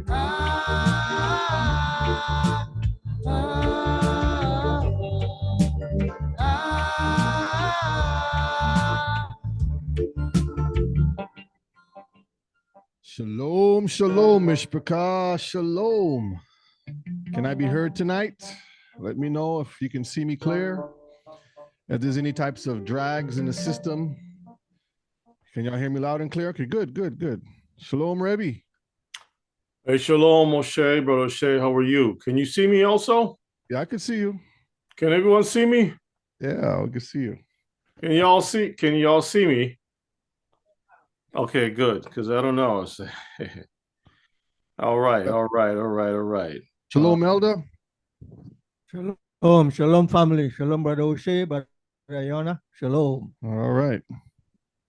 Ah, ah, ah. Shalom, shalom, Mishpachah, shalom. Can I be heard tonight? Let me know if you can see me clear. If there's any types of drags in the system, can y'all hear me loud and clear? Okay, good, good, good. Shalom, Rebbe. Hey, shalom, Moshe, brother Moshe. How are you? Can you see me also? Yeah, I can see you. Can everyone see me? Yeah, I can see you. Can y'all see? Can y'all see me? Okay, good. Because I don't know. All right, all right, all right, all right. Shalom, Elder. Shalom, shalom, family. Shalom, brother O'Shea, brother Yona. Shalom. All right.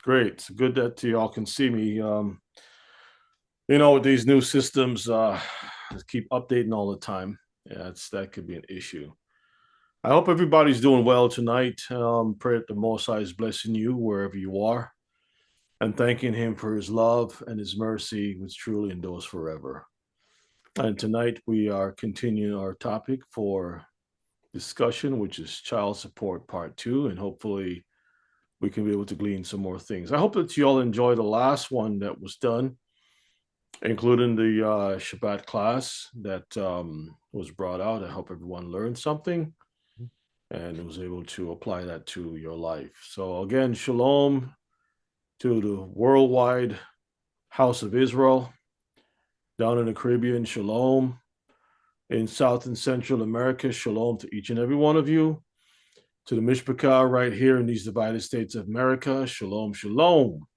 Great. It's good that y'all can see me. With these new systems, keep updating all the time. Yeah, that could be an issue. I hope everybody's doing well tonight. Pray that the Most High is blessing you wherever you are, and thanking Him for His love and His mercy, which truly endures forever. And tonight we are continuing our topic for discussion, which is child support part 2, and hopefully we can be able to glean some more things. I hope that you all enjoy the last one that was done, including the Shabbat class that was brought out. I hope everyone learned something and was able to apply that to your life. So again, shalom to the worldwide house of Israel. Down in the Caribbean, shalom. In South and Central America, shalom to each and every one of you. To the Mishpachah right here in these divided states of America, shalom, shalom.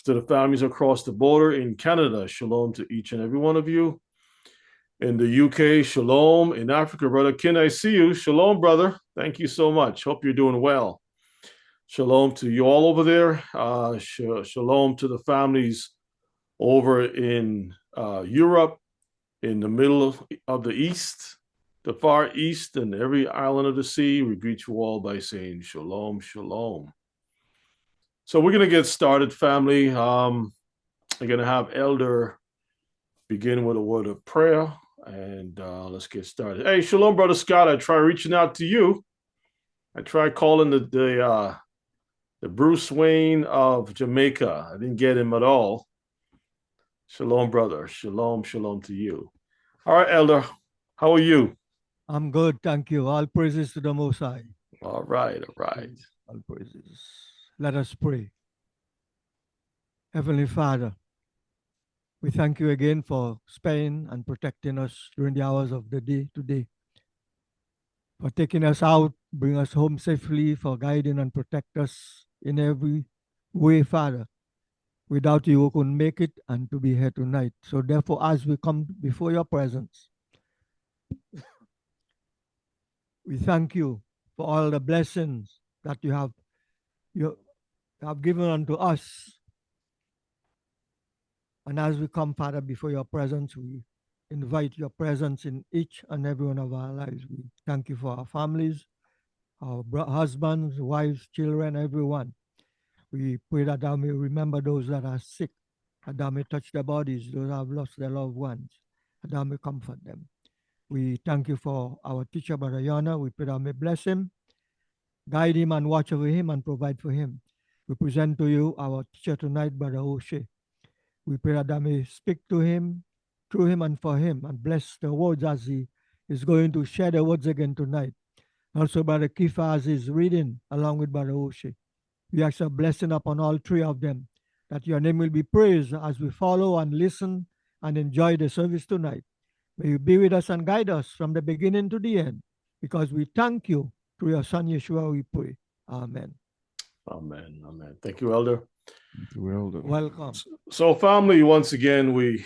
To the families across the border in Canada, shalom to each and every one of you. In the UK, shalom. In Africa, brother Ken, I see you. Shalom, brother. Thank you so much. Hope you're doing well. Shalom to you all over there. Shalom to the families over in Europe, in the middle of the East, the Far East, and every island of the sea. We greet you all by saying shalom, shalom. So we're going to get started, family. I'm going to have Elder begin with a word of prayer, and let's get started. Hey, shalom, brother Scott. I tried reaching out to you. I tried calling the Bruce Wayne of Jamaica. I didn't get him at all. Shalom, brother. Shalom, shalom to you. All right, Elder. How are you? I'm good, thank you. All praises to the Most High. All right, all right. All praises. Let us pray. Heavenly Father, we thank you again for sparing and protecting us during the hours of the day today, for taking us out, bring us home safely, for guiding and protect us in every way, Father. Without you, we couldn't make it and to be here tonight. So therefore, as we come before your presence, we thank you for all the blessings that you have given unto us. And as we come, Father, before your presence, we invite your presence in each and every one of our lives. We thank you for our families, our husbands, wives, children, everyone. We pray that thou may remember those that are sick, that thou may touch their bodies, those that have lost their loved ones, that thou may comfort them. We thank you for our teacher, Brother Yana. We pray thou may bless him, guide him and watch over him and provide for him. We present to you our teacher tonight, Brother O'Shea. We pray that thou may speak to him, through him and for him, and bless the words as he is going to share the words again tonight. Also, Brother Kifa, as he's reading along with Brother O'Shea. We ask a blessing upon all three of them, that your name will be praised as we follow and listen and enjoy the service tonight. May you be with us and guide us from the beginning to the end, because we thank you through your Son Yeshua, we pray. Amen. Amen. Amen. Thank you, Elder. Thank you, Elder. Welcome. So, family, once again, we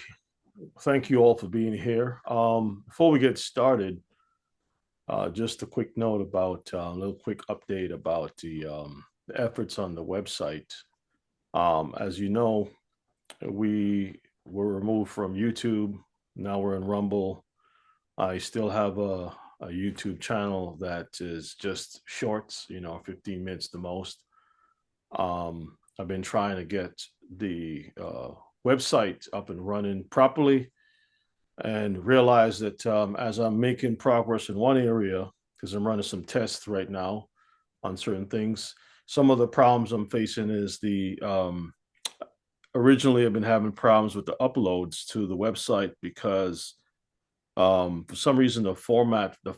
thank you all for being here. Before we get started, just a quick note about a little quick update about the efforts on the website. As you know, we were removed from YouTube. Now we're in Rumble. I still have a YouTube channel that is just shorts, 15 minutes the most. I've been trying to get the website up and running properly, and realize that as I'm making progress in one area, because I'm running some tests right now on certain things, some of the problems I'm facing is originally I've been having problems with the uploads to the website because for some reason the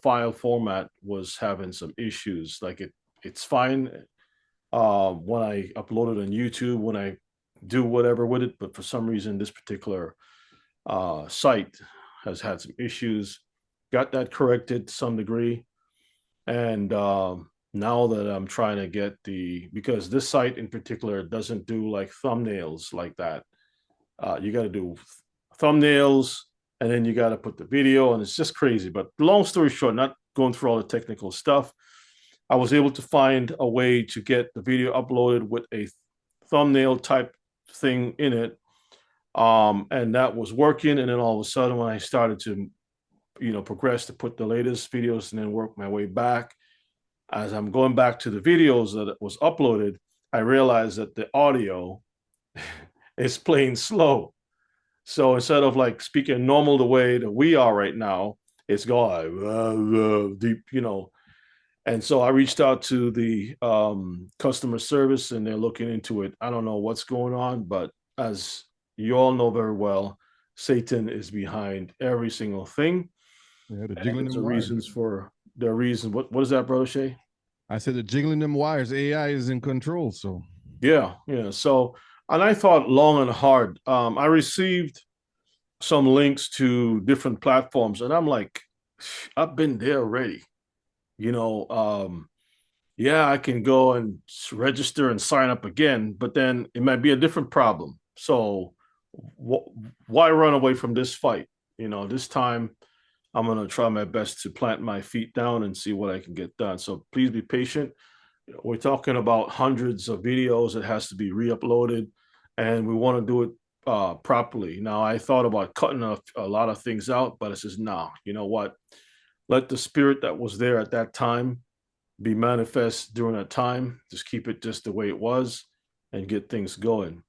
file format was having some issues. Like it's fine when I upload it on YouTube, when I do whatever with it, but for some reason this particular site has had some issues. Got that corrected to some degree, and now that I'm trying to get because this site in particular doesn't do like thumbnails like that. You got to do thumbnails, and then you got to put the video, and it's just crazy. But long story short, not going through all the technical stuff, I was able to find a way to get the video uploaded with a thumbnail type thing in it, and that was working. And then all of a sudden, when I started to progress to put the latest videos and then work my way back, as I'm going back to the videos that was uploaded, I realized that the audio is playing slow. So instead of like speaking normal the way that we are right now, it's going deep, And so I reached out to the customer service, and they're looking into it. I don't know what's going on, but as you all know very well, Satan is behind every single thing. Yeah, the And jiggling there's them wires. the reason. What is that, Brother Shay? I said the jiggling them wires. AI is in control. So Yeah. So, and I thought long and hard. I received some links to different platforms, and I'm like, I've been there already. Yeah, I can go and register and sign up again, but then it might be a different problem. So why run away from this fight? This time I'm going to try my best to plant my feet down and see what I can get done. So please be patient. We're talking about hundreds of videos that has to be re-uploaded, and we want to do it properly. Now, I thought about cutting a lot of things out, but it says, no, you know what? Let the spirit that was there at that time be manifest during that time. Just keep it just the way it was and get things going.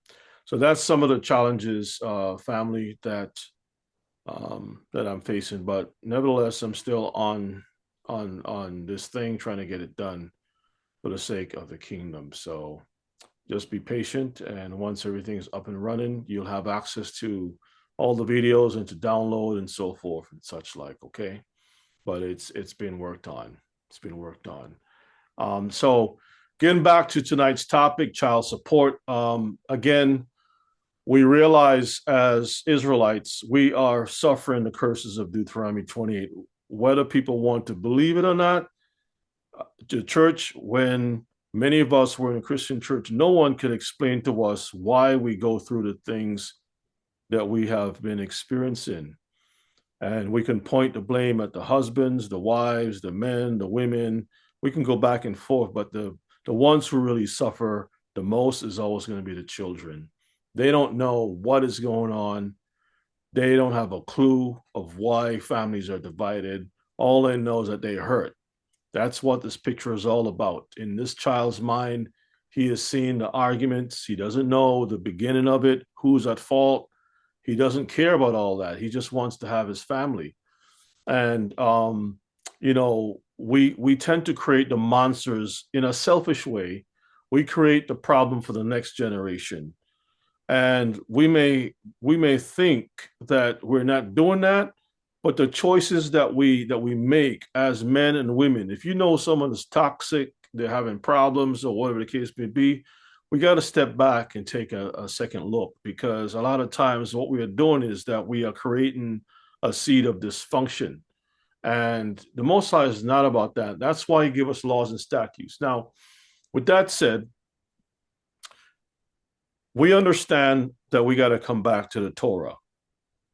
So that's some of the challenges, family, that I'm facing. But nevertheless, I'm still on this thing, trying to get it done for the sake of the kingdom. So just be patient, and once everything's up and running, you'll have access to all the videos and to download and so forth and such like. Okay, but it's been worked on. It's been worked on. So getting back to tonight's topic, child support. Again, we realize as Israelites, we are suffering the curses of Deuteronomy 28. Whether people want to believe it or not, the church, when many of us were in a Christian church, no one could explain to us why we go through the things that we have been experiencing. And we can point the blame at the husbands, the wives, the men, the women. We can go back and forth, but the ones who really suffer the most is always going to be the children. They don't know what is going on. They don't have a clue of why families are divided. All they know is that they hurt. That's what this picture is all about. In this child's mind, he is seeing the arguments. He doesn't know the beginning of it, who's at fault. He doesn't care about all that. He just wants to have his family. And we tend to create the monsters in a selfish way. We create the problem for the next generation. And we may think that we're not doing that, but the choices that we make as men and women, if you know someone is toxic, they're having problems or whatever the case may be, we got to step back and take a second look, because a lot of times what we are doing is that we are creating a seed of dysfunction. And the Most High is not about that. That's why he gave us laws and statutes. Now, with that said, we understand that we got to come back to the Torah,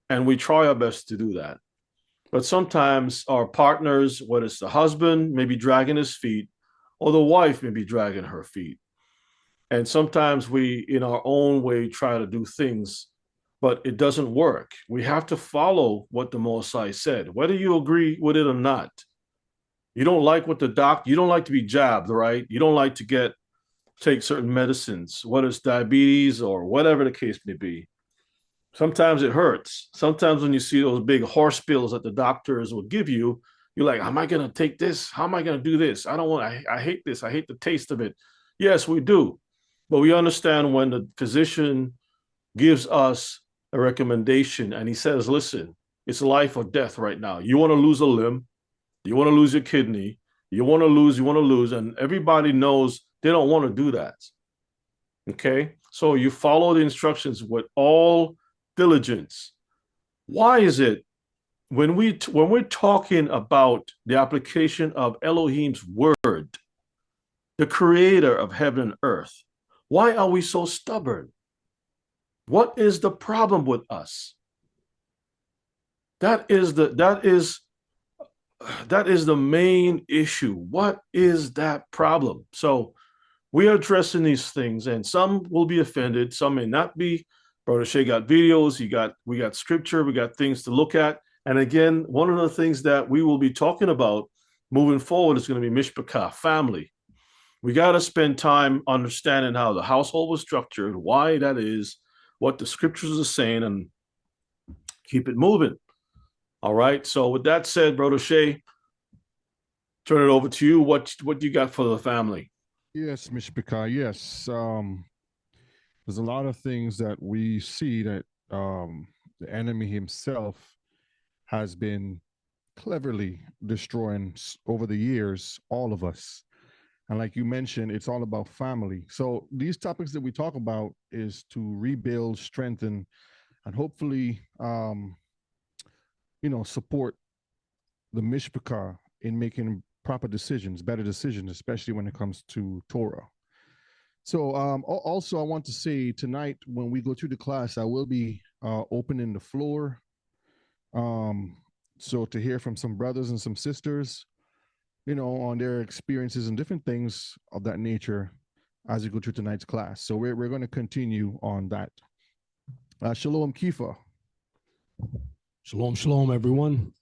and we try our best to do that. But sometimes our partners, whether it's the husband, may be dragging his feet, or the wife may be dragging her feet. And sometimes we, in our own way, try to do things, but it doesn't work. We have to follow what the Most High said, whether you agree with it or not. You don't like what you don't like to be jabbed, right? You don't like to take certain medicines, whether it's diabetes or whatever the case may be. Sometimes it hurts. Sometimes when you see those big horse pills that the doctors will give you, you're like, am I going to take this? How am I going to do this? I don't want, I hate this. I hate the taste of it. Yes, we do. But we understand when the physician gives us a recommendation and he says, listen, it's life or death right now. You want to lose a limb, you want to lose your kidney, you want to lose. And everybody knows they don't want to do that. Okay. So you follow the instructions with all diligence. Why is it when we're talking about the application of Elohim's word, the creator of heaven and earth, why are we so stubborn? What is the problem with us? That is the main issue. What is that problem? So we are addressing these things, and some will be offended, some may not be. Brother Shea got videos, we got scripture, we got things to look at. And again, one of the things that we will be talking about moving forward is going to be Mishpachah, family. We got to spend time understanding how the household was structured, why that is, what the scriptures are saying, and keep it moving. All right. So with that said, Brother Shea, turn it over to you. What you got for the family? Yes, Mishpachah. Yes. There's a lot of things that we see that the enemy himself has been cleverly destroying over the years, all of us. And like you mentioned, it's all about family. So these topics that we talk about is to rebuild, strengthen, and hopefully, support the Mishpachah in making proper decisions, better decisions, especially when it comes to Torah. So also, I want to say tonight when we go through the class, I will be opening the floor. So to hear from some brothers and some sisters, on their experiences and different things of that nature as we go through tonight's class. So we're going to continue on that. Shalom, Kifa. Shalom, shalom, everyone.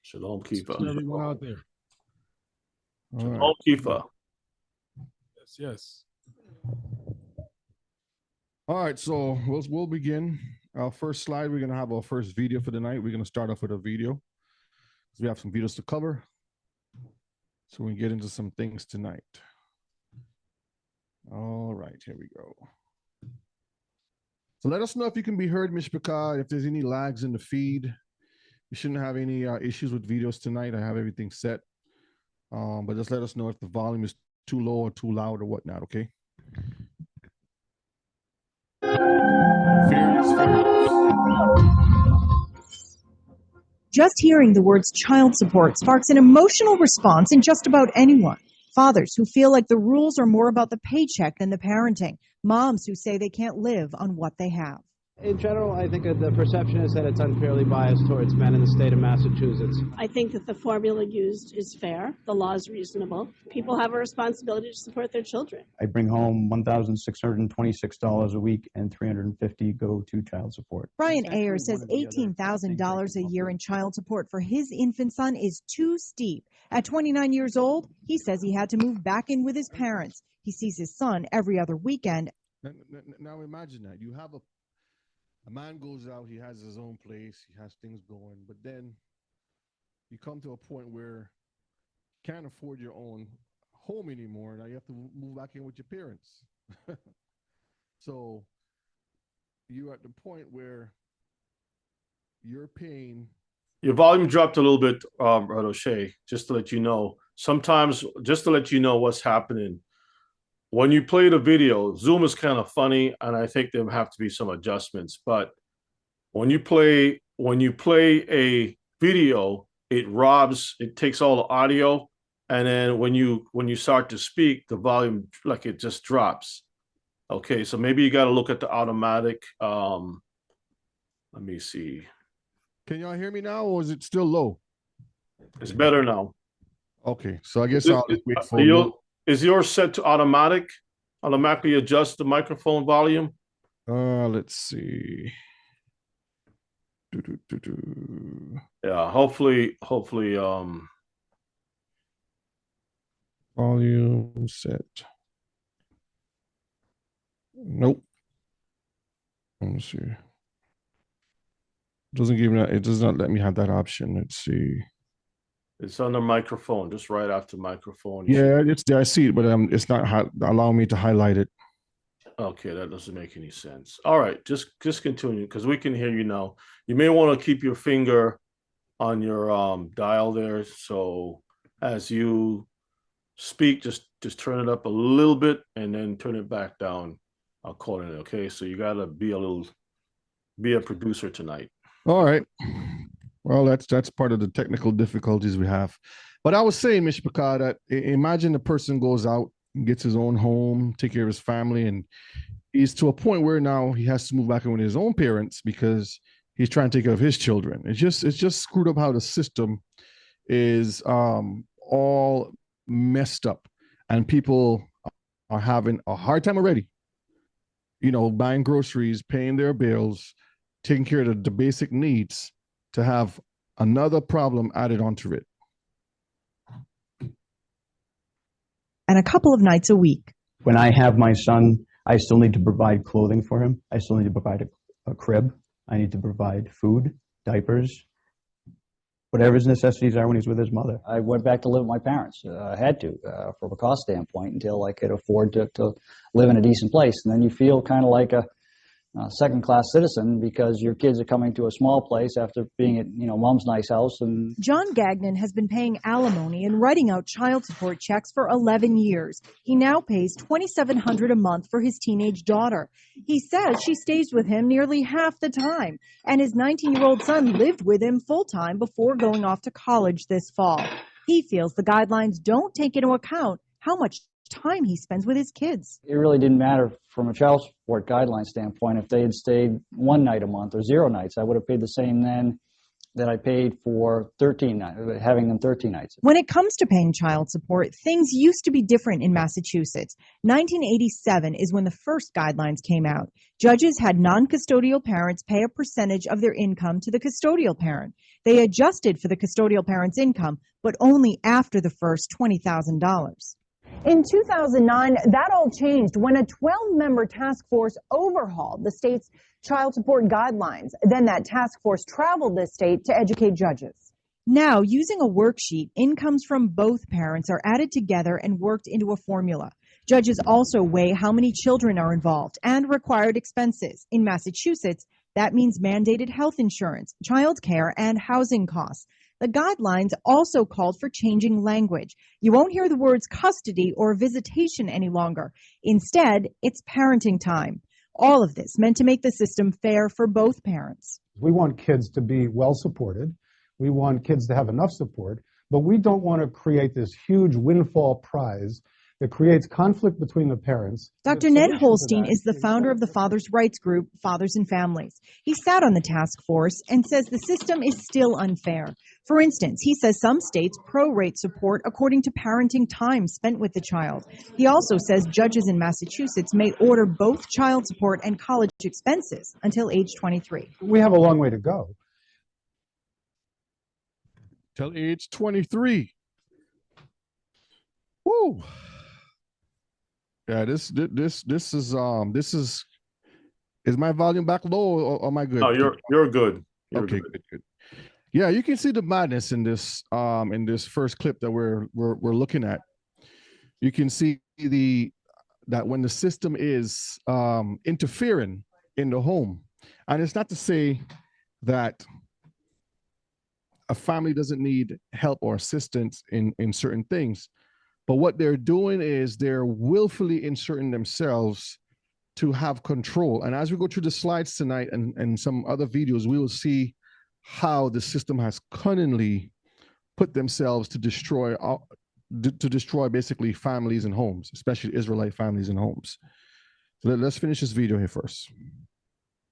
Shalom, Kifa. To everyone out there. Shalom, right. Kifa. Yes, yes. All right, so we'll begin. Our first slide, we're going to have our first video for the night. We're going to start off with a video. We have some videos to cover. So we can get into some things tonight. All right, here we go. So let us know if you can be heard, Mishpachah, if there's any lags in the feed. You shouldn't have any issues with videos tonight. I have everything set. But just let us know if the volume is too low or too loud or whatnot, okay? Just hearing the words child support sparks an emotional response in just about anyone. Fathers who feel like the rules are more about the paycheck than the parenting. Moms who say they can't live on what they have. In general, I think the perception is that it's unfairly biased towards men in the state of Massachusetts. I think that the formula used is fair. The law is reasonable. People have a responsibility to support their children. I bring home $1,626 a week and $350 go to child support. Brian Ayer says $18,000 a year in child support for his infant son is too steep. At 29 years old, he says he had to move back in with his parents. He sees his son every other weekend. Now imagine that. You have a man goes out, he has his own place, he has things going, but then you come to a point where you can't afford your own home anymore. Now you have to move back in with your parents. So you're at the point where you're paying. Your volume dropped a little bit, Brother Shea, just to let you know. Sometimes, just to let you know what's happening. When you play the video, Zoom is kind of funny, and I think there have to be some adjustments. But when you play a video, it takes all the audio, and then when you start to speak, the volume it just drops. Okay, so maybe you got to look at the automatic. Let me see. Can y'all hear me now, or is it still low? It's better now. Okay, so I guess I'll wait for Is yours set to automatically adjust the microphone volume? Let's see. Yeah, hopefully, volume set. Nope. Let me see. Doesn't give me. It does not let me have that option. Let's see. It's on the microphone, just right after microphone. Yeah, it's there. I see it, but it's not allowing me to highlight it. Okay, that doesn't make any sense. All right, just continue because we can hear you now. You may want to keep your finger on your dial there, so as you speak, just turn it up a little bit and then turn it back down accordingly. Okay, so you gotta be a producer tonight. All right. Well, that's part of the technical difficulties we have. But I was saying, Mishpaka, that imagine a person goes out, gets his own home, take care of his family, and he's to a point where now he has to move back in with his own parents because he's trying to take care of his children. It's just screwed up how the system is all messed up, and people are having a hard time already. Buying groceries, paying their bills, taking care of the basic needs, to have another problem added onto it. And a couple of nights a week. When I have my son, I still need to provide clothing for him. I still need to provide a crib. I need to provide food, diapers, whatever his necessities are when he's with his mother. I went back to live with my parents. I had to, from a cost standpoint, until I could afford to live in a decent place. And then you feel kind of like a second-class citizen because your kids are coming to a small place after being at mom's nice house. And John Gagnon has been paying alimony and writing out child support checks for 11 years. He now pays $2,700 a month for his teenage daughter. He says she stays with him nearly half the time, and his 19-year-old son lived with him full-time before going off to college this fall. He feels the guidelines don't take into account how much time he spends with his kids. It really didn't matter from a child support guideline standpoint if they had stayed one night a month or 0 nights. I would have paid the same then that I paid for having them 13 nights. When it comes to paying child support, things used to be different in Massachusetts. 1987 is when the first guidelines came out. Judges had non-custodial parents pay a percentage of their income to the custodial parent. They adjusted for the custodial parent's income, but only after the first $20,000. In 2009, that all changed when a 12-member task force overhauled the state's child support guidelines. Then that task force traveled the state to educate judges. Now, using a worksheet, incomes from both parents are added together and worked into a formula. Judges also weigh how many children are involved and required expenses. In Massachusetts, that means mandated health insurance, child care, and housing costs. The guidelines also called for changing language. You won't hear the words custody or visitation any longer. Instead, it's parenting time. All of this meant to make the system fair for both parents. We want kids to be well supported. We want kids to have enough support, but we don't want to create this huge windfall prize that creates conflict between the parents. Dr. Ned Holstein is the founder of the fathers' rights group, Fathers and Families. He sat on the task force and says the system is still unfair. For instance, he says some states prorate support according to parenting time spent with the child. He also says judges in Massachusetts may order both child support and college expenses until age 23. We have a long way to go. Till age 23. Woo. Yeah, this is my volume back low or am I good? No, you're good. You're okay, good. good. Yeah, you can see the madness in this first clip that we're looking at. You can see that when the system is interfering in the home, and it's not to say that a family doesn't need help or assistance in certain things, but what they're doing is they're willfully inserting themselves to have control. And as we go through the slides tonight and some other videos, we will see how the system has cunningly put themselves to destroy basically families and homes, especially Israelite families and homes. So let's finish this video here first.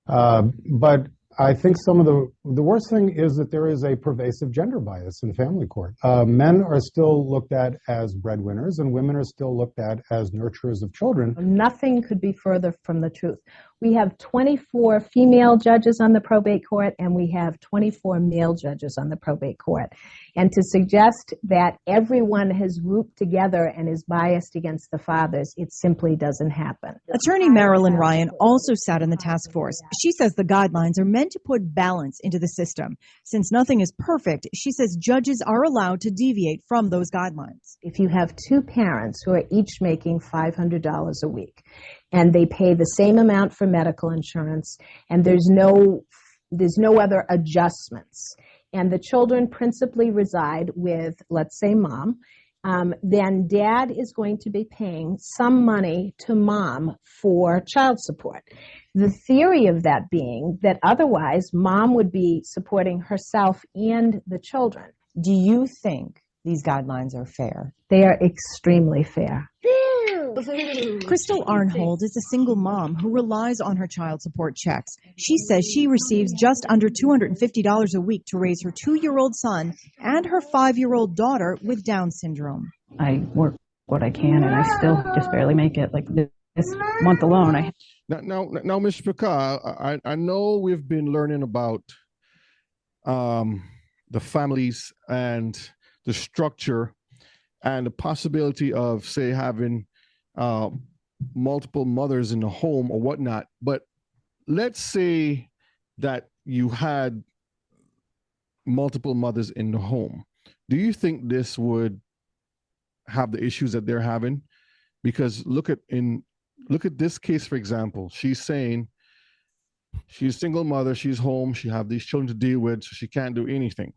But I think some of the worst thing is that there is a pervasive gender bias in family court. Men are still looked at as breadwinners and women are still looked at as nurturers of children. Nothing could be further from the truth. We have 24 female judges on the probate court, and we have 24 male judges on the probate court. And to suggest that everyone has grouped together and is biased against the fathers, it simply doesn't happen. Attorney Marilyn Ryan also sat in the task force. She says the guidelines are meant to put balance into the system. Since nothing is perfect, she says judges are allowed to deviate from those guidelines. If you have two parents who are each making $500 a week, and they pay the same amount for medical insurance, and there's no other adjustments, and the children principally reside with, let's say, mom, then dad is going to be paying some money to mom for child support. The theory of that being that otherwise mom would be supporting herself and the children. Do you think these guidelines are fair? They are extremely fair. Crystal Arnhold is a single mom who relies on her child support checks. She says she receives just under $250 a week to raise her 2-year-old son and her 5-year-old daughter with Down syndrome. I work what I can, and I still just barely make it. Like this month alone, Now, Ms. Picard, I know we've been learning about the families and the structure and the possibility of, say, having multiple mothers in the home or whatnot. But let's say that you had multiple mothers in the home. Do you think this would have the issues that they're having? Because look at this case, for example. She's saying she's a single mother, she's home, she have these children to deal with, so she can't do anything.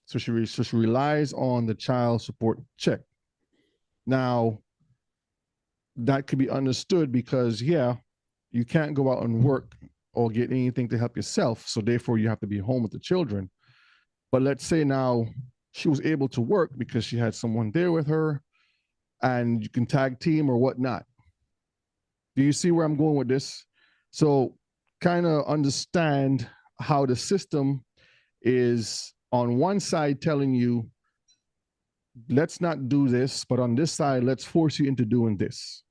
So she relies on the child support check. Now, that could be understood because, yeah, you can't go out and work or get anything to help yourself. So therefore, you have to be home with the children. But let's say now she was able to work because she had someone there with her and you can tag team or whatnot. Do you see where I'm going with this? So kind of understand how the system is on one side telling you, let's not do this, but on this side, let's force you into doing this.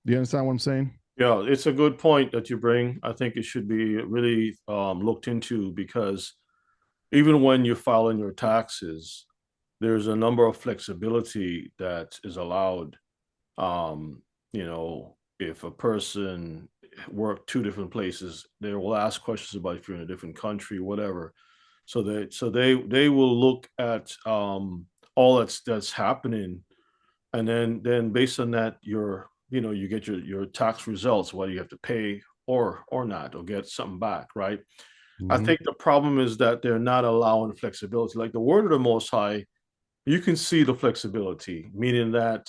Do you understand what I'm saying? Yeah, it's a good point that you bring. I think it should be really looked into, because even when you're filing your taxes, there's a number of flexibility that is allowed. If a person worked 2 different places, they will ask questions about if you're in a different country, whatever. So they will look at all that's happening, and then based on that, you get your tax results, whether you have to pay or not, or get something back, right? Mm-hmm. I think the problem is that they're not allowing flexibility. Like the word of the Most High, you can see the flexibility, meaning that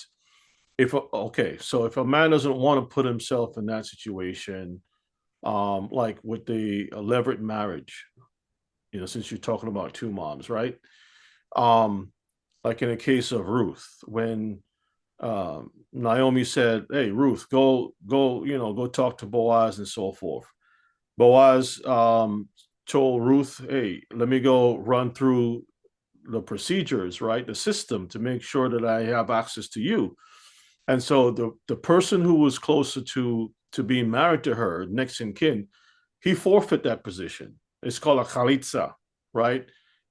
if a man doesn't want to put himself in that situation, like with the levirate marriage, since you're talking about 2 moms, right? Like in the case of Ruth, when Naomi said, "Hey, Ruth, go talk to Boaz," and so forth. Boaz told Ruth, "Hey, let me go run through the procedures, right? The system, to make sure that I have access to you." And so the person who was closer to being married to her, next in kin, he forfeit that position. It's called a chalitza, right?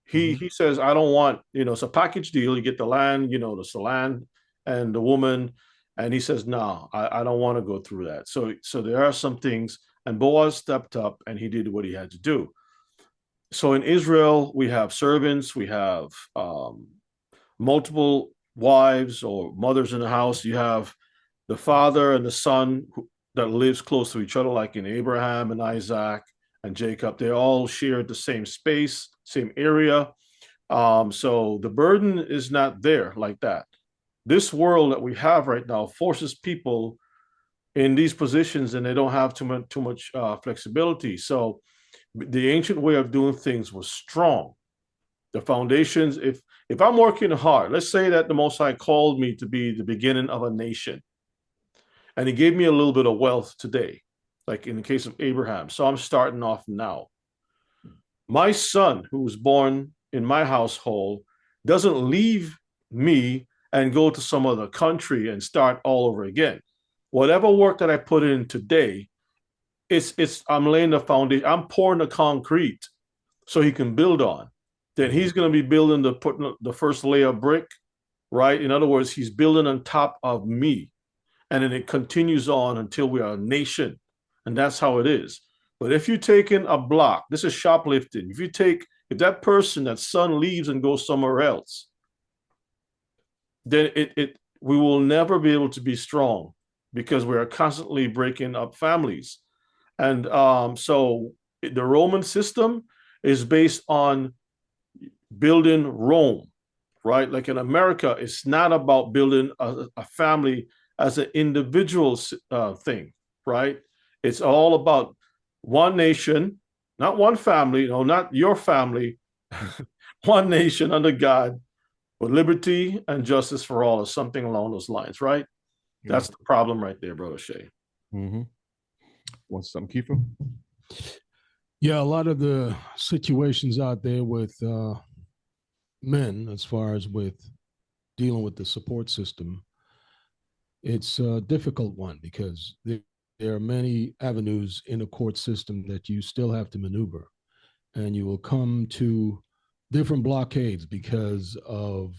He says, "I don't want," it's a package deal. You get the land, the land and the woman. And he says, "No, I don't want to go through that." So there are some things, and Boaz stepped up and he did what he had to do. So in Israel, we have servants, we have multiple wives or mothers in the house. You have the father and the son that lives close to each other, like in Abraham and Isaac and Jacob. They all shared the same space, same area. So the burden is not there like that. This world that we have right now forces people in these positions, and they don't have too much flexibility. So the ancient way of doing things was strong. The foundations, if I'm working hard, let's say that the Most High called me to be the beginning of a nation, and he gave me a little bit of wealth today, like in the case of Abraham. So I'm starting off now. My son, who was born in my household, doesn't leave me and go to some other country and start all over again. Whatever work that I put in today, it's I'm laying the foundation. I'm pouring the concrete so he can build on. Then he's going to be building putting the first layer of brick, right? In other words, he's building on top of me, and then it continues on until we are a nation, and that's how it is. But if you take in a block, this is shoplifting. If that person, that son leaves and goes somewhere else, then we will never be able to be strong because we are constantly breaking up families. And so the Roman system is based on building Rome, right? Like in America, it's not about building a family as an individual thing, right? It's all about one nation, not one family, no, not your family, one nation under God, with liberty and justice for all, or something along those lines, right? Yeah. That's the problem right there, Brother Shay. Mm-hmm. Want some, Kiefer? Yeah, a lot of the situations out there with men, as far as with dealing with the support system, it's a difficult one because there are many avenues in a court system that you still have to maneuver, and you will come to different blockades because of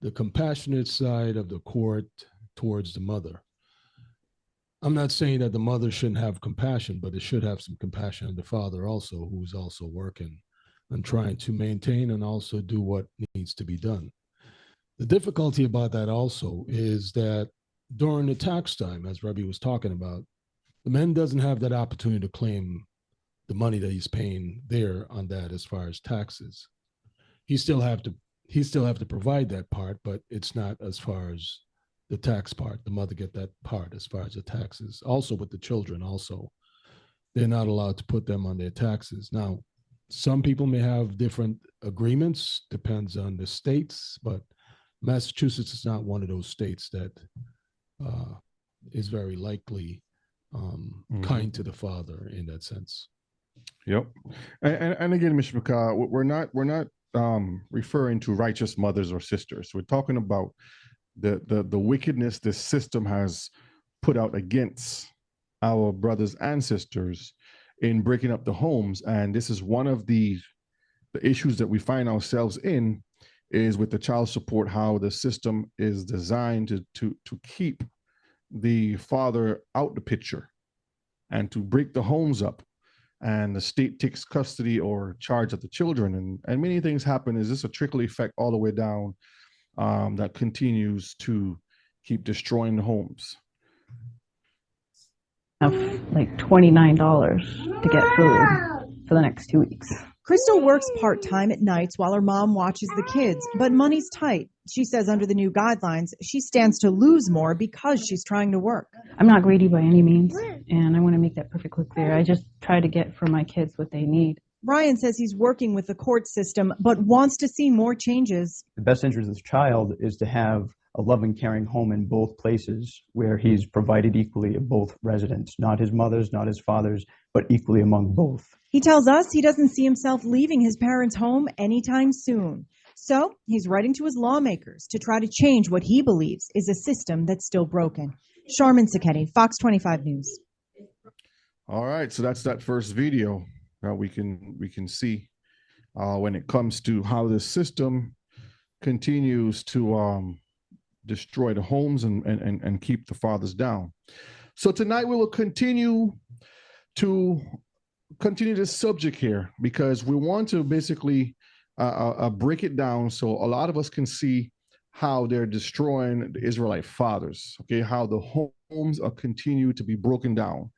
the compassionate side of the court towards the mother. I'm not saying that the mother shouldn't have compassion, but it should have some compassion on the father also, who's also working and trying to maintain and also do what needs to be done. The difficulty about that also is that during the tax time, as Rebbe was talking about, the man doesn't have that opportunity to claim the money that he's paying there on that as far as taxes. He still have to provide that part, but it's not as far as the tax part. The mother get that part as far as the taxes. Also with the children also, they're not allowed to put them on their taxes. Now, some people may have different agreements, depends on the states, but Massachusetts is not one of those states that is very likely kind to the father in that sense. Yep. And again, Mr. McCaw, we're not referring to righteous mothers or sisters. We're talking about the wickedness this system has put out against our brothers and sisters in breaking up the homes. And this is one of the issues that we find ourselves in, is with the child support, how the system is designed to keep the father out the picture and to break the homes up, and the state takes custody or charge of the children, and many things happen. Is this a trickle effect all the way down that continues to keep destroying the homes? Have like $29 to get food for the next 2 weeks. Crystal works part-time at nights while her mom watches the kids, but money's tight. She says under the new guidelines, she stands to lose more because she's trying to work. I'm not greedy by any means, and I want to make that perfectly clear. I just try to get for my kids what they need. Ryan says he's working with the court system, but wants to see more changes. The best interest of this child is to have a loving, caring home in both places where he's provided equally of both residents, not his mother's, not his father's, but equally among both. He tells us he doesn't see himself leaving his parents' home anytime soon. So he's writing to his lawmakers to try to change what he believes is a system that's still broken. Sharman Sacchetti, Fox 25 News. All right, so that's that first video that we can see when it comes to how this system continues to destroy the homes and keep the fathers down. So tonight we will continue this subject here, because we want to basically break it down so a lot of us can see how they're destroying the Israelite fathers, okay, how the homes are continue to be broken down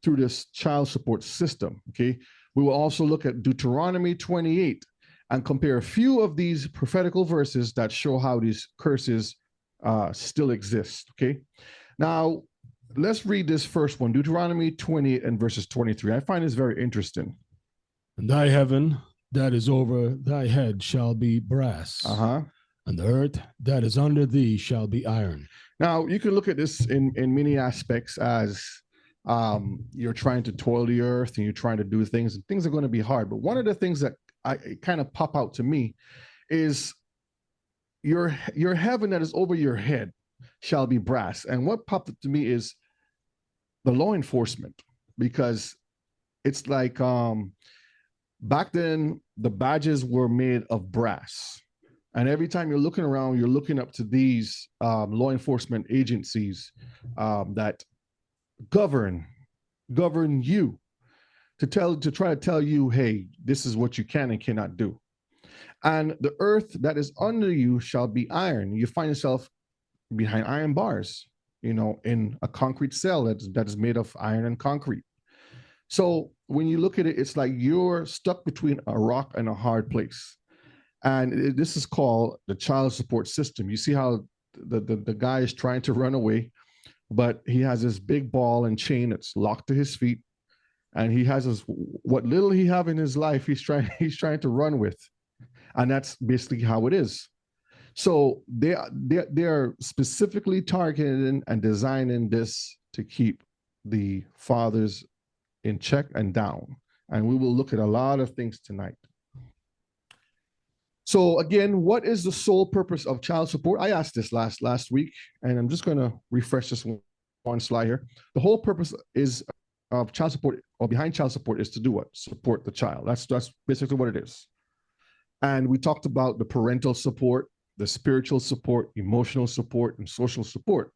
through this child support system, okay. We will also look at Deuteronomy 28 and compare a few of these prophetical verses that show how these curses still exist, okay. Now, let's read this first one, Deuteronomy 28 and verses 23. I find this very interesting. And thy heaven that is over thy head shall be brass, and the earth that is under thee shall be iron. Now, you can look at this in many aspects as you're trying to toil the earth and you're trying to do things, and things are going to be hard. But one of the things that kind of pop out to me is your heaven that is over your head shall be brass. And what popped up to me is the law enforcement, because it's like back then the badges were made of brass. And every time you're looking around, you're looking up to these law enforcement agencies that govern you to try to tell you, hey, this is what you can and cannot do. And the earth that is under you shall be iron. You find yourself behind iron bars, in a concrete cell that is made of iron and concrete. So when you look at it, it's like you're stuck between a rock and a hard place. And this is called the child support system. You see how the guy is trying to run away, but he has this big ball and chain that's locked to his feet. And he has what little he have in his life, he's trying to run with. And that's basically how it is. So they're specifically targeting and designing this to keep the fathers in check and down. And we will look at a lot of things tonight. So again, what is the sole purpose of child support? I asked this last week, and I'm just going to refresh this one slide here. The whole purpose of child support, or behind child support, is to do what? Support the child. That's basically what it is. And we talked about the parental support, the spiritual support, emotional support, and social support,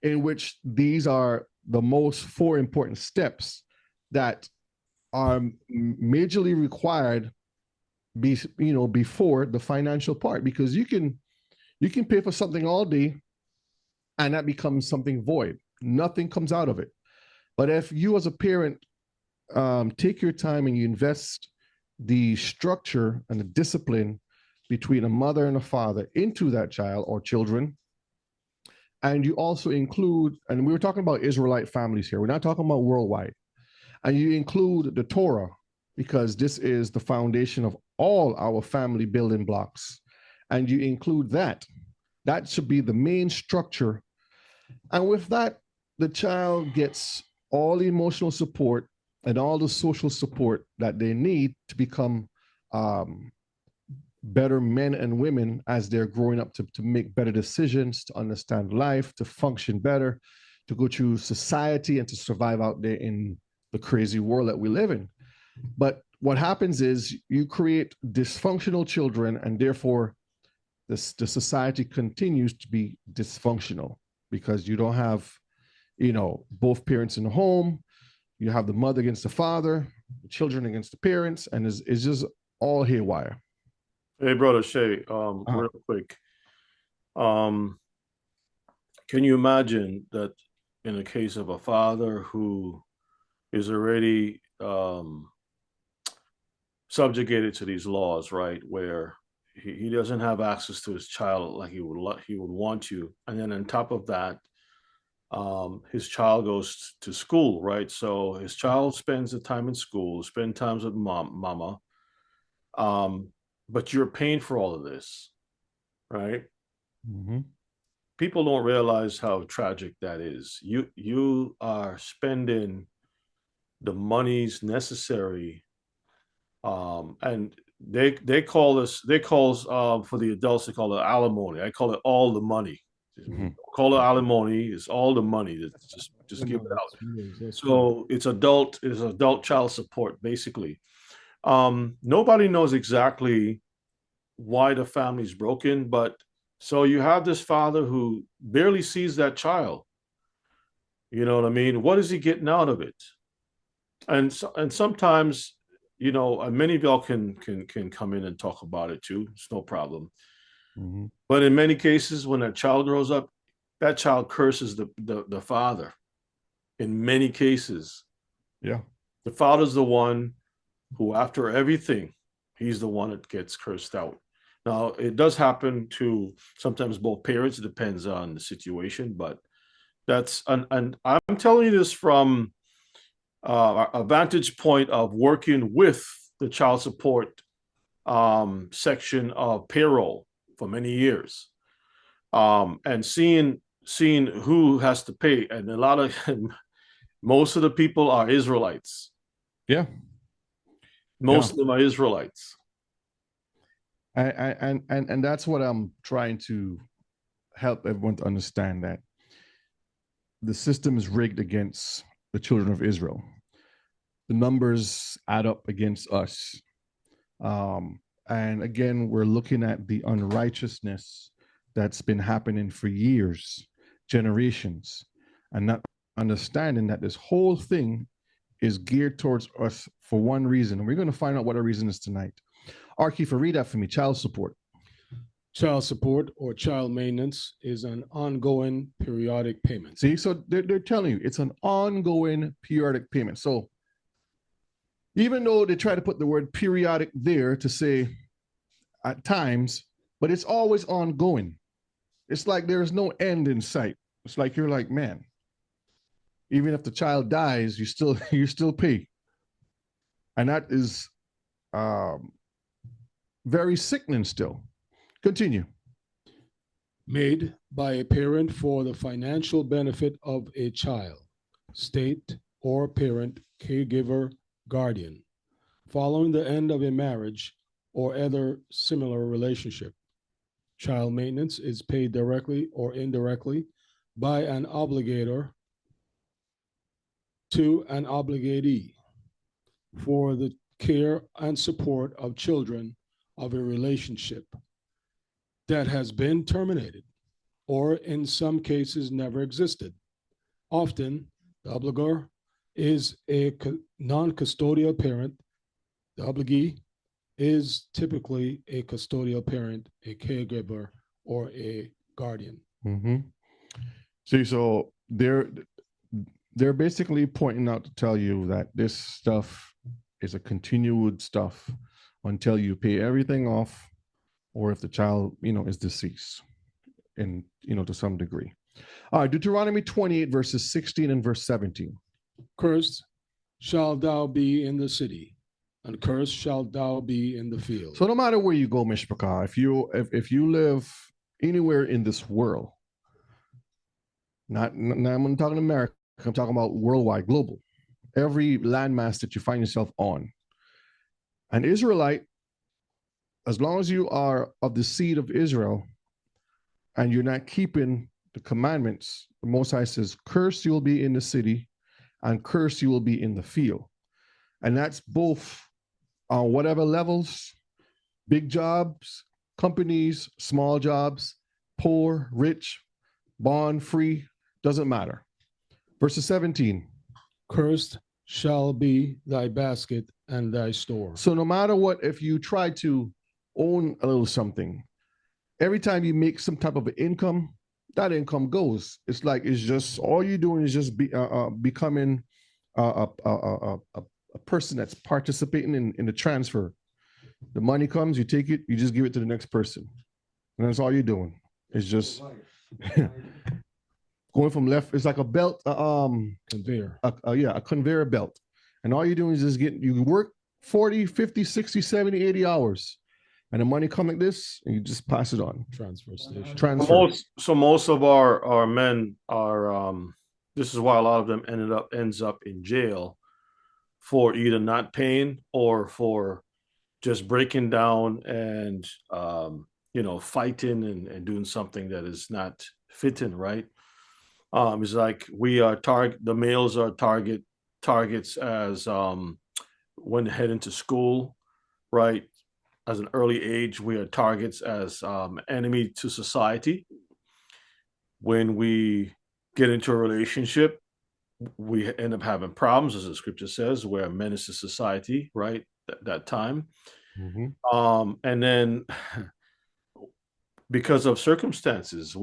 in which these are the most 4 important steps that are majorly required before the financial part, because you can pay for something all day and that becomes something void. Nothing comes out of it. But if you as a parent take your time and you invest the structure and the discipline between a mother and a father into that child or children, and you also include, and we were talking about Israelite families here, we're not talking about worldwide, and you include the Torah, because this is the foundation of all our family building blocks, and you include that should be the main structure. And with that, the child gets all the emotional support and all the social support that they need to become better men and women as they're growing up, to make better decisions, to understand life, to function better, to go through society and to survive out there in the crazy world that we live in. But what happens is you create dysfunctional children, and therefore the society continues to be dysfunctional, because you don't have, both parents in the home. You have the mother against the father, the children against the parents, and it's just all haywire. Hey, brother Shay, real quick. Can you imagine that in the case of a father who is already subjugated to these laws, right, where he doesn't have access to his child like he would want to, and then on top of that, his child goes to school, right? So his child spends the time in school, spend times with mama, but you're paying for all of this, right? Mm-hmm. People don't realize how tragic that is. You are spending the monies necessary, and they call for the adults, they call it alimony. I call it all the money. Mm-hmm. Call it alimony. It's all the money. Just give it out. So it's adult child support, basically. Nobody knows exactly why the family's broken, but so you have this father who barely sees that child. You know what I mean? What is he getting out of it? And sometimes, many of y'all can come in and talk about it too. It's no problem. Mm-hmm. But in many cases, when that child grows up, that child curses the father. In many cases, yeah, the father's the one who, after everything, he's the one that gets cursed out. Now, it does happen to sometimes both parents. It depends on the situation, but that's and I'm telling you this from a vantage point of working with the child support section of payroll for many years, and seeing who has to pay, and a lot of most of the people are Israelites. Yeah, most of them are Israelites. And that's what I'm trying to help everyone to understand, that the system is rigged against the children of Israel. the numbers add up against us. And again, we're looking at the unrighteousness that's been happening for years, generations, and not understanding that this whole thing is geared towards us for one reason. And we're going to find out what our reason is tonight. Arkifa, read that for me. Child support. Child support or child maintenance is an ongoing periodic payment. See, so they're telling you it's an ongoing periodic payment. So even though they try to put the word periodic there to say at times, but it's always ongoing. It's like there is no end in sight. It's like you're like, man, even if the child dies, you still pay. And that is very sickening still. Continue. Made by a parent for the financial benefit of a child, state or parent, caregiver, guardian, following the end of a marriage or other similar relationship. Child maintenance is paid directly or indirectly by an obligator to an obligatee for the care and support of children of a relationship that has been terminated or in some cases never existed. Often, the obligor is a non-custodial parent. The obligee is typically a custodial parent, a caregiver, or a guardian. Mm-hmm. See, so they're basically pointing out to tell you that this stuff is a continued stuff until you pay everything off, or if the child, is deceased, and to some degree. All right, Deuteronomy 28 verses 16 and verse 17. Cursed shalt thou be in the city, and cursed shalt thou be in the field. So no matter where you go, Mishpachah, if you live anywhere in this world, I'm talking America, I'm talking about worldwide, global, every landmass that you find yourself on, an Israelite, as long as you are of the seed of Israel and you're not keeping the commandments, the Most High says, cursed you will be in the city and cursed you will be in the field. And that's both on whatever levels, big jobs, companies, small jobs, poor, rich, bond, free, doesn't matter. Verse 17. Cursed shall be thy basket and thy store. So no matter what, if you try to own a little something, every time you make some type of income, that income goes. It's just all you're doing is just becoming a person that's participating in the transfer. The money comes, you take it, you just give it to the next person, and that's all you're doing. It's just going from left. It's like a belt, conveyor. A conveyor belt, and all you're doing is just you work 40, 50, 60, 70, 80 hours. And the money come like this, and you just pass it on. Transfer station. Transfer. Most of our men are. This is why a lot of them ends up in jail for either not paying or for just breaking down and fighting and doing something that is not fitting, right? It's like we are the males are targets as when heading to school, right? As an early age, we are targets as enemy to society. When we get into a relationship, we end up having problems, as the scripture says, we're a menace to society, right? That time. Mm-hmm. And then because of circumstances,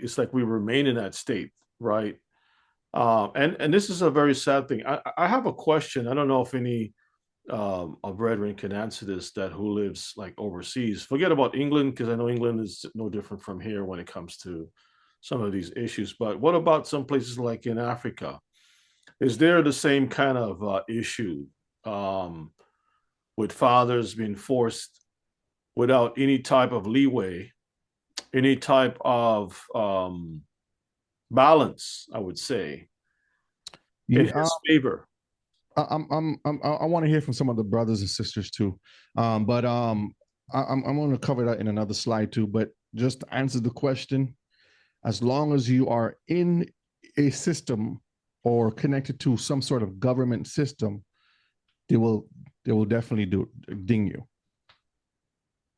it's like we remain in that state, right? And this is a very sad thing. I have a question. I don't know if any a brethren can answer this, that who lives like overseas. Forget about England, because I know England is no different from here when it comes to some of these issues. But what about some places like in Africa? Is there the same kind of issue with fathers being forced without any type of leeway, any type of balance, I would say, in his favor? I want to hear from some of the brothers and sisters too, but I'm going to cover that in another slide too. But just to answer the question, as long as you are in a system or connected to some sort of government system, they will definitely ding you.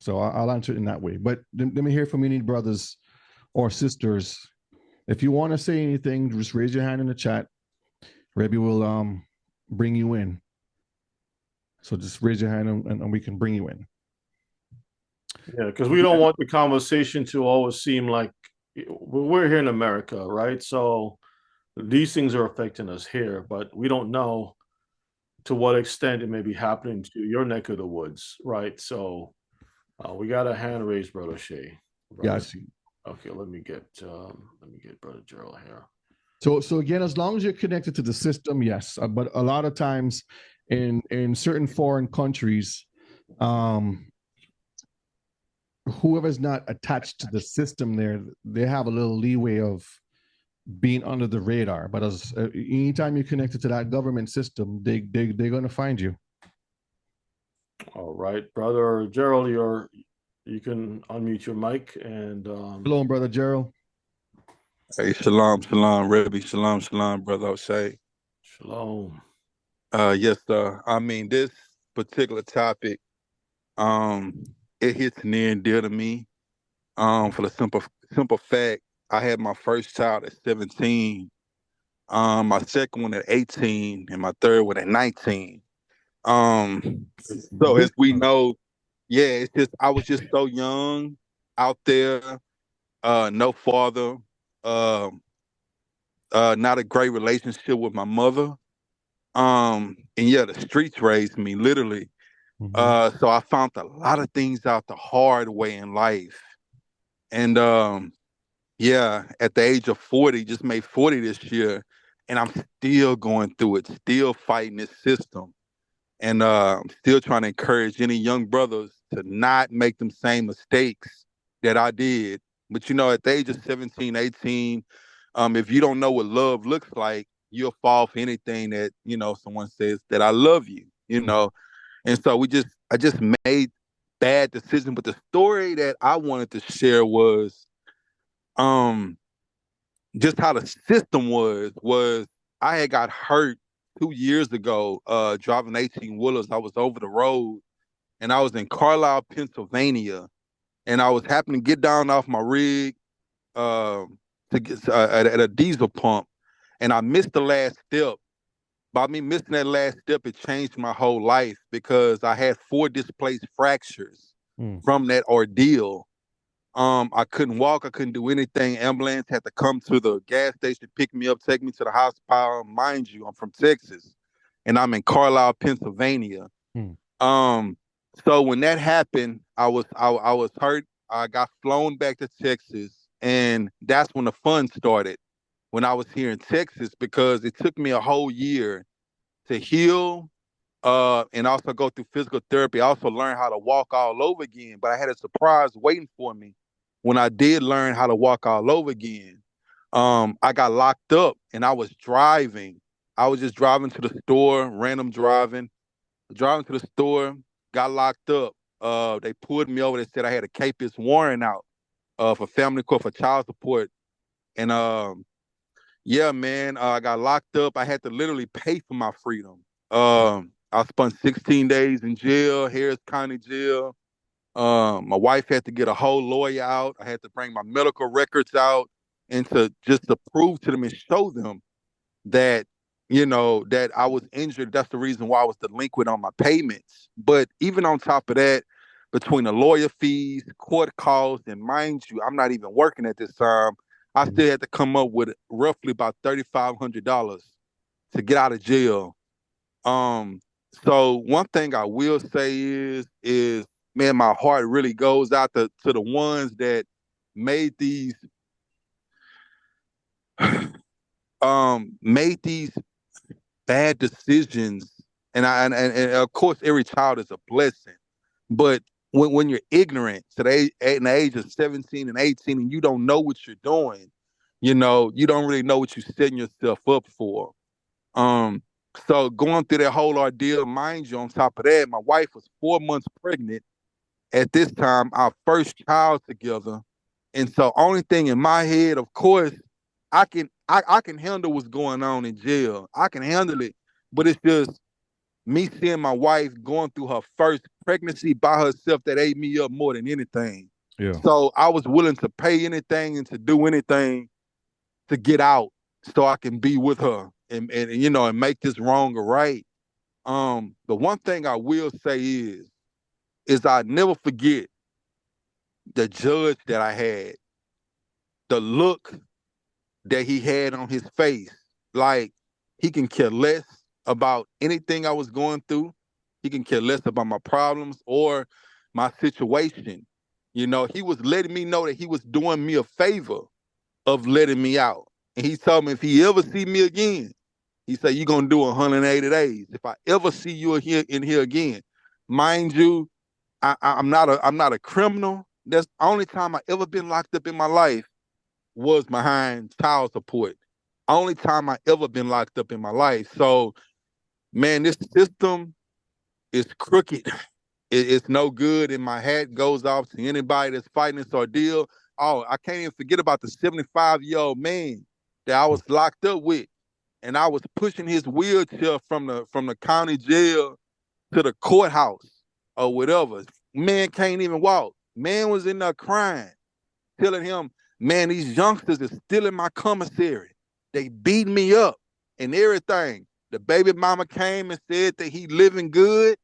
So I'll answer it in that way. But let me hear from any brothers or sisters. If you want to say anything, just raise your hand in the chat. Rebbe will bring you in. So just raise your hand and we can bring you in. Yeah, because we don't want the conversation to always seem like we're here in America, right? So these things are affecting us here, but we don't know to what extent it may be happening to your neck of the woods, right? So we got a hand raised, Brother Shea. Yeah, I see. Okay, let me get Brother Gerald here. So again, as long as you're connected to the system, yes. But a lot of times in certain foreign countries, whoever's not attached to the system there, they have a little leeway of being under the radar. But as anytime you're connected to that government system, they're going to find you. All right, Brother Gerald, you can unmute your mic and Hello, Brother Gerald. Hey, shalom, Rebbe, shalom, Brother O'Shea. Shalom. Yes, sir. I mean, this particular topic, it hits near and dear to me. For the simple fact, I had my first child at 17, my second one at 18, and my third one at 19. So as we know, yeah, it's just I was just so young out there, no father, not a great relationship with my mother. And yeah, the streets raised me literally. So I found a lot of things out the hard way in life. And yeah, at the age of 40, just made 40 this year, and I'm still going through it, still fighting this system. And I'm still trying to encourage any young brothers to not make them same mistakes that I did. But you know, at the age of 17, 18, if you don't know what love looks like, you'll fall for anything that, you know, someone says that I love you, you know. And so I just made bad decisions. But the story that I wanted to share was just how the system was I had got hurt 2 years ago, driving 18 wheelers. I was over the road and I was in Carlisle, Pennsylvania, and I was happening to get down off my rig to get at a diesel pump, and I missed the last step. By me missing that last step, it changed my whole life because I had 4 displaced fractures from that ordeal. I couldn't walk. I couldn't do anything. Ambulance had to come to the gas station, pick me up, take me to the hospital. Mind you, I'm from Texas, and I'm in Carlisle, Pennsylvania. So when that happened, I was hurt. I got flown back to Texas, and that's when the fun started. When I was here in Texas, because it took me a whole year to heal, and also go through physical therapy. I also learned how to walk all over again, but I had a surprise waiting for me when I did learn how to walk all over again. I got locked up and I was driving. I was just driving to the store, random driving to the store, got locked up. They pulled me over. They said I had a capious warrant out for family court for child support. And yeah, man, I got locked up. I had to literally pay for my freedom. I spent 16 days in jail, Harris County jail. My wife had to get a whole lawyer out. I had to bring my medical records out and to prove to them and show them that, you know, that I was injured. That's the reason why I was delinquent on my payments. But even on top of that, between the lawyer fees, court costs, and mind you, I'm not even working at this time. I still had to come up with roughly about $3,500 to get out of jail. So one thing I will say is man, my heart really goes out to the ones that made these bad decisions. And of course every child is a blessing. But when you're ignorant at the age of 17 and 18 and you don't know what you're doing, you know, you don't really know what you're setting yourself up for. So going through that whole ordeal, mind you, on top of that, my wife was 4 months pregnant at this time, our first child together. And so only thing in my head, of course, I can handle what's going on in jail. I can handle it. But it's just, me seeing my wife going through her first pregnancy by herself that ate me up more than anything. Yeah. So I was willing to pay anything and to do anything to get out so I can be with her and you know, and make this wrong or right. The one thing I will say is I never forget the judge that I had, the look that he had on his face. Like, he can care less about anything I was going through. He can care less about my problems or my situation. You know, he was letting me know that he was doing me a favor of letting me out. And he told me if he ever see me again, he said, you're going to do 180 days. If I ever see you in here again, mind you, I'm not a criminal. That's the only time I ever been locked up in my life was behind child support. Only time I ever been locked up in my life. So, man, this system is crooked. It's no good, and my hat goes off to anybody that's fighting this ordeal. Oh, I can't even forget about the 75-year-old man that I was locked up with, and I was pushing his wheelchair from the county jail to the courthouse or whatever. Man can't even walk. Man was in there crying, telling him, man, these youngsters is still in my commissary. They beat me up and everything. The baby mama came and said that he living good.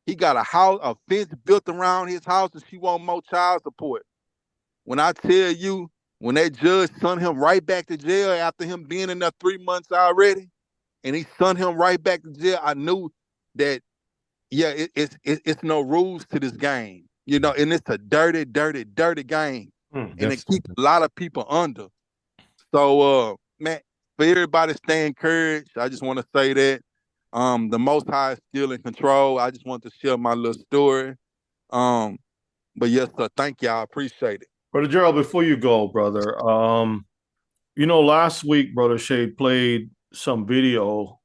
He got a fence built around his house, and she want more child support. When I tell you, when that judge sent him right back to jail after him being in there 3 months already, and he sent him right back to jail, I knew that, yeah, it's no rules to this game, you know, and it's a dirty, dirty, dirty game, and it keeps a lot of people under. So, man, for everybody stay encouraged. I just want to say that the Most High is still in control. I just want to share my little story. But yes, sir, thank you. I appreciate it. Brother Gerald, before you go, brother, you know, last week, Brother Shade played some video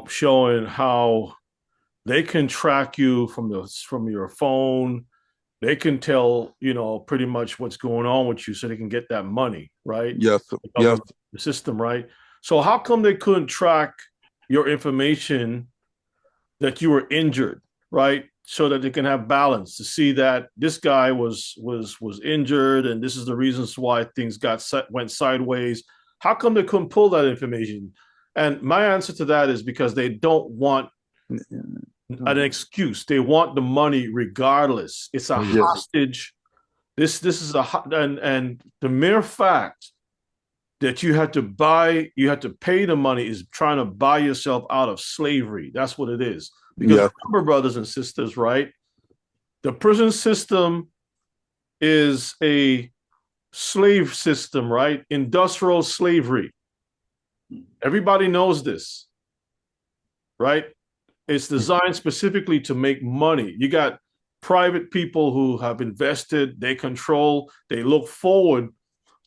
showing how they can track you from your phone. They can tell, you know, pretty much what's going on with you so they can get that money, right? Yes, yes. The system, right? So how come they couldn't track your information that you were injured, right? So that they can have balance to see that this guy was injured and this is the reasons why things went sideways. How come they couldn't pull that information? And my answer to that is because they don't want an excuse. They want the money regardless. It's a hostage. This is and the mere fact that you had to pay the money is trying to buy yourself out of slavery. That's what it is. Because remember, brothers and sisters, right? The prison system is a slave system, right? Industrial slavery. Everybody knows this, right? It's designed specifically to make money. You got private people who have invested, they control, they look forward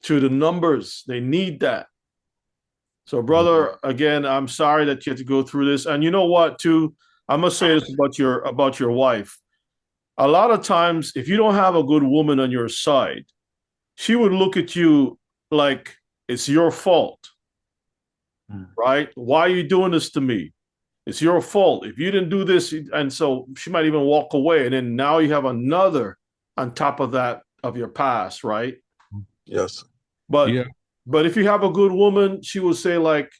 to the numbers. They need that. So, brother, again, I'm sorry that you had to go through this. And you know what, too? I must say this about your wife. A lot of times, if you don't have a good woman on your side, she would look at you like it's your fault, right? Why are you doing this to me? It's your fault. If you didn't do this, and so she might even walk away. And then now you have another on top of that of your past, right? Yes. But if you have a good woman, she will say like,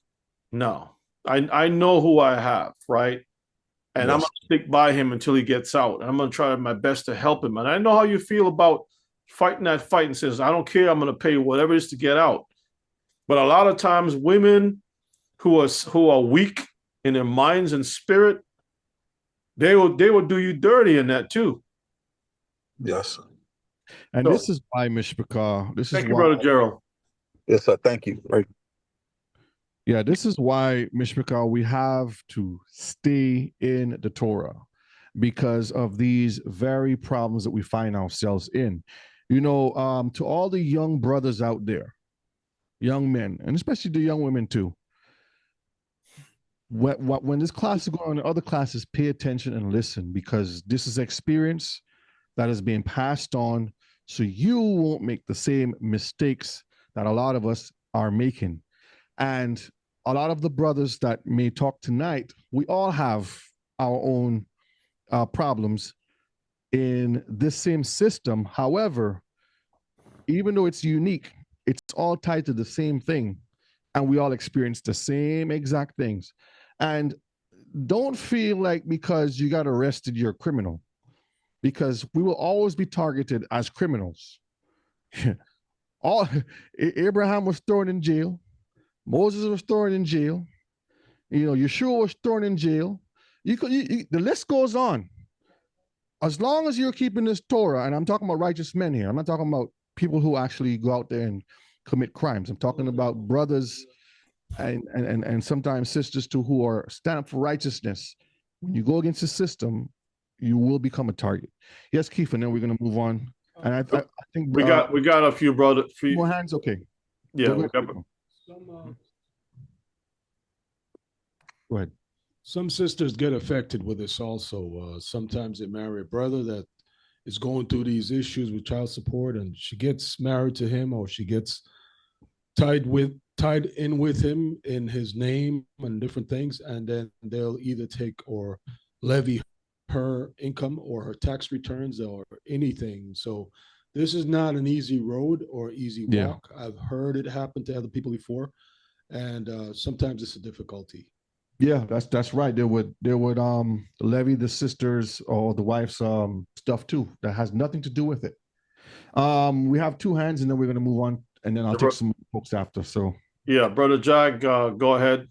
no, I know who I have, right? And I'm going to stick by him until he gets out. And I'm going to try my best to help him. And I know how you feel about fighting that fight and says, I don't care. I'm going to pay whatever it is to get out. But a lot of times women who are weak in their minds and spirit, they will do you dirty in that too. Yes. And this is why, Mishpachah, Thank you, Brother Gerald. Yes, sir. Thank you. Right. Yeah, this is why, Mishpachah, we have to stay in the Torah because of these very problems that we find ourselves in. You know, to all the young brothers out there, young men, and especially the young women too, when this class is going on, other classes, pay attention and listen because this is experience that is being passed on so you won't make the same mistakes that a lot of us are making. And a lot of the brothers that may talk tonight, we all have our own problems in this same system. However, even though it's unique, it's all tied to the same thing, and we all experience the same exact things. And don't feel like because you got arrested, you're a criminal, because we will always be targeted as criminals. All Abraham was thrown in jail, Moses was thrown in jail, Yeshua was thrown in jail. The list goes on. As long as you're keeping this Torah, and I'm talking about righteous men here, I'm not talking about people who actually go out there and commit crimes. I'm talking about brothers and sometimes sisters too who are stand up for righteousness. When you go against the system, you will become a target. Yes, Keith, and then we're going to move on. And I think we got a few more hands. Okay. Yeah. Go ahead. Some sisters get affected with this also. Sometimes they marry a brother that is going through these issues with child support, and she gets married to him, or she gets tied in with him in his name and different things, and then they'll either take or levy her income or her tax returns or anything. So this is not an easy road or easy walk. Yeah. I've heard it happen to other people before, and sometimes it's a difficulty. Yeah, that's right. They would levy the sisters or the wife's stuff too. That has nothing to do with it. We have two hands, and then we're going to move on, and then I'll take some folks after. So yeah, Brother Jag, go ahead.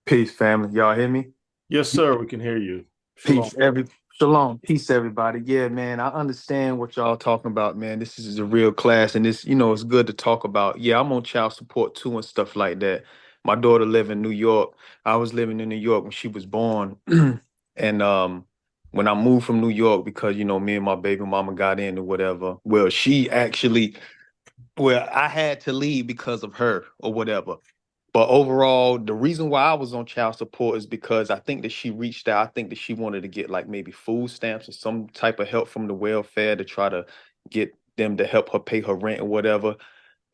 Peace, family. Y'all hear me? Yes, sir. We can hear you. Shalom. Shalom. Peace, everybody. Yeah, man, I understand what y'all talking about, man. This is a real class, and this, it's good to talk about. Yeah, I'm on child support too and stuff like that. My daughter live in New York. I was living in New York when she was born. And when I moved from New York, because, me and my baby mama got in or whatever, I had to leave because of her or whatever. But overall, the reason why I was on child support is because I think that she reached out. I think that she wanted to get like maybe food stamps or some type of help from the welfare to try to get them to help her pay her rent or whatever.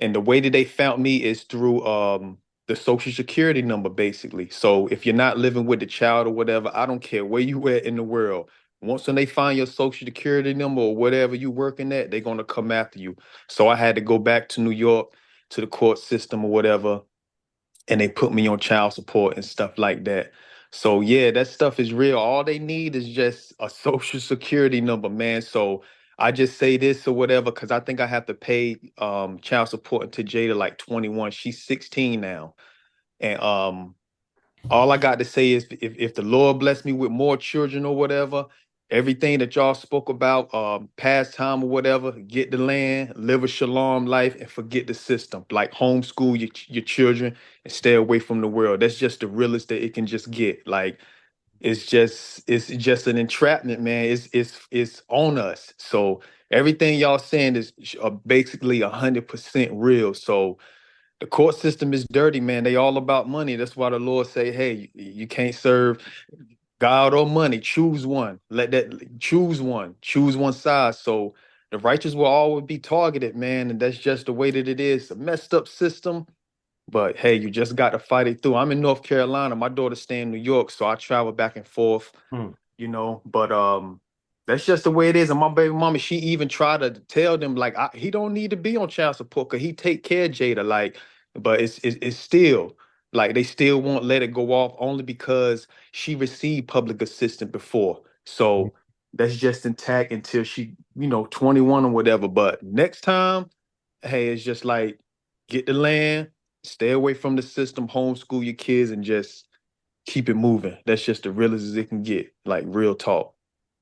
And the way that they found me is through the Social Security number, basically. So if you're not living with the child or whatever, I don't care where you at in the world. Once when they find your Social Security number or whatever you working at, they're going to come after you. So I had to go back to New York to the court system or whatever, and they put me on child support and stuff like that. So yeah, that stuff is real. All they need is just a Social Security number, man. So I just say this or whatever, because I think I have to pay child support until Jada like 21. She's 16 now. And all I got to say is if the Lord bless me with more children or whatever, everything that y'all spoke about, pastime or whatever, get the land, live a shalom life, and forget the system. Like homeschool your children and stay away from the world. That's just the realest that it can just get. Like it's just an entrapment, man. It's on us. So everything y'all saying is basically 100% real. So the court system is dirty, man. They all about money. That's why the Lord say, hey, you can't serve God or money. Choose one. Choose one side. So the righteous will always be targeted, man. And that's just the way that it is. It's a messed up system. But hey, you just got to fight it through. I'm in North Carolina. My daughter stay in New York, so I travel back and forth, but that's just the way it is. And my baby mama, she even tried to tell them, like, he don't need to be on child support because he take care of Jada. Like, but it's still, like, they still won't let it go off only because she received public assistance before. So that's just intact until she, 21 or whatever. But next time, hey, it's just like, get the land, stay away from the system, homeschool your kids, and just keep it moving. That's just the realest as it can get, like real talk.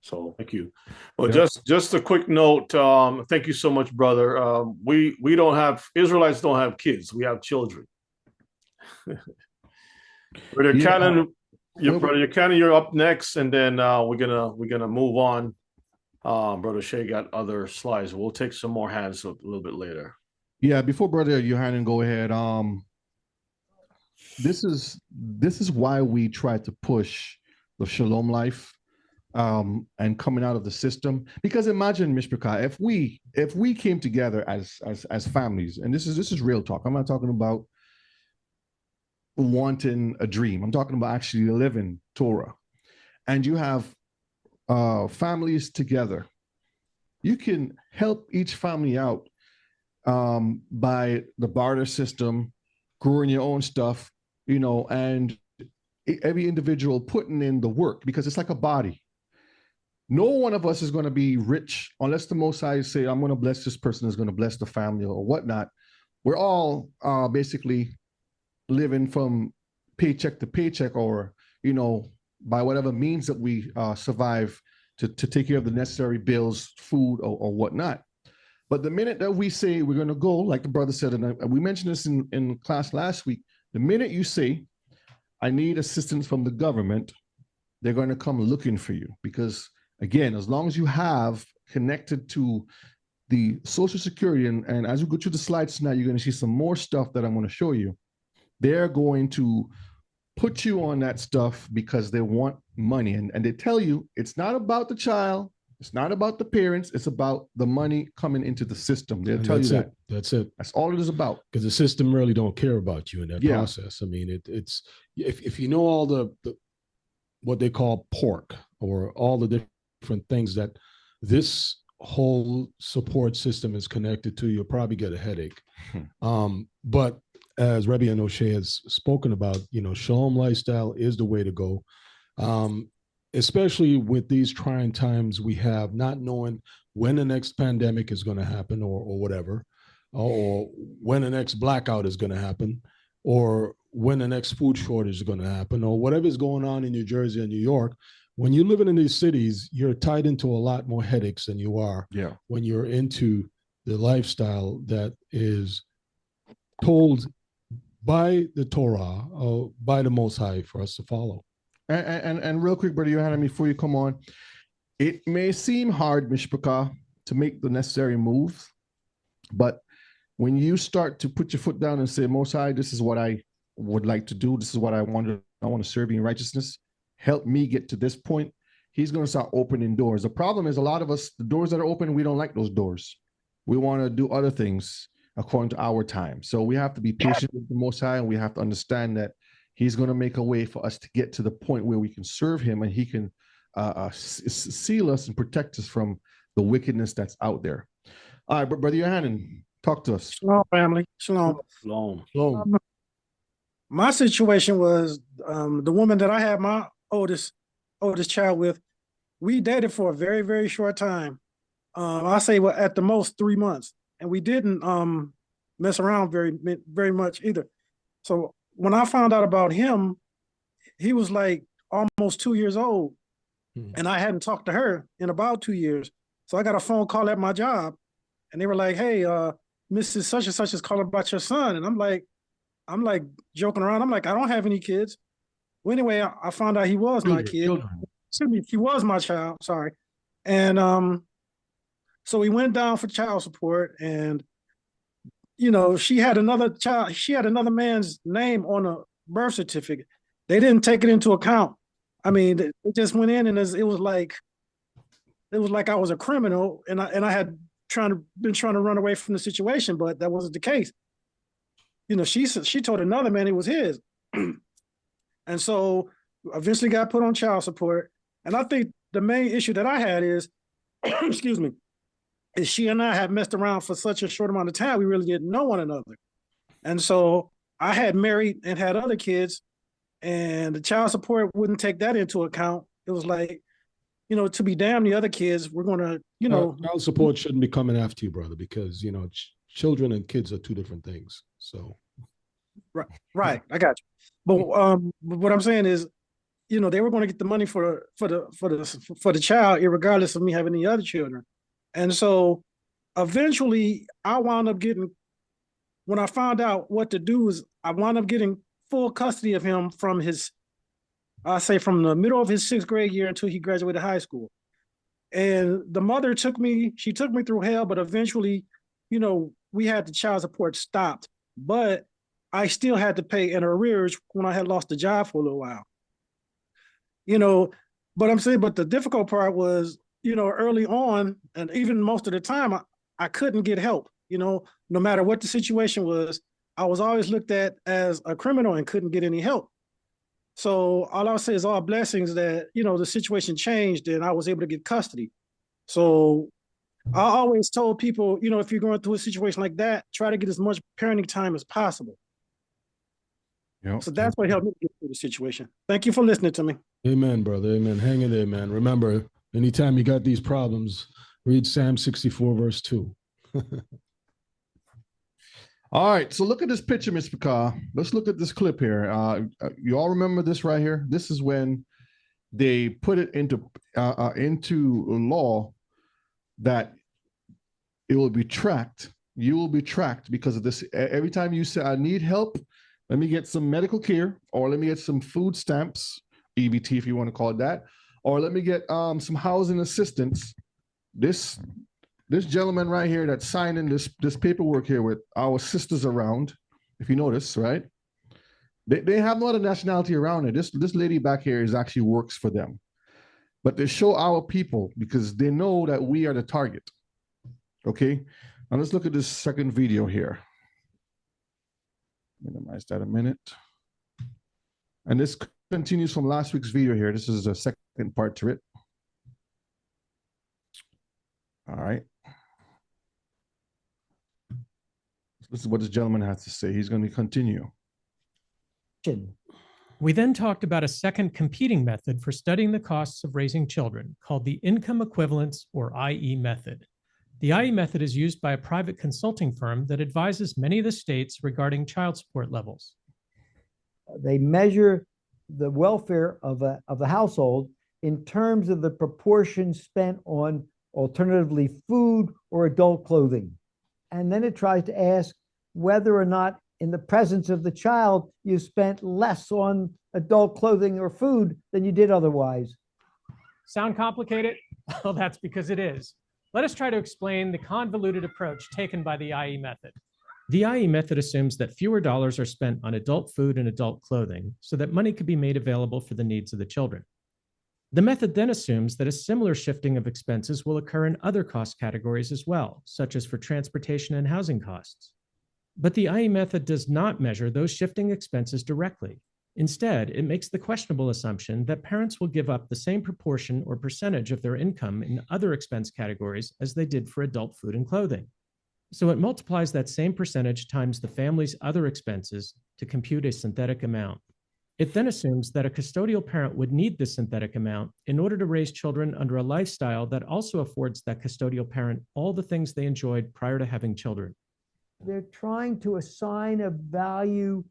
So thank you. Well, just a quick note. Thank you so much, brother. We don't have Israelites don't have kids. We have children. Brother Cannon, Brother Cannon, you're up next, and then we're gonna move on. Brother Shay got other slides. We'll take some more hands a little bit later. Yeah, before Brother Yohanan go ahead, this is why we try to push the shalom life and coming out of the system. Because imagine, Mishpachah, if we came together as families, and this is real talk. I'm not talking about wanting a dream. I'm talking about actually living Torah. And you have families together. You can help each family out by the barter system, growing your own stuff, and every individual putting in the work, because it's like a body. No one of us is going to be rich unless the Most High say, I'm going to bless this person, is going to bless the family or whatnot. We're all basically living from paycheck to paycheck, or, by whatever means that we survive to take care of the necessary bills, food, or whatnot. But the minute that we say we're going to go, like the brother said, and we mentioned this in class last week, the minute you say, I need assistance from the government, they're going to come looking for you. Because, again, as long as you have connected to the Social Security, and as we go through the slides tonight, you're going to see some more stuff that I'm going to show you. They're going to put you on that stuff because they want money. And they tell you it's not about the child. It's not about the parents. It's about the money coming into the system. They'll tell you that. That's it. That's all it is about. Because the system really don't care about you in that process. I mean, it's if you know all the what they call pork, or all the different things that this whole support system is connected to, you'll probably get a headache. But as Rebbe and O'Shea has spoken about, Shalom lifestyle is the way to go. Especially with these trying times we have, not knowing when the next pandemic is going to happen, or whatever, or when the next blackout is going to happen, or when the next food shortage is going to happen, or whatever is going on in New Jersey and New York. When you're living in these cities, you're tied into a lot more headaches than you are when you're into the lifestyle that is told by the Torah, by the Most High, for us to follow. And real quick, Brother Yohanan, before you come on, it may seem hard, Mishpachah, to make the necessary moves, but when you start to put your foot down and say, Most High, this is what I would like to do, this is what I want to serve you in righteousness, help me get to this point, he's going to start opening doors. The problem is, a lot of us, the doors that are open, we don't like those doors. We want to do other things according to our time. So we have to be patient with the Most High, and we have to understand that he's going to make a way for us to get to the point where we can serve him, and he can seal us and protect us from the wickedness that's out there. All right, but Brother Yohanan, talk to us. Shalom, family. Shalom. Shalom. My situation was the woman that I had my oldest child with. We dated for a very, very short time. I say, well, at the most 3 months, and we didn't mess around very much either. So when I found out about him, he was like almost 2 years old, and I hadn't talked to her in about 2 years. So I got a phone call at my job, and they were like, "Hey, Mrs. Such and Such is calling about your son," and I'm like joking around. I'm like, I don't have any kids. Well, anyway, I found out he was my kid. Excuse me, he was my child. Sorry, and so we went down for child support, and she had another child. She had another man's name on a birth certificate. They didn't take it into account. I mean, it just went in, and it was like I was a criminal, and I had been trying to run away from the situation, but that wasn't the case. She told another man it was his, and so eventually got put on child support. And I think the main issue that I had is, excuse me, is she and I had messed around for such a short amount of time. We really didn't know one another. And so I had married and had other kids, and the child support wouldn't take that into account. It was like, to be damned, the other kids, we're going to, child support shouldn't be coming after you, brother, because, children and kids are two different things. So. Right. I got you. But what I'm saying is, they were going to get the money for the child, regardless of me having any other children. And so eventually I wound up when I found out what to do, is I wound up getting full custody of him from from the middle of his 6th grade year until he graduated high school. And the mother took me through hell, but eventually, we had the child support stopped, but I still had to pay an arrears when I had lost the job for a little while. But the difficult part was, early on, and even most of the time, I couldn't get help, no matter what the situation was. I was always looked at as a criminal and couldn't get any help. So all I'll say is all blessings that, the situation changed and I was able to get custody. So I always told people, if you're going through a situation like that, try to get as much parenting time as possible. Yep. So that's what helped me get through the situation. Thank you for listening to me. Amen, brother. Amen. Hang in there, man. Remember, anytime you got these problems, read Psalm 64, verse 2. All right, so look at this picture, Mr. Carr. Let's look at this clip here. You all remember this right here? This is when they put it into law that it will be tracked. You will be tracked because of this. Every time you say, I need help, let me get some medical care, or let me get some food stamps, EBT if you want to call it that, or let me get some housing assistance. This gentleman right here that's signing this paperwork here with our sisters around, if you notice, right? They have no other nationality around it. This lady back here actually works for them. But they show our people because they know that we are the target. Okay? Now let's look at this second video here. Minimize that a minute. And this continues from last week's video here. This is the second part to it. All right. This is what this gentleman has to say. He's going to continue. We then talked about a second competing method for studying the costs of raising children called the income equivalence, or IE method. The IE method is used by a private consulting firm that advises many of the states regarding child support levels. They measure the welfare of the household in terms of the proportion spent on alternatively food or adult clothing. And then it tries to ask whether or not in the presence of the child, you spent less on adult clothing or food than you did otherwise. Sound complicated? Well, that's because it is. Let us try to explain the convoluted approach taken by the IE method. The IE method assumes that fewer dollars are spent on adult food and adult clothing so that money could be made available for the needs of the children. The method then assumes that a similar shifting of expenses will occur in other cost categories as well, such as for transportation and housing costs. But the IE method does not measure those shifting expenses directly. Instead, it makes the questionable assumption that parents will give up the same proportion or percentage of their income in other expense categories as they did for adult food and clothing. So it multiplies that same percentage times the family's other expenses to compute a synthetic amount. It then assumes that a custodial parent would need this synthetic amount in order to raise children under a lifestyle that also affords that custodial parent all the things they enjoyed prior to having children. They're trying to assign a value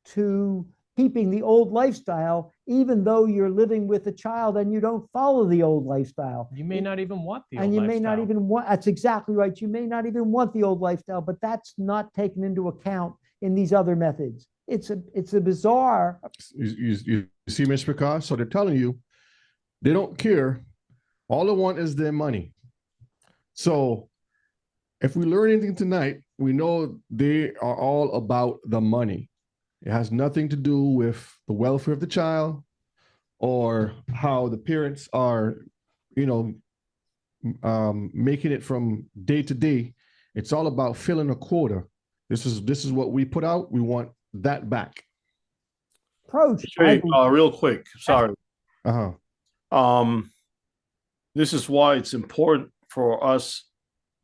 to keeping the old lifestyle, even though you're living with a child and you don't follow the old lifestyle. You may not even want the old lifestyle. And you lifestyle. may not even want, that's exactly right. You may not even want the old lifestyle, but that's not taken into account in these other methods. It's a bizarre. You see, Mr. Prakash? So they're telling you they don't care. All they want is their money. So if we learn anything tonight, we know they are all about the money. It has nothing to do with the welfare of the child or how the parents are, making it from day to day. It's all about filling a quota. This is what we put out. We want that back. Approach. Real quick. Sorry. Uh-huh. This is why it's important for us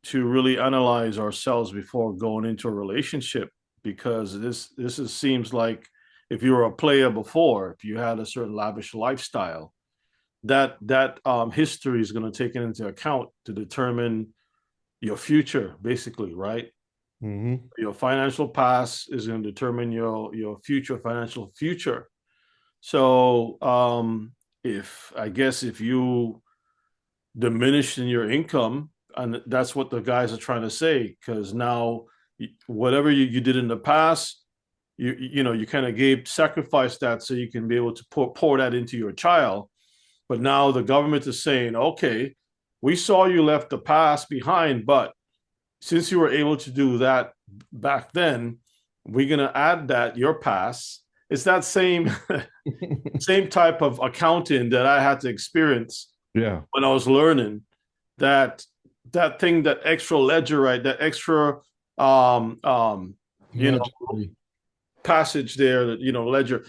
to really analyze ourselves before going into a relationship, because this seems like if you were a player before, if you had a certain lavish lifestyle, that history is going to take it into account to determine your future, basically, right? Mm-hmm. Your financial past is going to determine your future financial future. So if you diminish in your income, and that's what the guys are trying to say, because now whatever you did in the past, you kind of sacrifice that so you can be able to pour that into your child. But now the government is saying, okay, we saw you left the past behind, but since you were able to do that back then, we're going to add that your past. It's that same type of accounting that I had to experience when I was learning that thing, that extra ledger, right? That extra passage there that ledger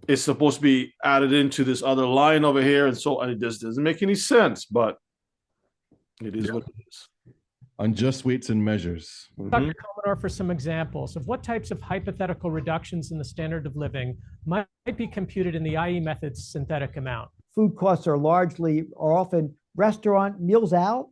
is supposed to be added into this other line over here, and so it just doesn't make any sense, but it is what it is. Unjust weights and measures. Dr. Commodore, for some examples of what types of hypothetical reductions in the standard of living might be computed in the IE method's synthetic amount. Food costs are often restaurant meals out,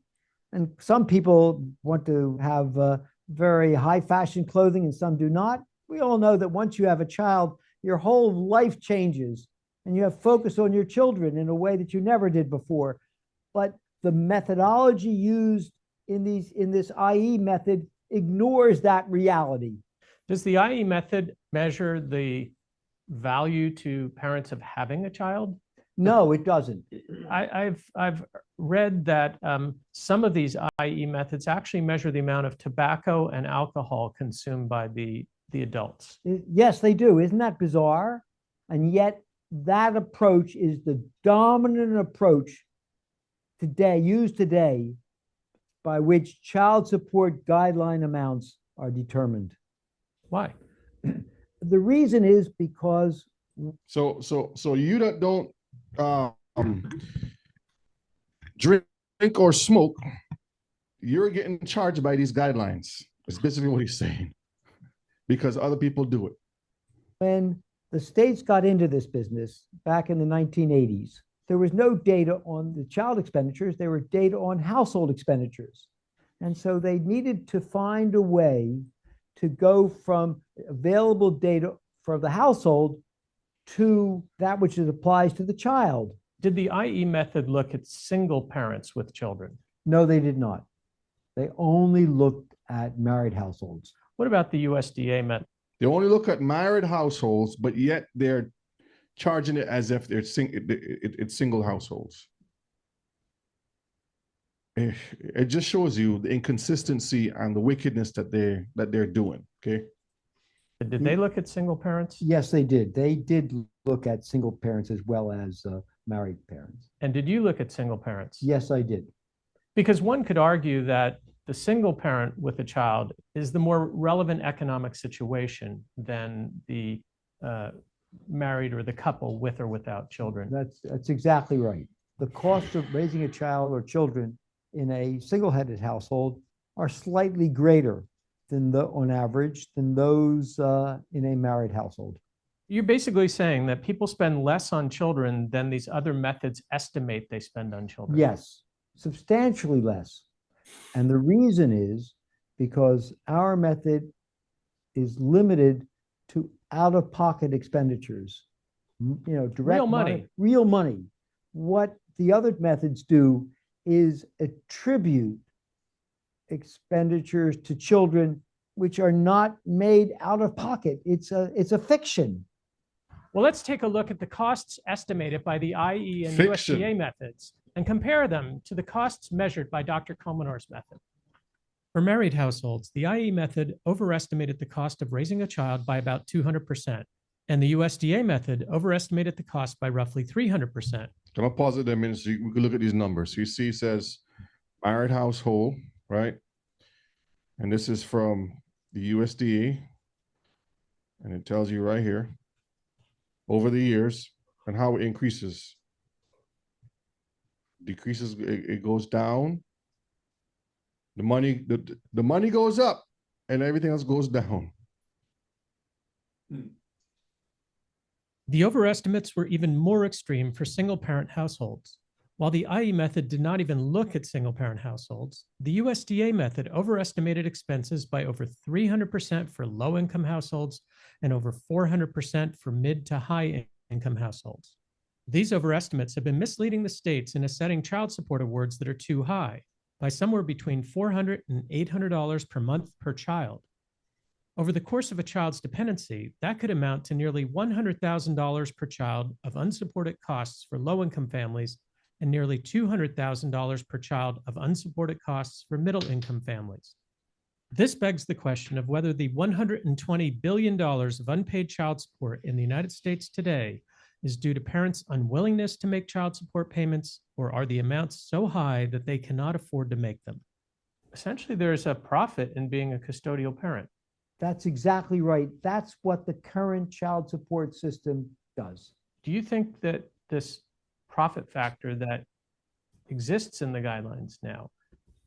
and some people want to have very high fashion clothing and some do not. We all know that once you have a child, your whole life changes and you have focus on your children in a way that you never did before. But the methodology used in this IE method ignores that reality. Does the IE method measure the value to parents of having a child? No, it doesn't. I've read that some of these IE methods actually measure the amount of tobacco and alcohol consumed by the adults. Yes, they do. Isn't that bizarre? And yet that approach is the dominant approach used today by which child support guideline amounts are determined. Why? The reason is because so you that don't drink or smoke, you're getting charged by these guidelines. That's basically what he's saying, because other people do it. When the states got into this business back in the 1980s, there was no data on the child expenditures. There were data on household expenditures. And so they needed to find a way to go from available data for the household to that which it applies to the child. Did the IE method look at single parents with children? No, they did not. They only looked at married households. What about the USDA method? They only look at married households, but yet they're charging it as if it's single households. It just shows you the inconsistency and the wickedness that they're doing. Okay. Did they look at single parents? Yes, they did. They did look at single parents as well as married parents. And did you look at single parents? Yes, I did. Because one could argue that the single parent with a child is the more relevant economic situation than the married or the couple with or without children. That's exactly right. The cost of raising a child or children in a single-headed household are slightly greater than on average than those in a married household. You're basically saying that people spend less on children than these other methods estimate they spend on children. Yes, substantially less. And the reason is because our method is limited to out-of-pocket expenditures, direct real money. Real money. What the other methods do is attribute expenditures to children which are not made out of pocket. It's a fiction. Well, let's take a look at the costs estimated by the IE and Fiction. USDA methods and compare them to the costs measured by Dr. Komenor's method. For married households, the IE method overestimated the cost of raising a child by about 200%, and the USDA method overestimated the cost by roughly 300%. Can I pause it there a minute so we can look at these numbers? So you see it says married household, right? And this is from the USDA. And it tells you right here, over the years, and how it increases. Decreases, it goes down. The money goes up and everything else goes down. The overestimates were even more extreme for single-parent households. While the IE method did not even look at single-parent households, the USDA method overestimated expenses by over 300% for low-income households and over 400% for mid to high-income households. These overestimates have been misleading the states into setting child support awards that are too high, by somewhere between $400 and $800 per month per child. Over the course of a child's dependency, that could amount to nearly $100,000 per child of unsupported costs for low-income families and nearly $200,000 per child of unsupported costs for middle-income families. This begs the question of whether the $120 billion of unpaid child support in the United States today is due to parents' unwillingness to make child support payments, or are the amounts so high that they cannot afford to make them? Essentially, there's a profit in being a custodial parent. That's exactly right. That's what the current child support system does. Do you think that this profit factor that exists in the guidelines now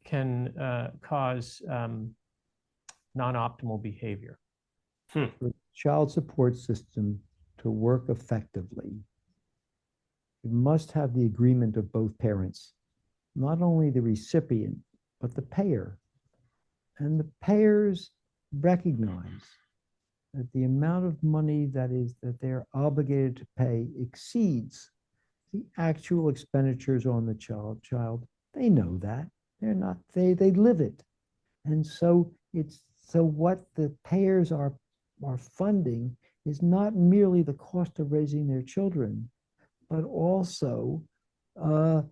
can cause non-optimal behavior? For the child support system to work effectively, it must have the agreement of both parents, not only the recipient, but the payer. And the payers recognize that the amount of money that they're obligated to pay exceeds the actual expenditures on the child. They know that. They live it. And so what the payers are funding is not merely the cost of raising their children, but also a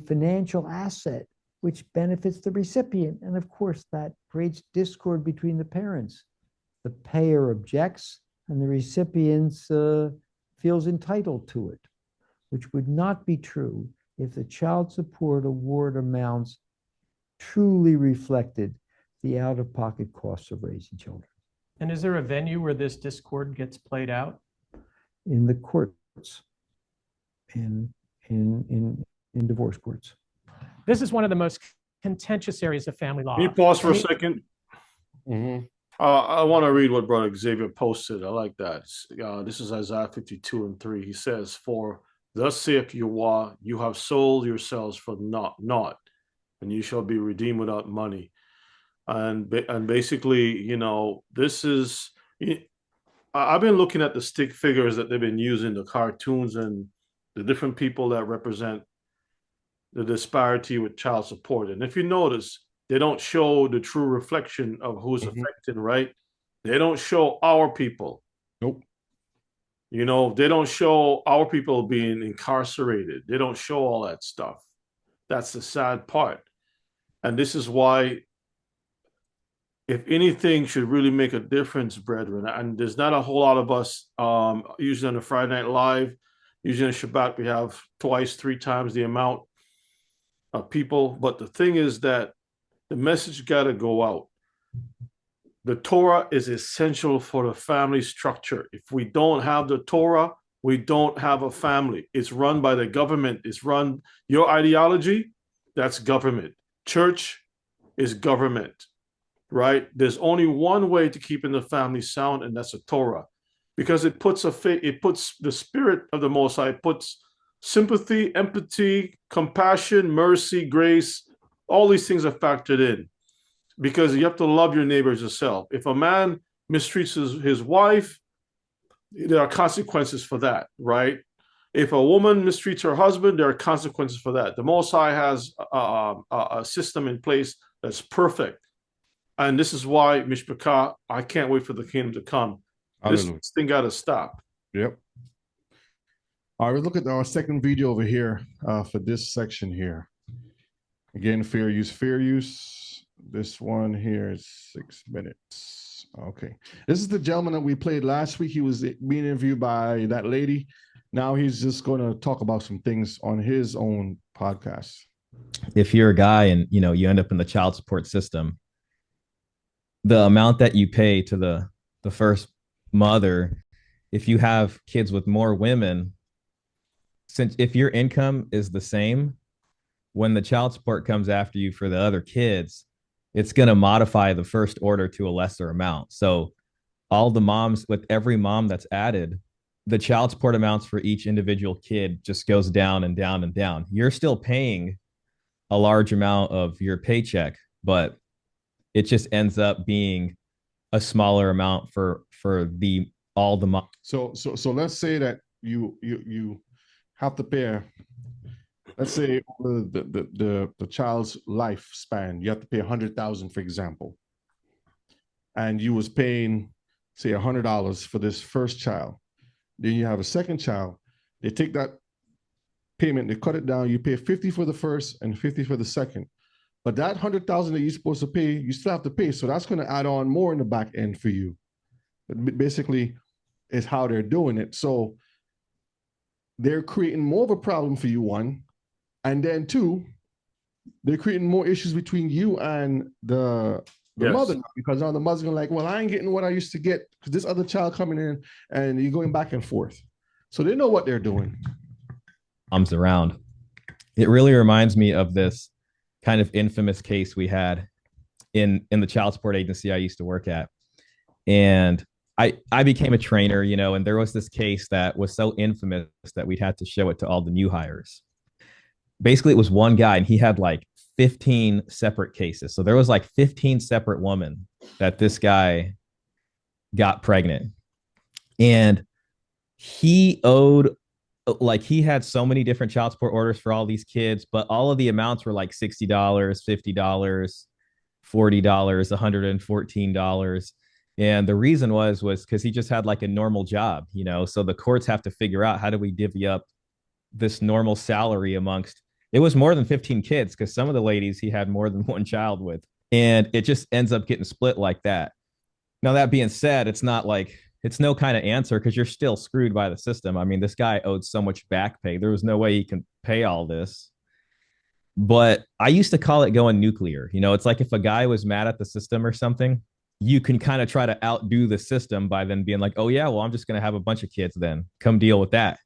financial asset which benefits the recipient. And of course, that creates discord between the parents. The payer objects, and the recipient feels entitled to it, which would not be true if the child support award amounts truly reflected the out-of-pocket costs of raising children. And is there a venue where this discord gets played out? In the courts, in divorce courts. This is one of the most contentious areas of family law. Can you pause for a second? I want to read what Brother Xavier posted. I like that. This is Isaiah 52:3. He says, "For thus saith Yahweh, you have sold yourselves for naught, and you shall be redeemed without money." And basically, you know, this is. I've been looking at the stick figures that they've been using, the cartoons, and the different people that represent the disparity with child support. And if you notice, they don't show the true reflection of who's affected, right? They don't show our people. Nope. You know, they don't show our people being incarcerated. They don't show all that stuff. That's the sad part. And this is why, if anything should really make a difference, brethren, and there's not a whole lot of us, usually on a Friday Night Live, usually on Shabbat, we have twice, 3 times the amount of people. But the thing is that the message got to go out. The Torah is essential for the family structure. If we don't have the Torah, we don't have a family. It's run by the government. It's run, your ideology, that's government. Church is government, right? There's only one way to keeping the family sound, and that's a Torah. Because it puts the spirit of the Most High, puts sympathy, empathy, compassion, mercy, grace. All these things are factored in, because you have to love your neighbors yourself. If a man mistreats his wife, there are consequences for that, right? If a woman mistreats her husband, there are consequences for that. The Most High has a system in place that's perfect. And this is why, Mishpachah, I can't wait for the kingdom to come. This thing got to stop. Yep. All right, let's look at our second video over here for this section here. Again, fair use, fair use. This one here is 6 minutes. Okay. This is the gentleman that we played last week. He was being interviewed by that lady. Now he's just going to talk about some things on his own podcast. If you're a guy and, you know, you end up in the child support system, the amount that you pay to the first mother, if you have kids with more women, since if your income is the same, when the child support comes after you for the other kids, it's going to modify the first order to a lesser amount. So all the moms, with every mom that's added, the child support amounts for each individual kid just goes down and down and down. You're still paying a large amount of your paycheck, but it just ends up being a smaller amount for all the moms. So let's say that you have to pay, let's say the child's lifespan, you have to pay $100,000, for example, and you was paying, say, $100 for this first child. Then you have a second child. They take that payment, they cut it down. You pay $50 for the first and $50 for the second. But that $100,000 that you're supposed to pay, you still have to pay. So that's going to add on more in the back end for you. Basically, is how they're doing it. So they're creating more of a problem for you, one. And then two, they're creating more issues between you and the The Yes. mother, because now the mother's gonna like, well, I ain't getting what I used to get because this other child coming in, and you're going back and forth. So they know what they're doing. Comes around. It really reminds me of this kind of infamous case we had in the child support agency I used to work at. And I became a trainer, you know, and there was this case that was so infamous that we'd had to show it to all the new hires. Basically, it was one guy, and he had like 15 separate cases. So there was like 15 separate women that this guy got pregnant. And he owed, like, he had so many different child support orders for all these kids, but all of the amounts were like $60, $50, $40, $114. And the reason was because he just had like a normal job, you know. So the courts have to figure out, how do we divvy up this normal salary amongst, it was more than 15 kids, because some of the ladies he had more than one child with. And it just ends up getting split like that. Now, that being said, it's not like, it's no kind of answer, because you're still screwed by the system. I mean, this guy owed so much back pay. There was no way he can pay all this. But I used to call it going nuclear. You know, it's like if a guy was mad at the system or something, you can kind of try to outdo the system by then being like, oh, yeah, well, I'm just going to have a bunch of kids then. Come deal with that.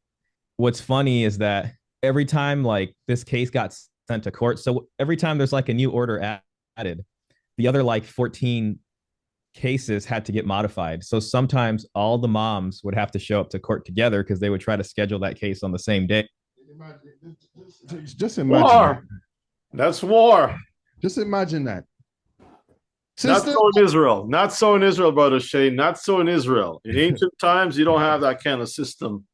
What's funny is that every time like this case got sent to court, so every time there's like a new order added, the other like 14 cases had to get modified. So sometimes all the moms would have to show up to court together because they would try to schedule that case on the same day. Just imagine war. That's war. Just imagine that. Not so in Israel. Not so in Israel, brother Shane. Not so in Israel. In ancient times, you don't have that kind of system.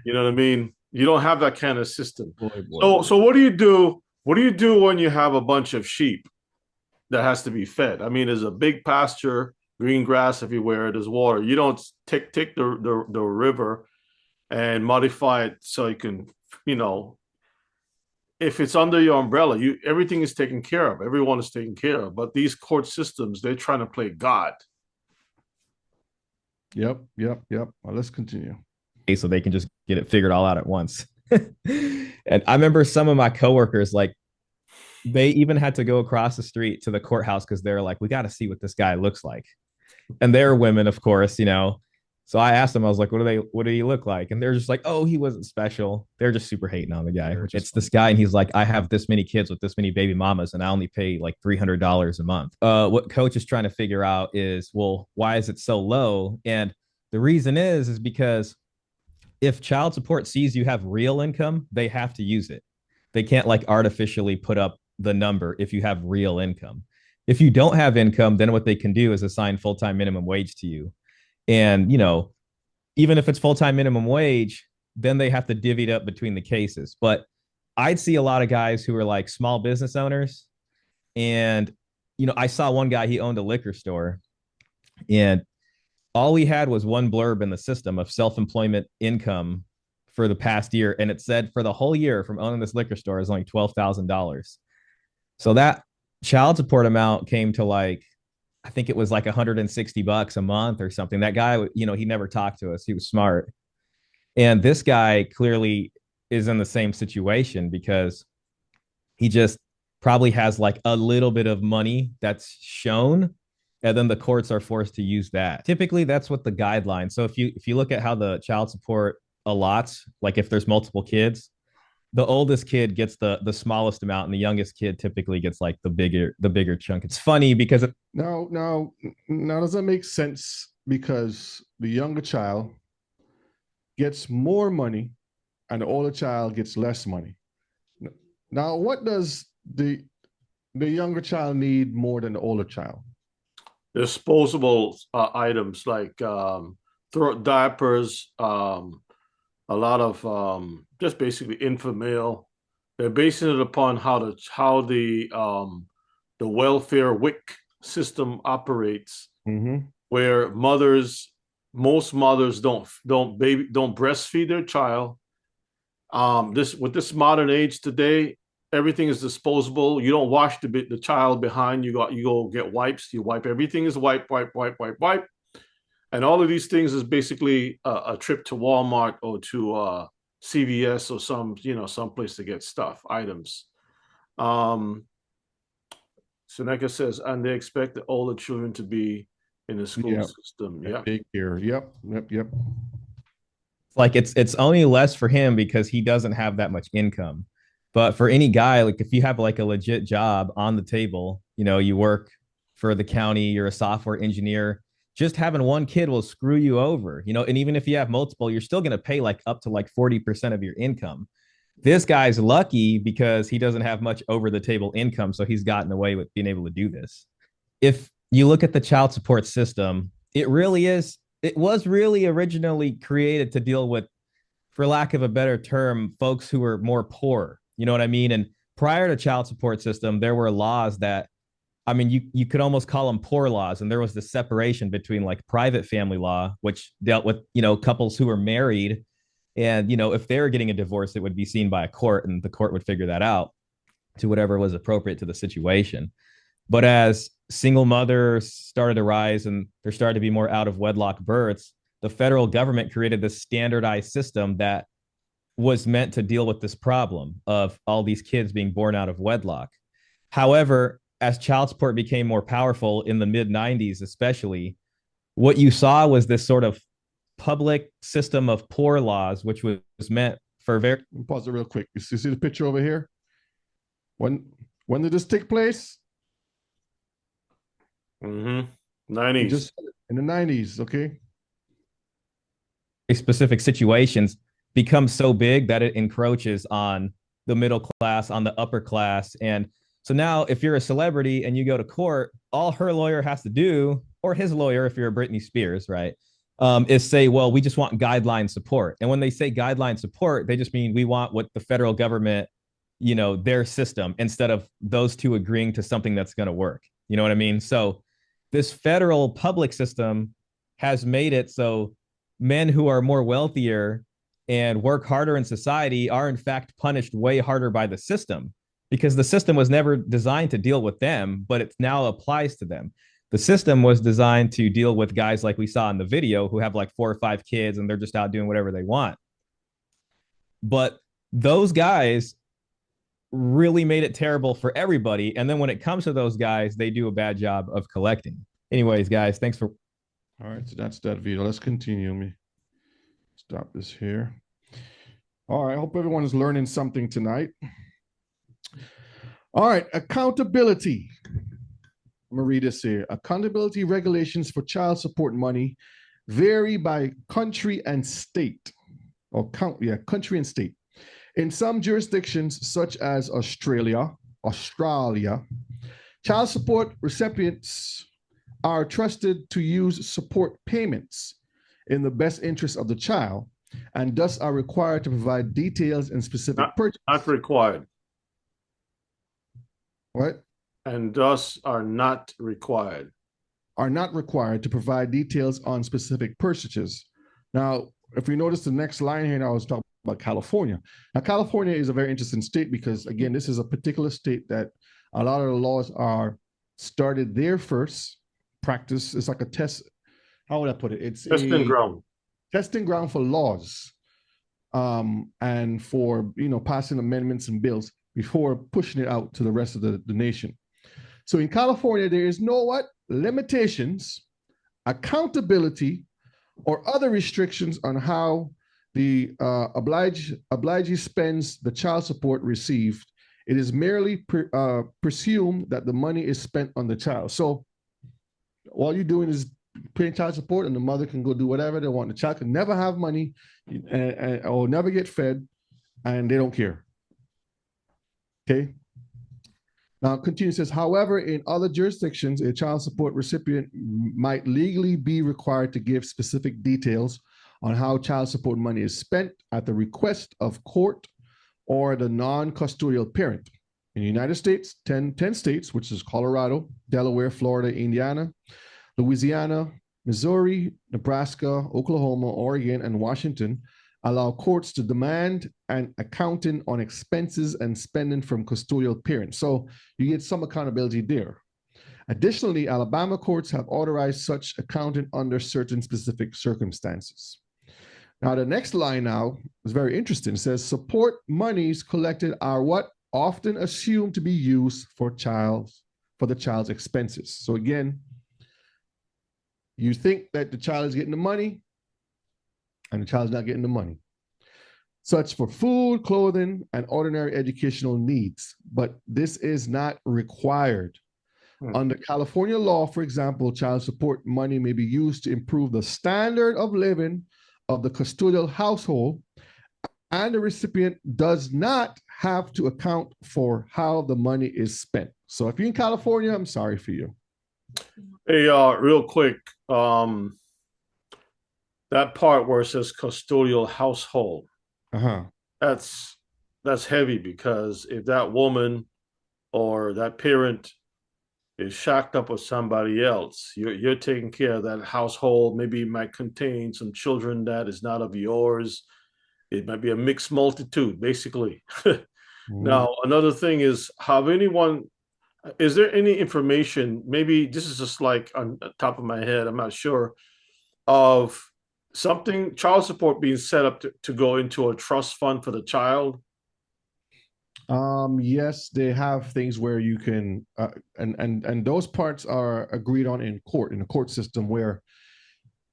You know what I mean? You don't have that kind of system. So what do you do? What do you do when you have a bunch of sheep that has to be fed? I mean, there's a big pasture, green grass everywhere. There's water. You don't take the river and modify it so you can, you know, if it's under your umbrella, everything is taken care of. Everyone is taken care of. But these court systems, they're trying to play God. Yep. Well, let's continue. So they can just get it figured all out at once. And I remember some of my coworkers, like, they even had to go across the street to the courthouse because they're like, we got to see what this guy looks like. And they're women, of course, you know. So I asked them, I was like, what do he look like? And they're just like, oh, he wasn't special. They're just super hating on the guy. It's this guy, and he's like, I have this many kids with this many baby mamas, and I only pay like $300 a month. What coach is trying to figure out is, well, why is it so low? And the reason is because if child support sees you have real income, they have to use it. They can't like artificially put up the number if you have real income. If you don't have income, then what they can do is assign full-time minimum wage to you. And, you know, even if it's full-time minimum wage, then they have to divvy it up between the cases. But I'd see a lot of guys who are like small business owners. And, you know, I saw one guy, he owned a liquor store, and all he had was one blurb in the system of self-employment income for the past year. And it said for the whole year from owning this liquor store is only $12,000. So that child support amount came to like, I think it was like $160 a month or something. That guy, you know, he never talked to us. He was smart. And this guy clearly is in the same situation because he just probably has like a little bit of money that's shown, and then the courts are forced to use that. Typically, that's what the guideline. So if you look at how the child support allots, like if there's multiple kids, the oldest kid gets the smallest amount, and the youngest kid typically gets like the bigger chunk. It's funny because now does that make sense? Because the younger child gets more money and the older child gets less money. Now, what does the younger child need more than the older child? Disposable items like diapers, a lot of just basically infant meal. They're basing it upon how the welfare WIC system operates, where most mothers don't breastfeed their child. With this modern age today, everything is disposable. You don't wash the child behind. You go get wipes. You wipe. Everything is wipe. And all of these things is basically a trip to Walmart or to CVS or some place to get items. Seneca says, and they expect all the children to be in the school Yep. system. At Yeah. daycare. Yep. Like it's only less for him because he doesn't have that much income. But for any guy, like if you have like a legit job on the table, you know, you work for the county, you're a software engineer, just having one kid will screw you over, you know, and even if you have multiple, you're still going to pay like up to like 40% of your income. This guy's lucky because he doesn't have much over the table income, so he's gotten away with being able to do this. If you look at the child support system, it was really originally created to deal with, for lack of a better term, folks who were more poor. You know what I mean? And prior to child support system, there were laws that, I mean, you could almost call them poor laws. And there was this separation between like private family law, which dealt with, you know, couples who were married. And, you know, if they were getting a divorce, it would be seen by a court and the court would figure that out to whatever was appropriate to the situation. But as single mothers started to rise and there started to be more out of wedlock births, the federal government created this standardized system that was meant to deal with this problem of all these kids being born out of wedlock. However, as child support became more powerful in the mid 90s, especially, what you saw was this sort of public system of poor laws, which was meant for very. Pause it real quick. You see the picture over here? When did this take place? 90s. Just in the 90s, okay? Specific situations become so big that it encroaches on the middle class, on the upper class. And so now if you're a celebrity and you go to court, all her lawyer has to do, or his lawyer, if you're a Britney Spears, right, is say, well, we just want guideline support. And when they say guideline support, they just mean we want what the federal government, you know, their system, instead of those two agreeing to something that's going to work. You know what I mean? So this federal public system has made it so men who are more wealthier and work harder in society are in fact punished way harder by the system, because the system was never designed to deal with them, but it now applies to them. The system was designed to deal with guys like we saw in the video who have like 4 or 5 kids and they're just out doing whatever they want. But those guys really made it terrible for everybody. And then when it comes to those guys, they do a bad job of collecting. Anyways, guys, thanks for. All right, so that's that video. Let's continue. Let me stop this here. All right, I hope everyone is learning something tonight. All right, accountability. I'm gonna read this here. Accountability regulations for child support money vary by country and state. Country and state. In some jurisdictions, such as Australia, child support recipients are trusted to use support payments in the best interest of the child, and thus are required to provide details and specific purchases. Not required. What? And thus are not required. Are not required to provide details on specific purchases. Now, if we notice the next line here, now I was talking about California. Now, California is a very interesting state because, again, this is a particular state that a lot of the laws are started there first. Practice, it's like a test. How would I put it? It's testing ground. Testing ground for laws, and for, you know, passing amendments and bills before pushing it out to the rest of the nation. So in California, there is no limitations, accountability, or other restrictions on how the obligee spends the child support received. It is merely presumed that the money is spent on the child. So all you're doing is paying child support, and the mother can go do whatever they want. The child can never have money or never get fed, and they don't care. Okay. Now, continue, says, however, in other jurisdictions, a child support recipient might legally be required to give specific details on how child support money is spent at the request of court or the non-custodial parent. In the United States, 10 states, which is Colorado, Delaware, Florida, Indiana, Louisiana, Missouri, Nebraska, Oklahoma, Oregon, and Washington, allow courts to demand an accounting on expenses and spending from custodial parents. So you get some accountability there. Additionally, Alabama courts have authorized such accounting under certain specific circumstances. Now, the next line now is very interesting. It says, support monies collected are what often assumed to be used for child for the child's expenses. So again, you think that the child is getting the money, and the child's not getting the money. Such for food, clothing, and ordinary educational needs. But this is not required. Under California law, for example, child support money may be used to improve the standard of living of the custodial household, and the recipient does not have to account for how the money is spent. So if you're in California, I'm sorry for you. Hey, real quick, that part where it says custodial household, that's heavy, because if that woman or that parent is shacked up with somebody else, you're taking care of that household. Maybe it might contain some children that is not of yours. It might be a mixed multitude, basically. Now, another thing is, is there any information, maybe this is just like on the top of my head, I'm not sure, of child support being set up to go into a trust fund for the child? Yes, they have things where you can, and those parts are agreed on in the court system, where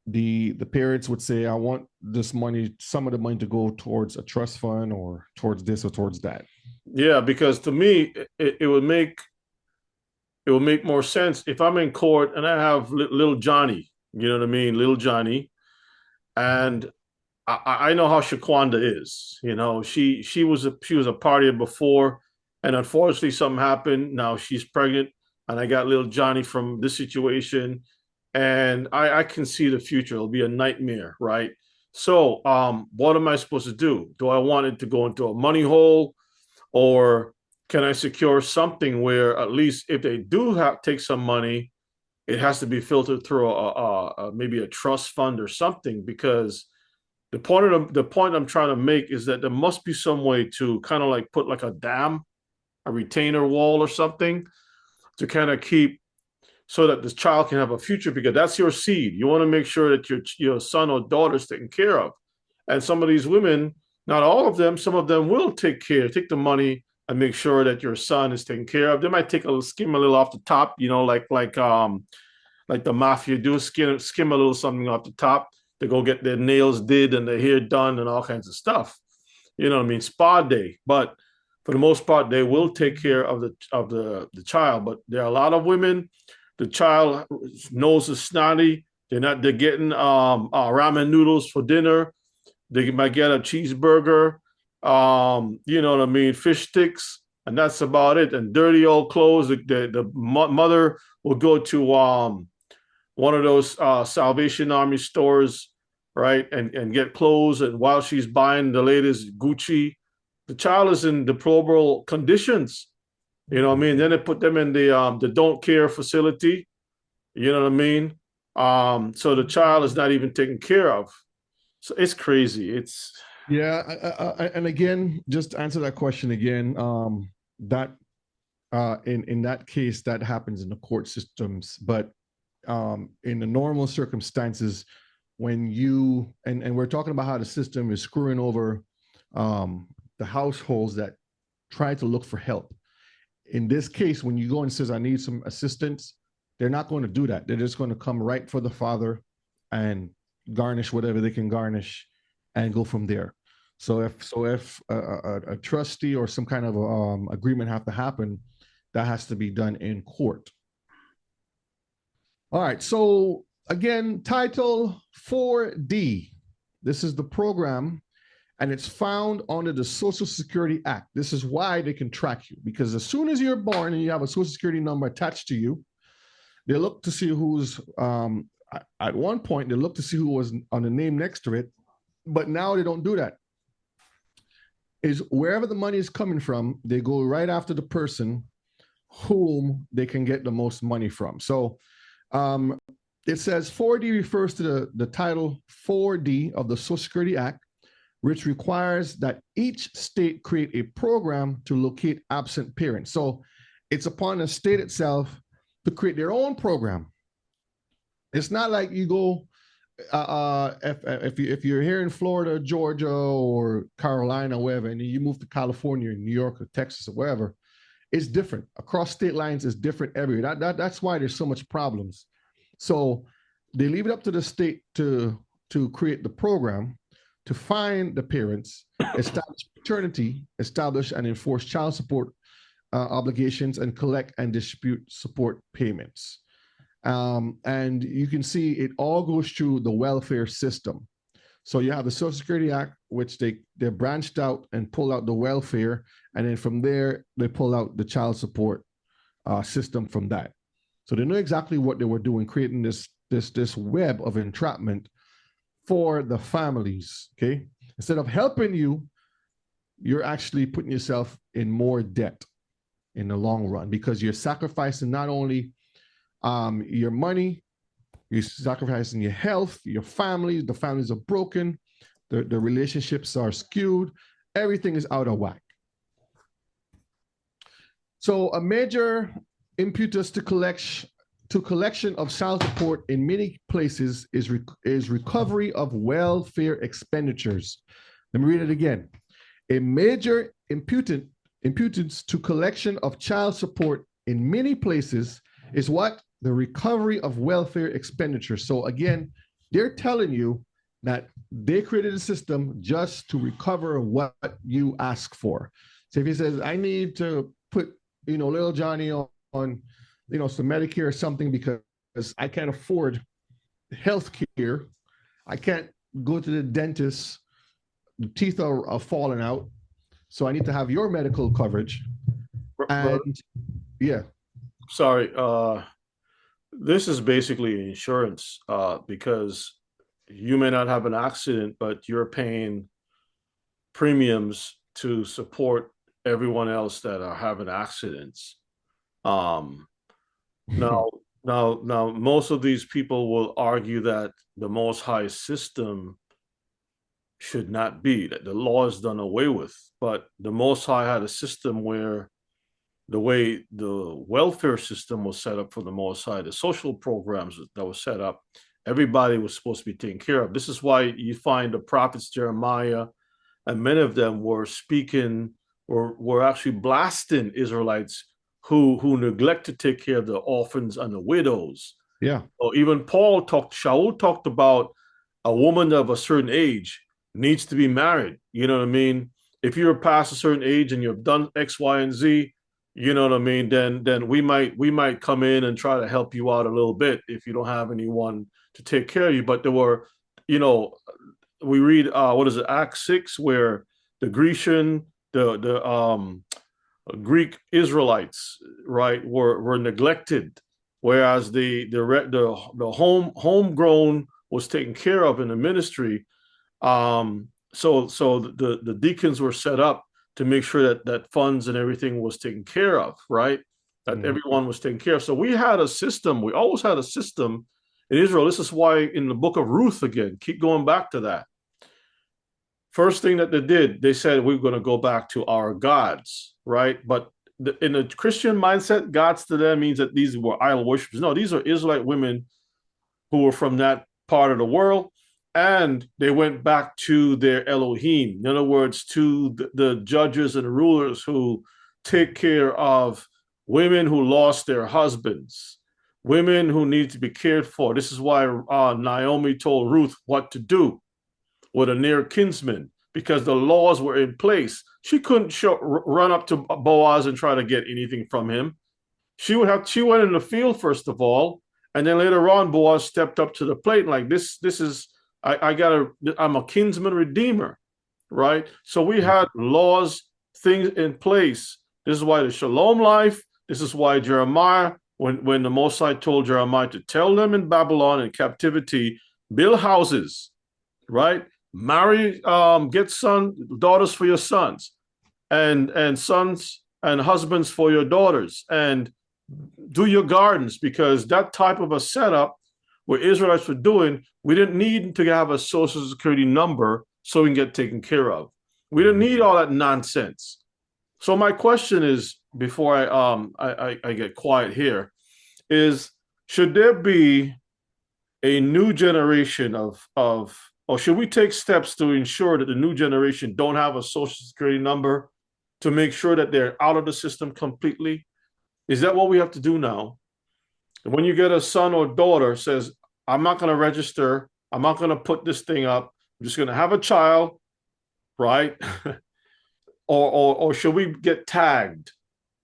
the parents would say, I want this money, some of the money, to go towards a trust fund or towards this or towards that. Yeah, because to me, it would make more sense if I'm in court and I have little Johnny, you know what I mean? Little Johnny. And I know how Shaquanda is. You know, she was a partier before, and unfortunately something happened. Now she's pregnant, and I got little Johnny from this situation, and I can see the future. It'll be a nightmare, right? So, what am I supposed to do? Do I want it to go into a money hole, or can I secure something where at least if they do take some money, it has to be filtered through maybe a trust fund or something? Because the point I'm trying to make is that there must be some way to kind of like put like a dam, a retainer wall or something, to kind of keep, so that this child can have a future, because that's your seed. You want to make sure that your son or daughter is taken care of. And some of these women, not all of them, some of them will take the money and make sure that your son is taken care of. They might skim a little off the top, you know, like the mafia do, skim a little something off the top to go get their nails did and their hair done and all kinds of stuff. You know what I mean? Spa day. But for the most part, they will take care of the child. But there are a lot of women, the child nose is snotty. They're getting ramen noodles for dinner. They might get a cheeseburger, you know what I mean, fish sticks, and that's about it. And dirty old clothes. The mother will go to one of those Salvation Army stores, right, and get clothes. And while she's buying the latest Gucci, the child is in deplorable conditions. You know what I mean? Then they put them in the don't care facility. You know what I mean? So the child is not even taken care of. So it's crazy. And again, just to answer that question again, that in that case, that happens in the court systems. But in the normal circumstances, when you and we're talking about how the system is screwing over the households that try to look for help. In this case, when you go and says, I need some assistance, they're not going to do that. They're just going to come right for the father and garnish whatever they can garnish and go from there. So if a trustee or some kind of agreement have to happen, that has to be done in court. All right. So again, Title 4D. This is the program, and it's found under the Social Security Act. This is why they can track you, because as soon as you're born and you have a Social Security number attached to you, they look to see who's, at one point, they look to see who was on the name next to it, but now they don't do that. Is wherever the money is coming from, they go right after the person whom they can get the most money from. So it says 4D refers to the Title 4D of the Social Security Act, which requires that each state create a program to locate absent parents. So it's upon the state itself to create their own program. It's not like you go, if you're here in Florida, Georgia, or Carolina, wherever, and you move to California, New York, or Texas, or wherever, it's different across state lines. It's different everywhere. That's why there's so much problems. So they leave it up to the state to create the program, to find the parents, establish paternity, establish and enforce child support obligations, and collect and dispute support payments. And you can see it all goes through the welfare system. So you have the Social Security Act, which they branched out and pulled out the welfare, and then from there they pull out the child support system from that. So they know exactly what they were doing, creating this web of entrapment for the families. Okay, instead of helping you, you're actually putting yourself in more debt in the long run, because you're sacrificing not only your money, you're sacrificing your health, your family. The families are broken, the relationships are skewed, everything is out of whack. So a major impetus to collection of child support in many places is recovery of welfare expenditures. Let me read it again. A major imputance to collection of child support in many places is what? The recovery of welfare expenditures. So again, they're telling you that they created a system just to recover what you ask for. So if he says, I need to put, little Johnny on some Medicare or something because I can't afford health care, I can't go to the dentist, the teeth are falling out, so I need to have your medical coverage. And yeah. Sorry, this is basically insurance because you may not have an accident, but you're paying premiums to support everyone else that are having accidents. Now, most of these people will argue that the Most High system should not be, that the law is done away with. But the Most High had a system where the way the welfare system was set up for the Most High, the social programs that were set up, everybody was supposed to be taken care of. This is why you find the prophets Jeremiah and many of them were speaking or were actually blasting Israelites who neglect to take care of the orphans and the widows. Yeah. Or even Shaul talked about a woman of a certain age needs to be married. You know what I mean? If you're past a certain age and you've done X, Y, and Z, you know what I mean? Then we might come in and try to help you out a little bit if you don't have anyone to take care of you. But there were, we read Acts 6, where the Grecian, the Greek Israelites, right, were neglected, whereas the homegrown was taken care of in the ministry. So the deacons were set up to make sure that funds and everything was taken care of, right? That everyone was taken care of. So we had a system. We always had a system in Israel. This is why in the book of Ruth, again, keep going back to that. First thing that they did, they said, we're going to go back to our gods, right? But in a Christian mindset, gods to them means that these were idol worshippers. No, these are Israelite women who were from that part of the world. And they went back to their Elohim. In other words, to the judges and rulers who take care of women who lost their husbands, women who need to be cared for. This is why Naomi told Ruth what to do with a near kinsman, because the laws were in place. She couldn't run up to Boaz and try to get anything from him. She went in the field first of all, and then later on, Boaz stepped up to the plate like this is. I'm a kinsman redeemer, right? So we had laws, things in place. This is why the Shalom life, this is why Jeremiah, when the Most High told Jeremiah to tell them in Babylon in captivity, build houses, right? Marry, get daughters for your sons, and sons and husbands for your daughters, and do your gardens, because that type of a setup what Israelites were doing, we didn't need to have a social security number so we can get taken care of. We didn't need all that nonsense. So my question is, before I get quiet here, is should there be a new generation or should we take steps to ensure that the new generation don't have a social security number to make sure that they're out of the system completely? Is that what we have to do now? When you get a son or daughter says, I'm not going to register, I'm not going to put this thing up, I'm just going to have a child, right? or should we get tagged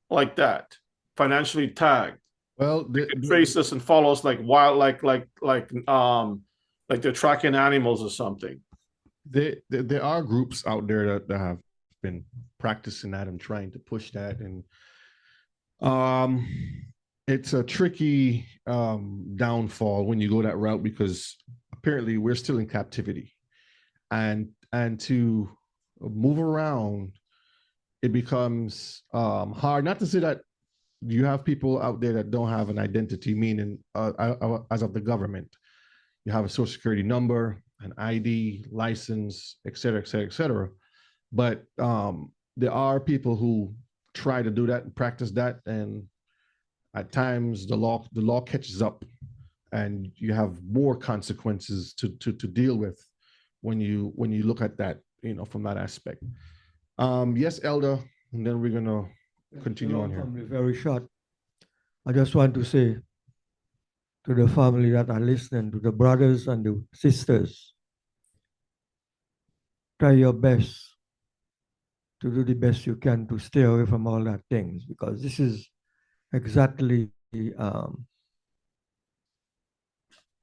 like that, financially tagged? Well, they can trace us and follow us like wild, like they're tracking animals or something. There are groups out there that have been practicing that and trying to push that, and it's a tricky downfall when you go that route, because apparently we're still in captivity, and to move around, it becomes hard. Not to say that you have people out there that don't have an identity, meaning as of the government, you have a social security number, an ID, license, et cetera, et cetera, et cetera. But there are people who try to do that and practice that, and at times the law catches up, and you have more consequences to deal with when you look at that, from that aspect. Yes, Elder, and then we're gonna continue on here. Very short. I just want to say to the family that are listening, to the brothers and the sisters, try your best to do the best you can to stay away from all that things, because this is exactly how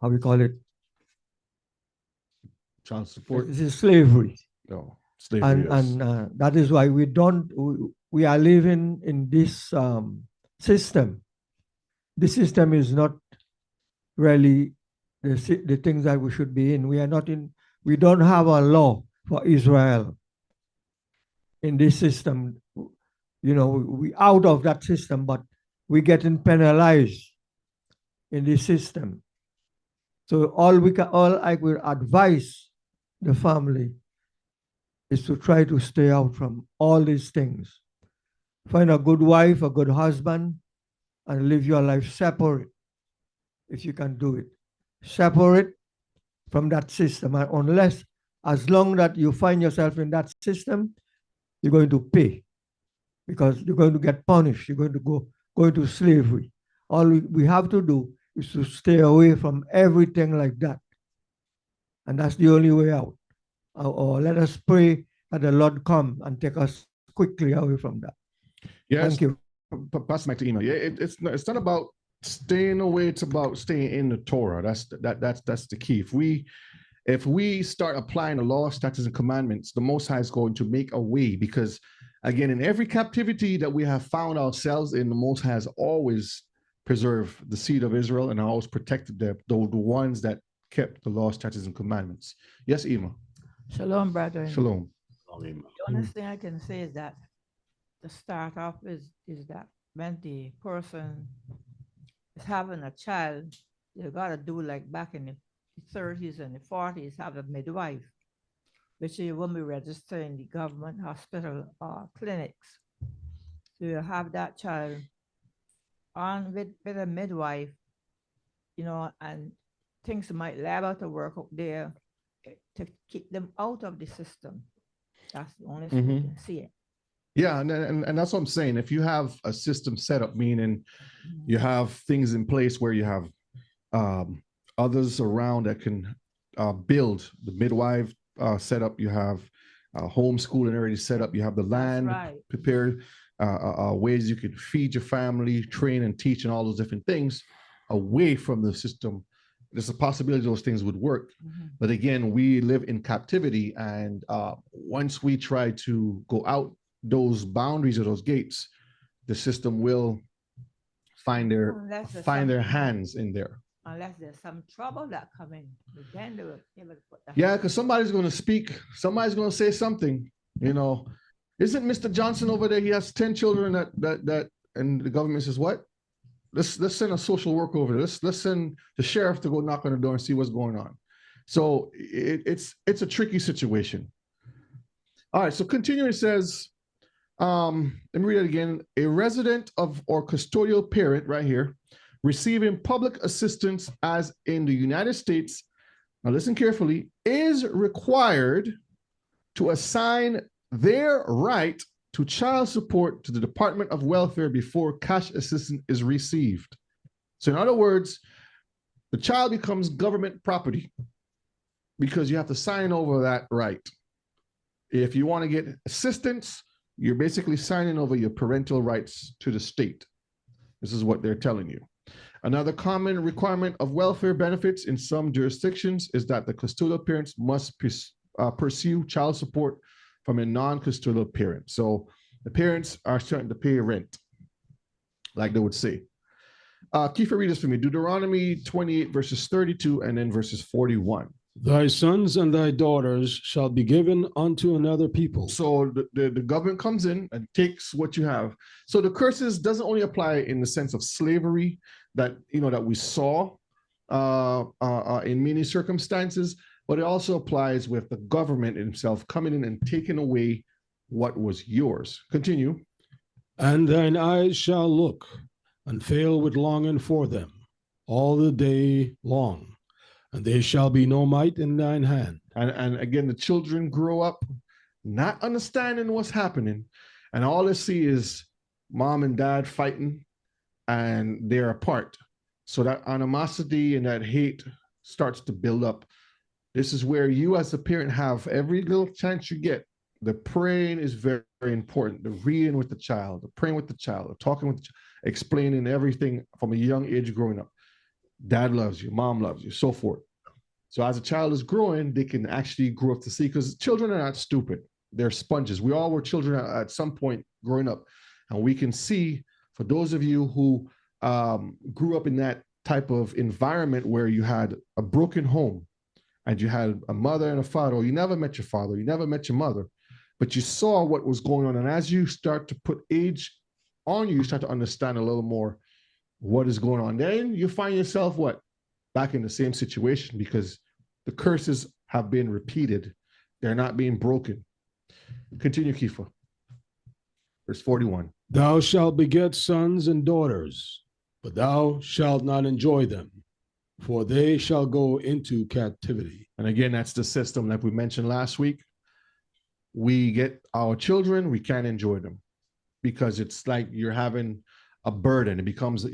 we call it, child support. This is slavery. No, slavery. And that is why we are living in this system. The system is not really the things that we should be in. We are not in. We don't have a law for Israel in this system. We out of that system, but we're getting penalized in this system. So all I will advise the family is to try to stay out from all these things. Find a good wife, a good husband, and live your life separate, if you can do it. Separate from that system. And unless, as long that you find yourself in that system, you're going to pay, because you're going to get punished. You're going to go into slavery. All we have to do is to stay away from everything like that. And that's the only way out. Or let us pray that the Lord come and take us quickly away from that. Yes. Thank you. Pass my email. Yeah, it's not about staying away. It's about staying in the Torah. That's the key. If we start applying the law, statutes, and commandments, the Most High is going to make a way, because again, in every captivity that we have found ourselves in, the Most High has always preserved the seed of Israel and always protected the ones that kept the law, statutes, and commandments. Yes, Ima. Shalom, brother. Shalom. The only thing I can say is that the start off is that when the person is having a child, you got to do like back in the 30s and the 40s, have a midwife, which you won't be registered in the government hospital or clinics. So you have that child on with a midwife, and things might lab out to work up there to keep them out of the system. That's the only thing you can see it. Yeah, and that's what I'm saying. If you have a system set up, meaning you have things in place where you have others around that can build the midwife setup, you have homeschooling already set up, you have the land prepared, ways you can feed your family, train and teach, and all those different things away from the system. There's a possibility those things would work. But again, we live in captivity, and once we try to go out those boundaries or those gates, the system will find their hands in there. Unless there's some trouble that come in, then they will put that. Yeah, because somebody's going to speak. Somebody's going to say something. Isn't Mr. Johnson over there? He has 10 children that and the government says, what? Let's send a social worker over there. Let's send the sheriff to go knock on the door and see what's going on. So it's a tricky situation. All right, so continuing, it says, let me read it again. A resident of or custodial parent, right here, receiving public assistance as in the United States, now listen carefully, is required to assign their right to child support to the Department of Welfare before cash assistance is received. So in other words, the child becomes government property because you have to sign over that right. If you want to get assistance, you're basically signing over your parental rights to the state. This is what they're telling you. Another common requirement of welfare benefits in some jurisdictions is that the custodial parents must pursue child support from a non-custodial parent. So the parents are starting to pay rent, like they would say. Kiefer, read this for me. Deuteronomy 28, verses 32, and then verses 41. Thy sons and thy daughters shall be given unto another people. So the government comes in and takes what you have. So the curses doesn't only apply in the sense of slavery that we saw in many circumstances, but it also applies with the government himself coming in and taking away what was yours. Continue. And thine eyes shall look and fail with longing for them all the day long, and there shall be no might in thine hand. And again, the children grow up not understanding what's happening, and all they see is mom and dad fighting, and they're apart. So that animosity and that hate starts to build up. This is where you as a parent have every little chance you get. The praying is very, very important. The reading with the child, the praying with the child, the talking with the child, explaining everything from a young age growing up. Dad loves you, mom loves you, so forth. So as a child is growing, they can actually grow up to see, because children are not stupid. They're sponges. We all were children at some point growing up. And we can see, for those of you who grew up in that type of environment where you had a broken home and you had a mother and a father, or you never met your father, you never met your mother, but you saw what was going on. And as you start to put age on you, you start to understand a little more what is going on. Then you find yourself back in the same situation, because the curses have been repeated. They're not being broken. Continue, Kiefer. Verse 41. Thou shalt beget sons and daughters, but thou shalt not enjoy them, for they shall go into captivity. And again, that's the system like we mentioned last week. We get our children, we can't enjoy them, because it's like you're having a burden. It becomes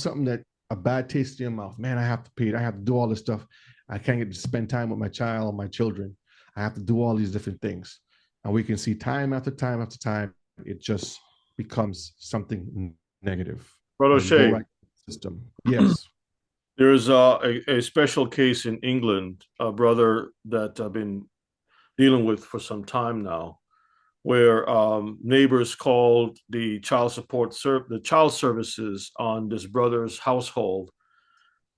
something that a bad taste in your mouth. Man, I have to pay it. I have to do all this stuff. I can't get to spend time with my child or my children. I have to do all these different things. And we can see time after time after time, it just becomes something negative. Brother Shea, system. Yes. There's a special case in England, a brother that I've been dealing with for some time now, where neighbors called the child services on this brother's household,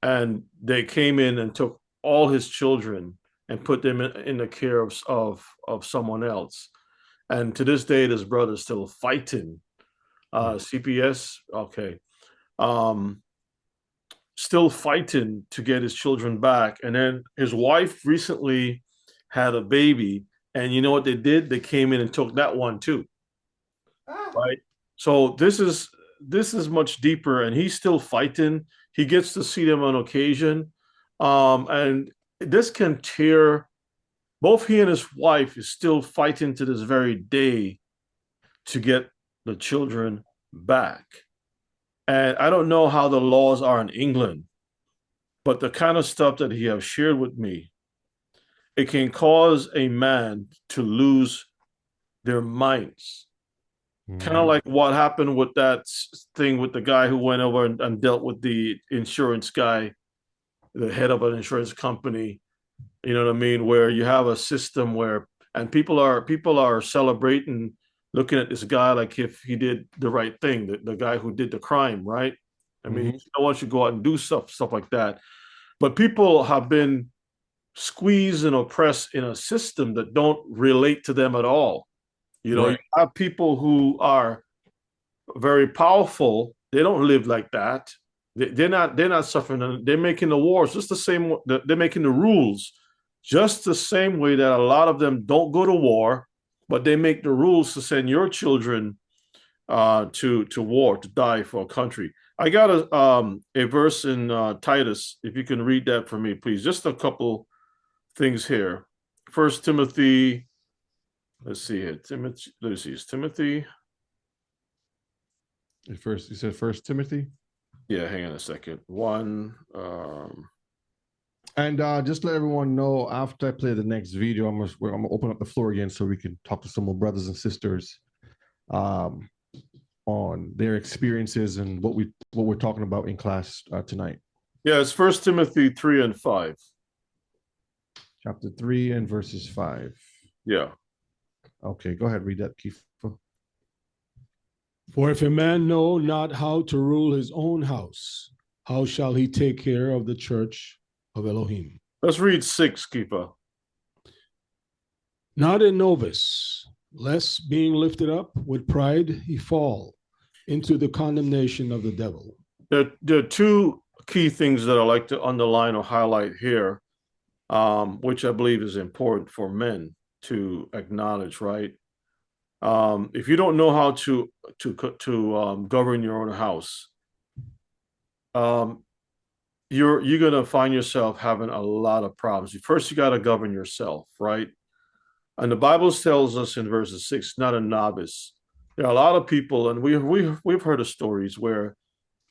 and they came in and took all his children and put them in the care of someone else. And to this day, this brother's still fighting. CPS, okay. Still fighting to get his children back. And then his wife recently had a baby, and you know what they did? They came in and took that one too. Right? So this is much deeper, and he's still fighting. He gets to see them on occasion. And this can tear, both he and his wife is still fighting to this very day to get the children back. And I don't know how the laws are in England, but the kind of stuff that he has shared with me, it can cause a man to lose their minds. Kind of like what happened with that thing with the guy who went over and dealt with the insurance guy, the head of an insurance company. You know what I mean? Where you have a system where, and people are celebrating, looking at this guy like if he did the right thing, the guy who did the crime, right? I mean, no one should go out and do stuff like that. But people have been squeezed and oppressed in a system that don't relate to them at all. You know, you have people who are very powerful. They don't live like that. They're not suffering. They're making the wars just the same. They're making the rules just the same way that a lot of them don't go to war, but they make the rules to send your children to war, to die for a country. I got a verse in Titus. If you can read that for me, please. Just a couple things here. 1 Timothy Let's see here. Timothy. Let's see. It's Timothy. You said First Timothy. Yeah, hang on a second. One. And just let everyone know, after I play the next video, I'm gonna open up the floor again so we can talk to some more brothers and sisters on their experiences and what we're talking about in class tonight. Yeah, it's First Timothy 3 and 5. Chapter 3 and verses 5. Yeah. Okay, go ahead, read that, Keith. For if a man know not how to rule his own house, how shall he take care of the church of Elohim? Let's read 6, Keeper. Not a novice, lest being lifted up with pride he fall into the condemnation of the devil. There are two key things that I like to underline or highlight here, which I believe is important for men to acknowledge, right? If you don't know how to govern your own house, you're gonna find yourself having a lot of problems. First, you got to govern yourself, right? And the Bible tells us in verses 6, not a novice. There are a lot of people, and we've heard of stories where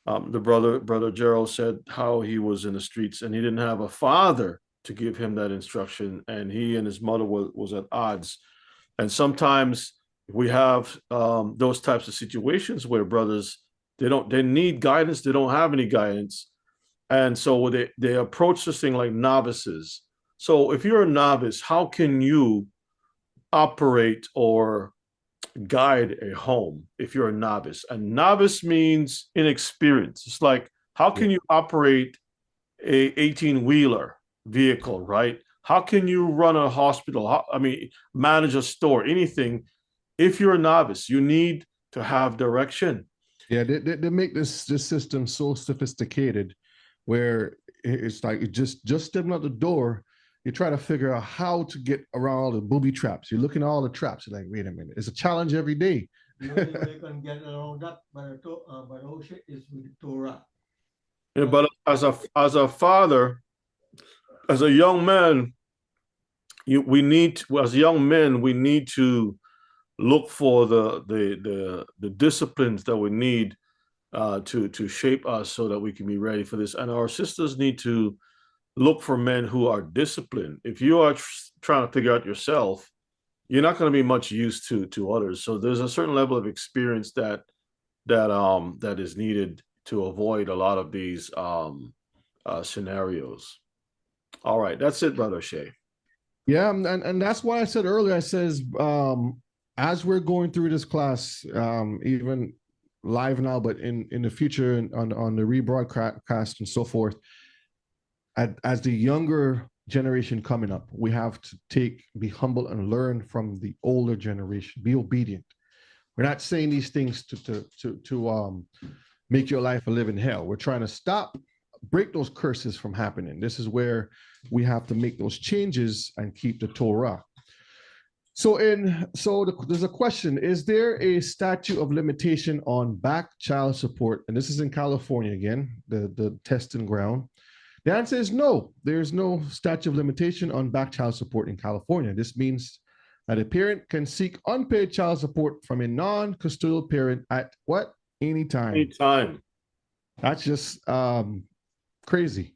the brother Gerald said how he was in the streets and he didn't have a father to give him that instruction, and he and his mother was at odds. And sometimes we have those types of situations where brothers, they need guidance, they don't have any guidance, and so they approach this thing like novices. So if you're a novice, how can you operate or guide a home if you're a novice? A novice means inexperienced. It's like, how can you operate a 18-wheeler vehicle, right? How can you run a hospital? Manage a store, anything? If you're a novice, you need to have direction. Yeah, they make this system so sophisticated where it's like just stepping out the door, you try to figure out how to get around all the booby traps. You're looking at all the traps. You're like, wait a minute, it's a challenge every day. The only way you can get around that by the is with the Torah. Yeah, but as a father, as a young man, we need to look for the disciplines that we need to shape us so that we can be ready for this. And our sisters need to look for men who are disciplined. If you are trying to figure out yourself, you're not going to be much use to others. So there's a certain level of experience that is needed to avoid a lot of these scenarios. All right, that's it, Brother Shea. Yeah, and that's why I said earlier, I says, as we're going through this class, even live now, but in the future on the rebroadcast and so forth, as the younger generation coming up, we have to be humble and learn from the older generation. Be obedient. We're not saying these things to make your life a living hell. We're trying to break those curses from happening. This is where we have to make those changes and keep the Torah. So there's a question: is there a statute of limitation on back child support? And this is in California again, the testing ground. The answer is no. There's no statute of limitation on back child support in California. This means that a parent can seek unpaid child support from a non-custodial parent at what? Any time. Anytime. That's just crazy.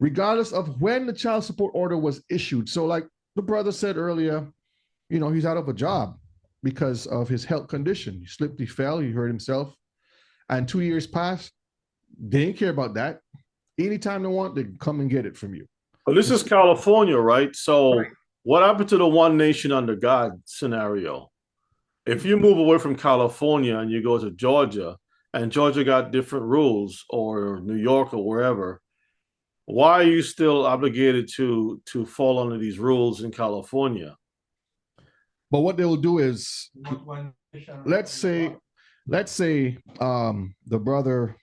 Regardless of when the child support order was issued. So like the brother said earlier, he's out of a job because of his health condition. He slipped, he fell, he hurt himself. And 2 years passed. They didn't care about that. Anytime they want, they can come and get it from you. Well, this is California, right? So what happened to the one nation under God scenario? If you move away from California and you go to Georgia, and Georgia got different rules, or New York or wherever, why are you still obligated to fall under these rules in California? But what they will do is, let's say the brother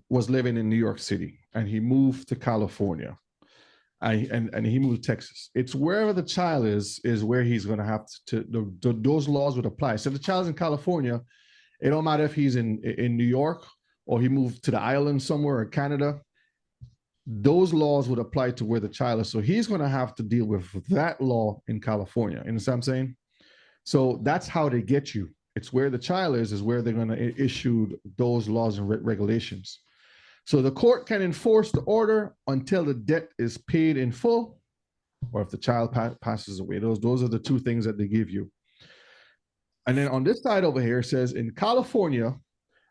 was living in New York City and he moved to California and he moved to Texas. It's wherever the child is where he's going to have to those laws would apply. So if the child's in California, it don't matter if he's in New York or he moved to the island somewhere or Canada, those laws would apply to where the child is. So he's going to have to deal with that law in California. You understand what I'm saying? So that's how they get you. It's where the child is where they're going to issue those laws and regulations. So the court can enforce the order until the debt is paid in full, or if the child passes away. Those are the two things that they give you. And then on this side over here, it says in California,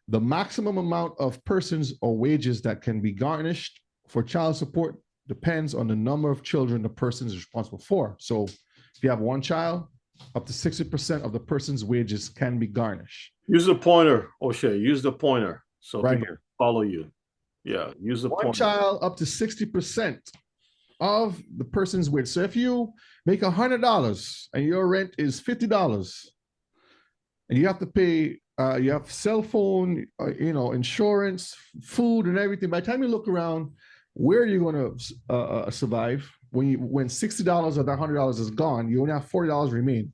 the maximum amount of persons or wages that can be garnished for child support depends on the number of children the person is responsible for. So if you have one child, up to 60% of the person's wages can be garnished. Use the pointer, O'Shea. Use the pointer so right people here. Follow you. Yeah, use the One pointer. child, up to 60% of the person's wage. So if you make $100 and your rent is $50, and you have to pay, you have cell phone, insurance, food, and everything. By the time you look around, where are you going to survive? When $60 of that $100 is gone, you only have $40 remain.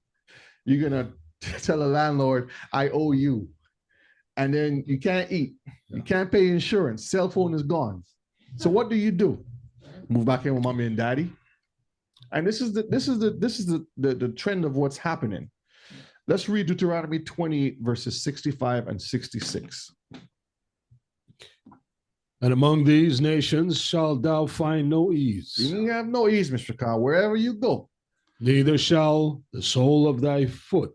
You're going to tell a landlord, I owe you. And then you can't eat. You can't pay insurance. Cell phone is gone. So what do? Move back in with mommy and daddy. And this is the trend of what's happening. Let's read Deuteronomy 28, verses 65 and 66. And among these nations shalt thou find no ease. You have no ease, Mr. Khan, wherever you go. Neither shall the sole of thy foot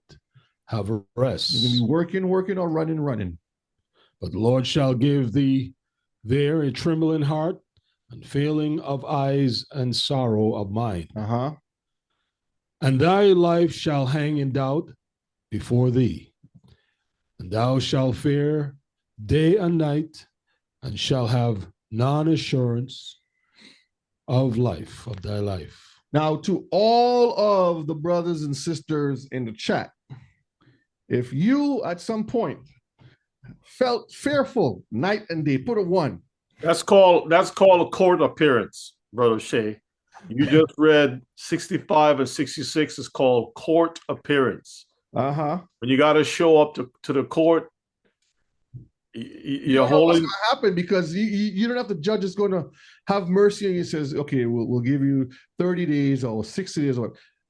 have a rest. You're going to be working, or running. But the Lord shall give thee there a trembling heart, and failing of eyes, and sorrow of mind. And thy life shall hang in doubt before thee, and thou shalt fear day and night, and shall have non-assurance of thy life. Now, to all of the brothers and sisters in the chat, if you at some point felt fearful night and day, put a 1. That's called a court appearance, Brother Shea. You just read 65 and 66 is called court appearance. When you got to show up to the court, you're holding. What's going to happen, because you don't have the judge is going to have mercy and he says, okay, we'll give you 30 days or 60 days.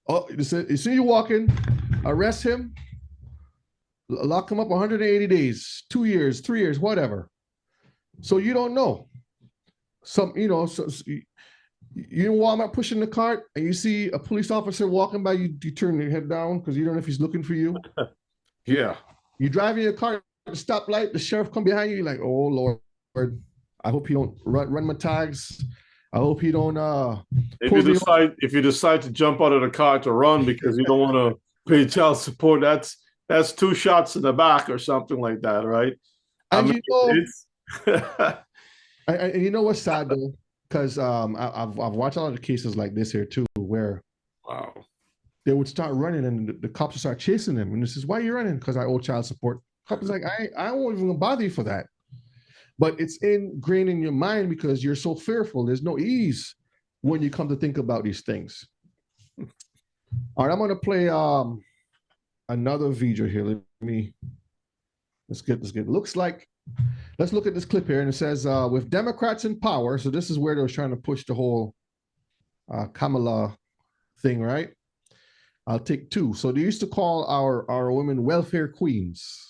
As soon as you walk in, arrest him, lock him up 180 days, 2 years, 3 years, whatever. So you don't know. You in Walmart pushing the cart and you see a police officer walking by, you turn your head down because you don't know if he's looking for you. Yeah. You driving your car at the stoplight, the sheriff come behind you, you're like, oh Lord, I hope he don't run my tags. I hope he don't if you decide to jump out of the car to run because you don't want to pay child support, that's 2 shots in the back or something like that, right? And you know what's sad though? Because I've watched a lot of cases like this here too, where they would start running and the cops would start chasing them. And this is why you're running, because I owe child support. Cops like, I won't even bother you for that. But it's ingrained in your mind because you're so fearful. There's no ease when you come to think about these things. All right, I'm gonna play another video here. Let's look at this clip here, and it says, with Democrats in power, so this is where they were trying to push the whole Kamala thing, right? I'll take 2. So they used to call our women welfare queens.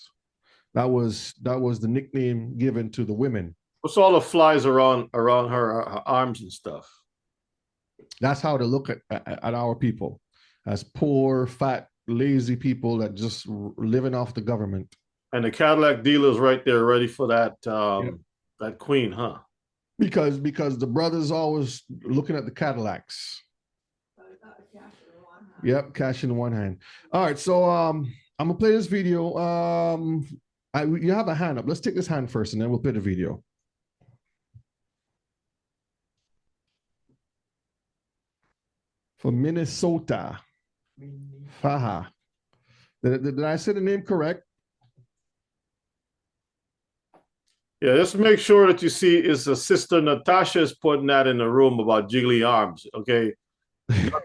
That was the nickname given to the women. What's all the flies around her arms and stuff? That's how they look at our people, as poor, fat, lazy people that just living off the government. And the Cadillac dealer's right there, ready for that that queen, huh? Because the brothers always looking at the Cadillacs. Yep, cash in one hand. All right, so I'm gonna play this video. You have a hand up. Let's take this hand first, and then we'll play the video. For Minnesota, Faha. Did I say the name correct? Yeah, just make sure that you see is the sister Natasha is putting that in the room about jiggly arms. Okay,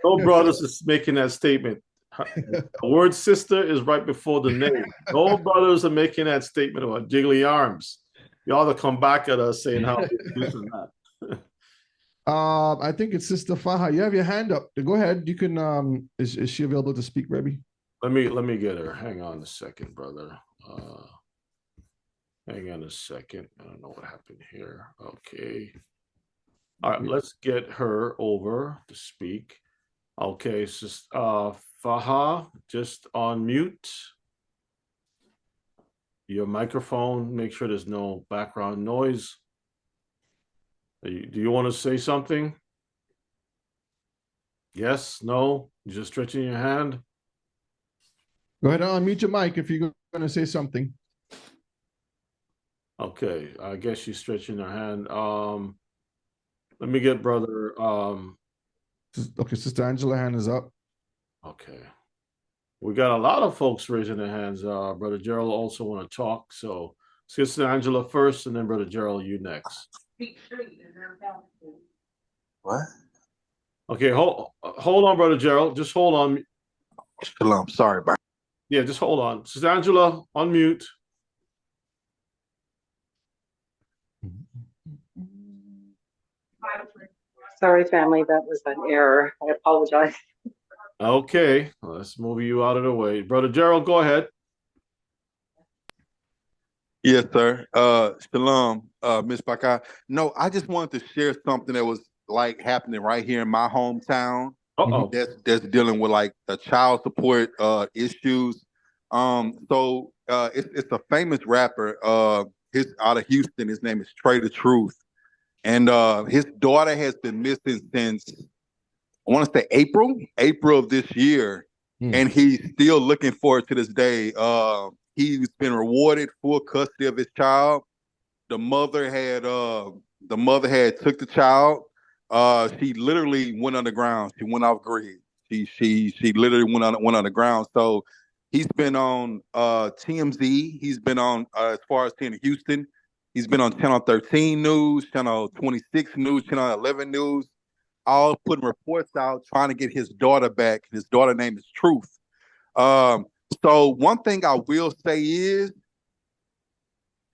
no brothers is making that statement. The word sister is right before the name. No brothers are making that statement about jiggly arms. You ought to come back at us saying how this and that. I think it's Sister Faha. You have your hand up. Go ahead. You can. Is she available to speak, Rebbe? Let me get her. Hang on a second, brother. Hang on a second. I don't know what happened here. Okay. All right, let's get her over to speak. Okay, so Faha, just on mute. Your microphone, make sure there's no background noise. Do you want to say something? Yes, no? You're just stretching your hand? Go ahead and unmute your mic if you're going to say something. Okay, I guess she's stretching her hand. Let me get brother. Okay, Sister Angela, hand is up. Okay. We got a lot of folks raising their hands. Brother Gerald also want to talk. So Sister Angela first, and then Brother Gerald, you next. What? Okay, hold on, Brother Gerald. Just hold on. Shalom. Sorry, bro. Yeah, just hold on. Sister Angela, unmute. Sorry, family, that was an error. I apologize. Okay, let's move you out of the way. Brother Gerald, go ahead. Yes, sir. Shalom, Miss Baka. No, I just wanted to share something that was like happening right here in my hometown. Uh-oh. That's dealing with like the child support issues. It's a famous rapper. His out of Houston. His name is Trey the Truth, and his daughter has been missing since I want to say April of this year, and he's still looking for it to this day. He's been rewarded full custody of his child. The mother had took the child. She literally went underground. She went off grid. She literally went underground. So he's been on TMZ. He's been on as far as here in Houston. He's been on Channel 13 News, Channel 26 News, Channel 11 News, all putting reports out trying to get his daughter back. His daughter's name is Truth. So one thing I will say is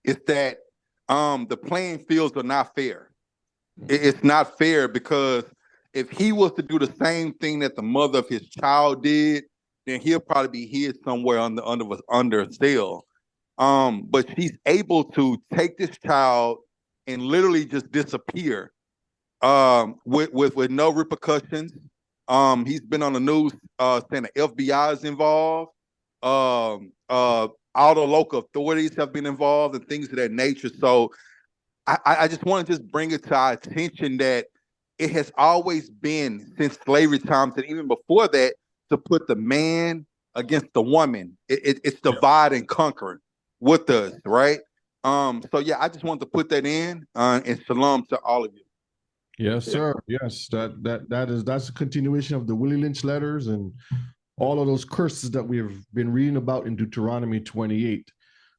that the playing fields are not fair. It's not fair because if he was to do the same thing that the mother of his child did, then he'll probably be hid somewhere under a cell. But she's able to take this child and literally just disappear with no repercussions. He's been on the news saying the FBI is involved. All the local authorities have been involved and things of that nature. So I just want to just bring it to our attention that it has always been since slavery times and even before that to put the man against the woman. It's divide and conquer with us, right? So yeah, I just wanted to put that in and shalom to all of you. Yes, sir. Yes, that's a continuation of the Willie Lynch letters and all of those curses that we've been reading about in Deuteronomy 28.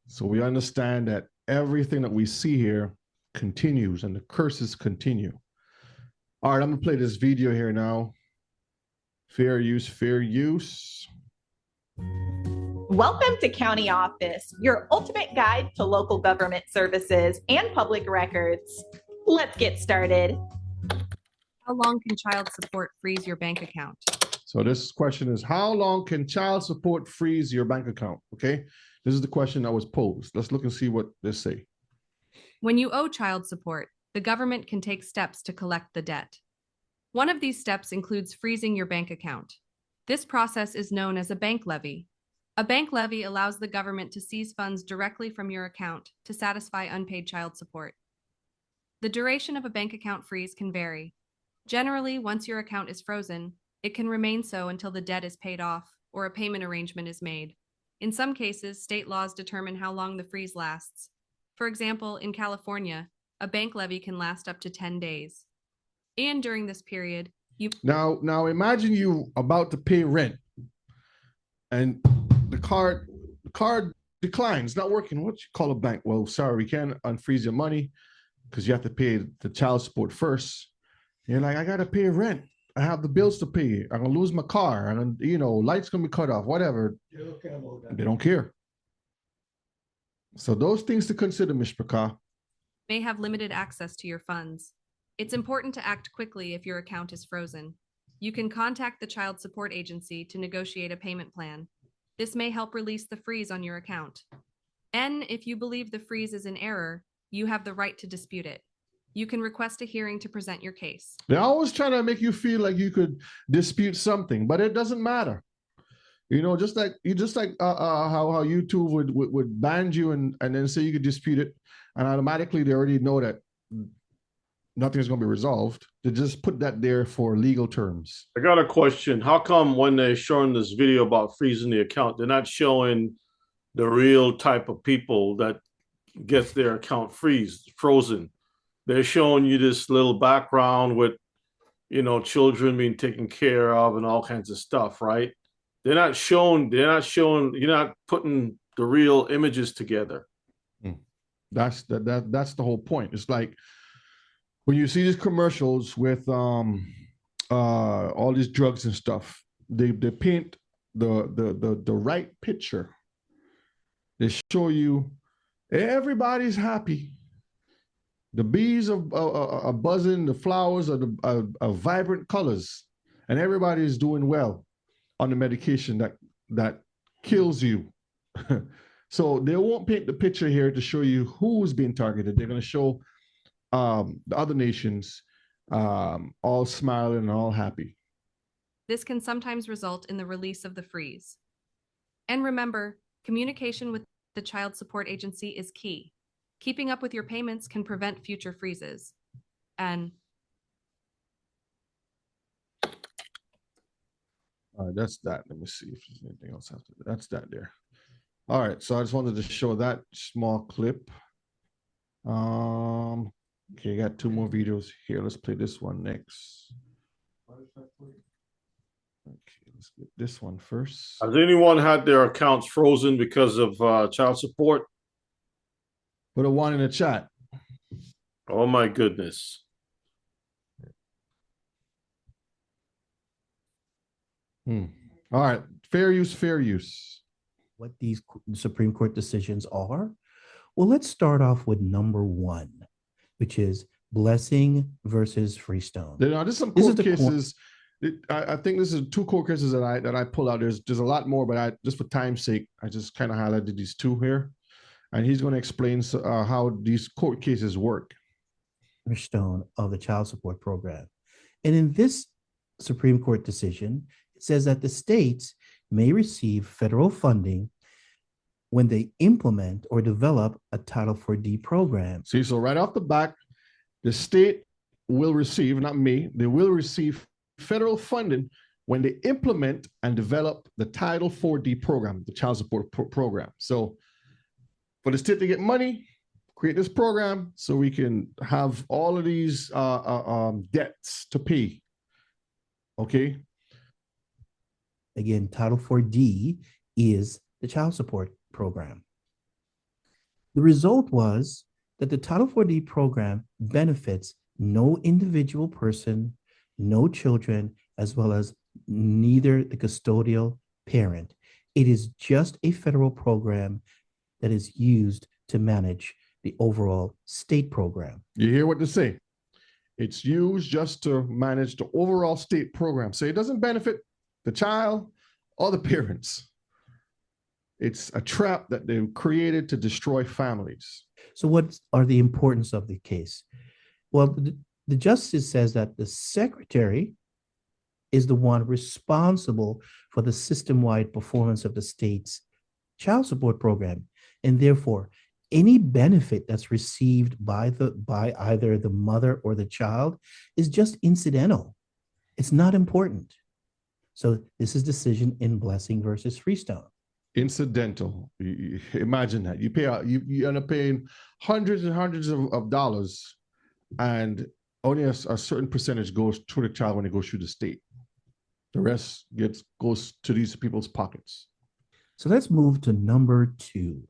So we understand that everything that we see here continues and the curses continue. All right, I'm gonna play this video here now. Fair use, fair use. Welcome to County Office, your ultimate guide to local government services and public records. Let's get started. How long can child support freeze your bank account? So this question is, how long can child support freeze your bank account? Okay, this is the question that was posed. Let's look and see what they say. When you owe child support, the government can take steps to collect the debt. One of these steps includes freezing your bank account. This process is known as a bank levy. A bank levy allows the government to seize funds directly from your account to satisfy unpaid child support. The duration of a bank account freeze can vary. Generally, once your account is frozen, it can remain so until the debt is paid off or a payment arrangement is made. In some cases, state laws determine how long the freeze lasts. For example, in California, a bank levy can last up to 10 days. And during this period, Now imagine you about to pay rent and the card declines, not working. What you call a bank? Well, sorry, we can't unfreeze your money because you have to pay the child support first. You're like, I gotta pay rent. I have the bills to pay. I'm gonna lose my car, and lights gonna be cut off. Whatever. They don't care. So those things to consider, Mishpaka. may have limited access to your funds. It's important to act quickly if your account is frozen. You can contact the Child Support Agency to negotiate a payment plan. This may help release the freeze on your account. And if you believe the freeze is in error, you have the right to dispute it. You can request a hearing to present your case. They're always trying to make you feel like you could dispute something, but it doesn't matter. You know, just like how YouTube would ban you and then say you could dispute it, and automatically they already know that nothing's going to be resolved. They just put that there for legal terms. I got a question. How come when they're showing this video about freezing the account, they're not showing the real type of people that gets their account frozen? They're showing you this little background with, you know, children being taken care of and all kinds of stuff, right? You're not putting the real images together. That's the whole point. It's like when you see these commercials with all these drugs and stuff, they paint the right picture. They show you everybody's happy. The bees are buzzing, the flowers are vibrant colors, and everybody is doing well on the medication that kills you. So they won't paint the picture here to show you who's being targeted. They're going to show the other nations all smiling and all happy. This can sometimes result in the release of the freeze. And remember, communication with the Child Support Agency is key. Keeping up with your payments can prevent future freezes. And all right, that's that. Let me see if there's anything else after that. That's that there. All right, so I just wanted to show that small clip. Okay, got two more videos here. Let's play this one next. Okay, let's get this one first. Has anyone had their accounts frozen because of child support? Put a one in the chat. Oh my goodness. All right, fair use, fair use. What these Supreme Court decisions are? Well, let's start off with number one, which is Blessing versus Freestone. Now, there's some court cases. I think this is two court cases that I pull out. There's a lot more, but just for time's sake, I just kind of highlighted these two here. And he's going to explain how these court cases work. Stone of the child support program. And in this Supreme Court decision, it says that the states may receive federal funding when they implement or develop a Title IV-D program. See, so right off the back, the state will receive, not me, they will receive federal funding when they implement and develop the Title IV-D program, the child support program. So for the state to get money, create this program so we can have all of these debts to pay. Okay. Again, Title IV-D is the child support program. The result was that the Title IV-D program benefits no individual person, no children, as well as neither the custodial parent. It is just a federal program that is used to manage the overall state program. You hear what they say? It's used just to manage the overall state program. So it doesn't benefit the child or the parents. It's a trap that they've created to destroy families. So what are the importance of the case? Well, the justice says that the secretary is the one responsible for the system-wide performance of the state's child support program. And therefore, any benefit that's received by either the mother or the child is just incidental. It's not important. So this is decision in Blessing versus Freestone. Incidental. Imagine that. You pay out, you end up paying hundreds and hundreds of dollars, and only a certain percentage goes to the child when it goes through the state. The rest goes to these people's pockets. So let's move to number two.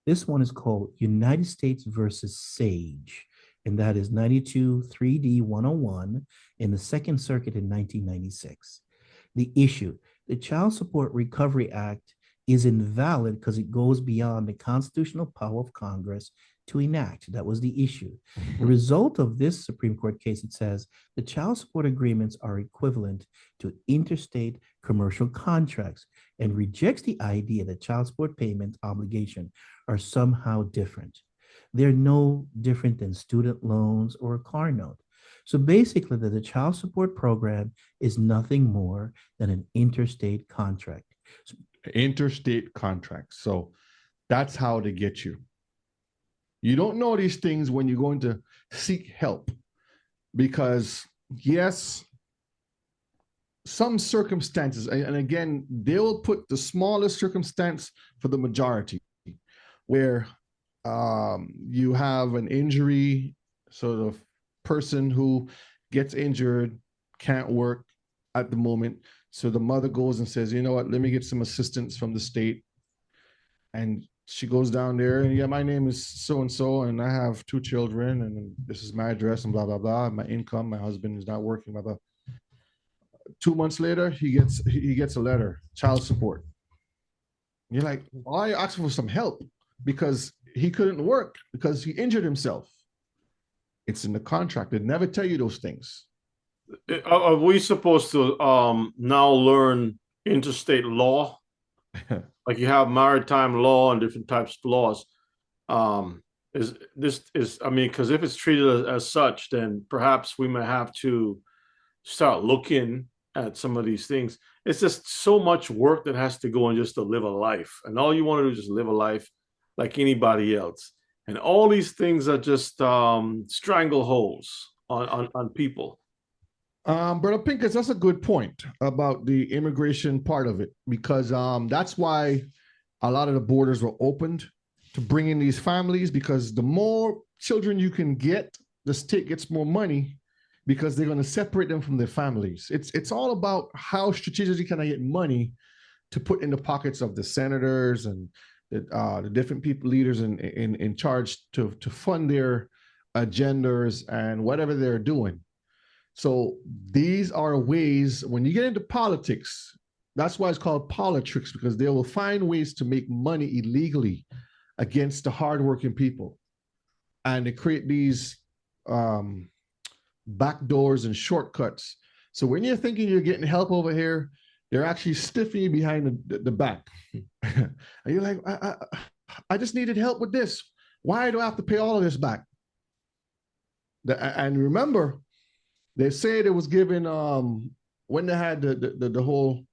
This one is called United States versus Sage, and that is 92 3D 101 in the Second Circuit in 1996. The issue, the Child Support Recovery Act is invalid because it goes beyond the constitutional power of Congress to enact. That was the issue. The result of this Supreme Court case, it says the child support agreements are equivalent to interstate commercial contracts and rejects the idea that child support payment obligation are somehow different. They're no different than student loans or a car note. So basically, the child support program is nothing more than an interstate contract. Interstate contracts. So that's how they get you. You don't know these things when you're going to seek help because, yes, some circumstances, and again, they will put the smallest circumstance for the majority, where you have an injury, so the person who gets injured can't work at the moment. So the mother goes and says, you know what, let me get some assistance from the state. And she goes down there and, yeah, my name is so-and-so, and I have 2 children, and this is my address, and blah, blah, blah. My income, my husband is not working, blah, blah. 2 months later, he gets a letter, child support. You're like, why are you asking for some help? Because he couldn't work because he injured himself. It's in the contract. They never tell you those things. Are we supposed to now learn interstate law? Like you have maritime law and different types of laws. I mean, because if it's treated as such, then perhaps we may have to start looking at some of these things. It's just so much work that has to go in just to live a life. And all you want to do is just live a life like anybody else. And all these things are just strangleholds on people. Brother Pincus, that's a good point about the immigration part of it, because that's why a lot of the borders were opened to bring in these families, because the more children you can get, the state gets more money because they're going to separate them from their families. It's all about how strategically can I get money to put in the pockets of the senators and the different people, leaders in charge to fund their agendas and whatever they're doing. So these are ways, when you get into politics, that's why it's called politics, because they will find ways to make money illegally against the hardworking people. And they create these back doors and shortcuts. So when you're thinking you're getting help over here, they're actually stiffing you behind the back. And you're like, I just needed help with this. Why do I have to pay all of this back? And remember, they said it was given, when they had the whole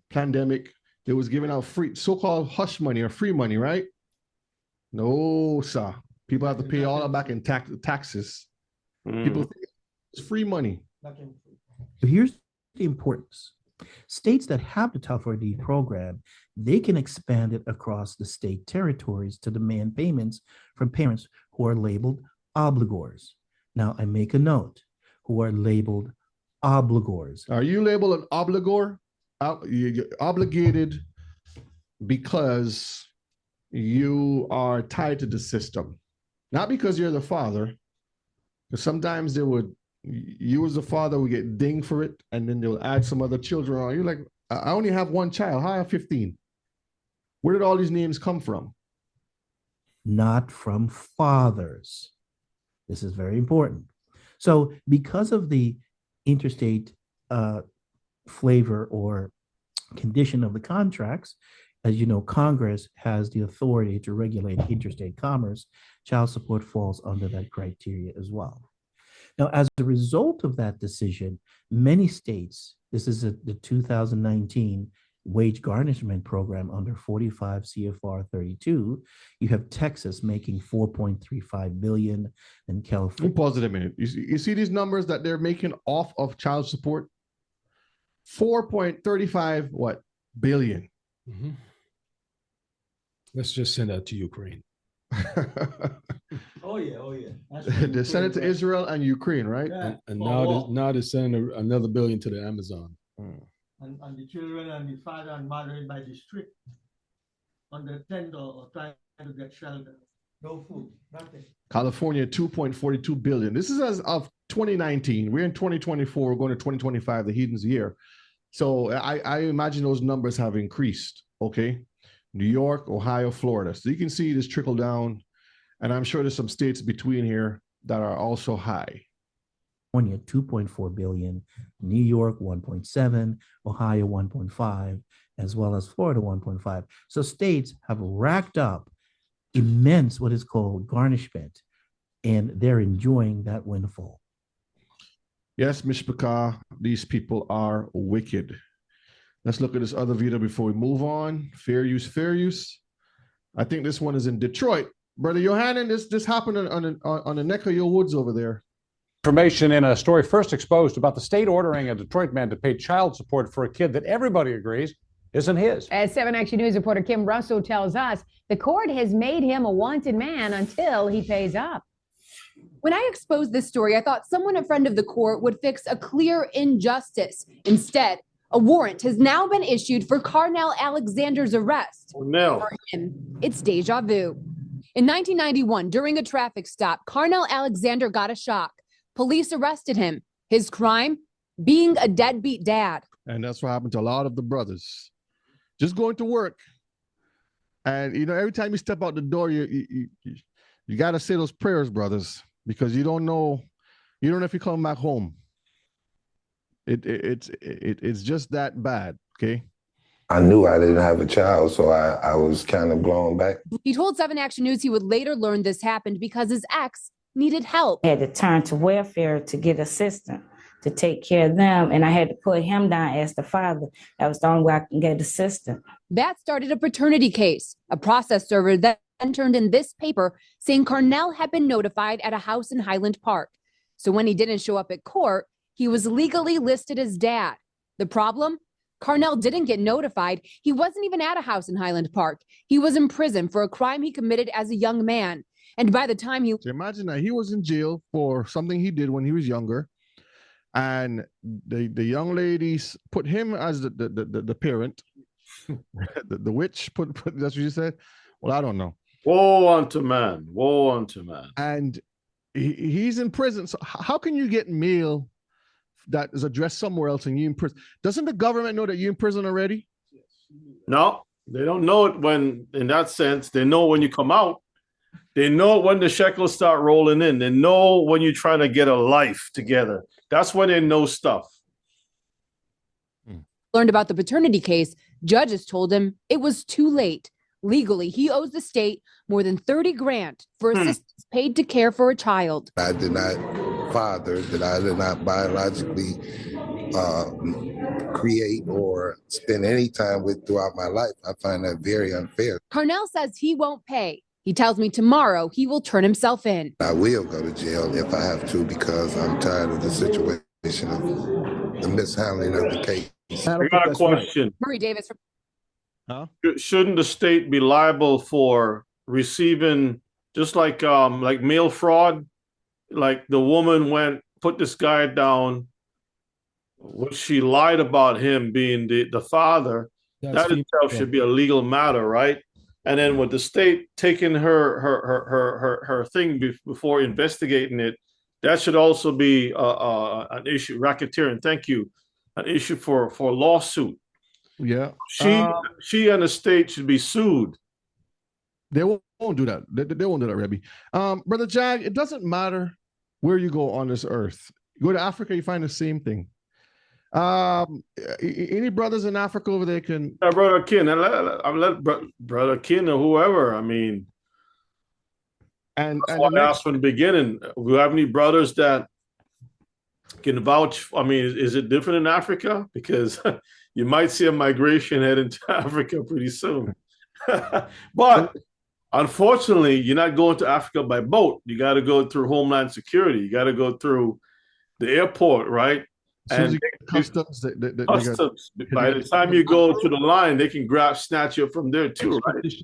pandemic, they was giving out free, so-called hush money or free money, right? No, sir. People have to pay all that back in taxes. People think it's free money. So here's the importance. States that have the Tough or D program, they can expand it across the state territories to demand payments from parents who are labeled obligors. Now, I make a note, who are labeled obligors. Are you labeled an obligor? You're obligated because you are tied to the system, not because you're the father. Because sometimes you as a father would get dinged for it, and then they'll add some other children on. You're like, I only have one child. How I have 15? Where did all these names come from? Not from fathers. This is very important. So because of the interstate flavor or condition of the contracts, as you know, Congress has the authority to regulate interstate commerce. Child support falls under that criteria as well. Now, as a result of that decision, many states, this is the 2019 wage garnishment program under 45 CFR 32, you have Texas making 4.35 billion and California. Pause it a minute. You see these numbers that they're making off of child support? 4.35 what? Billion. Mm-hmm. Let's just send that to Ukraine. Oh yeah. They sent it to Israel and Ukraine, right? Yeah. And now they're sending another billion to the Amazon. And the children and the father and mother in my district on the tent or trying to get shelter. No food, nothing. California, 2.42 billion. This is as of 2019. We're in 2024. We're going to 2025, the heathen's year. So I imagine those numbers have increased. Okay. New York, Ohio, Florida. So you can see this trickle down. And I'm sure there's some states between here that are also high. California 2.4 billion, New York 1.7, Ohio 1.5, as well as Florida 1.5. So states have racked up immense what is called garnishment, and they're enjoying that windfall. Yes, Mishpachah, these people are wicked. Let's look at this other video before we move on. Fair use, fair use. I think this one is in Detroit. Brother Yohanan, this happened on the neck of your woods over there. Information in a story first exposed about the state ordering a Detroit man to pay child support for a kid that everybody agrees isn't his. As 7 Action News reporter Kim Russell tells us, the court has made him a wanted man until he pays up. When I exposed this story, I thought someone, a friend of the court, would fix a clear injustice. Instead, a warrant has now been issued for Carnell Alexander's arrest. Oh, no. For him, it's deja vu. In 1991, during a traffic stop, Carnell Alexander got a shock. Police arrested him. His crime? Being a deadbeat dad. And that's what happened to a lot of the brothers. Just going to work. And, every time you step out the door, you got to say those prayers, brothers, because you don't know if you come back home. It's just that bad, okay? I knew I didn't have a child, so I was kind of blown back. He told 7 Action News he would later learn this happened because his ex needed help. I had to turn to welfare to get assistance to take care of them, and I had to put him down as the father. That was the only way I can get assistance. That started a paternity case. A process server then turned in this paper saying Carnell had been notified at a house in Highland Park. So when he didn't show up at court, he was legally listed as dad. The problem? Carnell didn't get notified. He wasn't even at a house in Highland Park. He was in prison for a crime he committed as a young man. And by the time he... So imagine that he was in jail for something he did when he was younger. And the young ladies put him as the parent. the witch put that's what you said? Well, I don't know. Woe unto man. Woe unto man. And he's in prison. So how can you get mail that is addressed somewhere else and you in prison? Doesn't the government know that you're in prison already? No, they don't know it when, in that sense, they know when you come out. They know when the shekels start rolling in. They know when you're trying to get a life together. That's when they know stuff. Learned about the paternity case, judges told him it was too late. Legally, he owes the state more than $30,000 for assistance paid to care for a child. I did not father, that I did not biologically create or spend any time with throughout my life. I find that very unfair. Carnell says he won't pay. He tells me tomorrow he will turn himself in. I will go to jail if I have to because I'm tired of the situation of the mishandling of the case. I got a question. Murray Davis. Shouldn't the state be liable for receiving, just like mail fraud? Like the woman put this guy down, which she lied about him being the father. That itself should be a legal matter, right? And then with the state taking her thing before investigating it, that should also be an issue. Racketeering, thank you, an issue for lawsuit. Yeah, she and the state should be sued. They won't do that. They won't do that, Rebbe. Brother Jag, it doesn't matter where you go on this earth. You go to Africa, you find the same thing. Any brothers in Africa over there can... Brother Ken, let Brother Ken or whoever, I mean... And that's why I asked from the beginning, do you have any brothers that can vouch? I mean, is it different in Africa? Because you might see a migration heading to Africa pretty soon. But unfortunately, you're not going to Africa by boat. You got to go through Homeland Security. You got to go through the airport, right? And customs. Customs. By the time you go to the line, they can snatch you up from there too, right?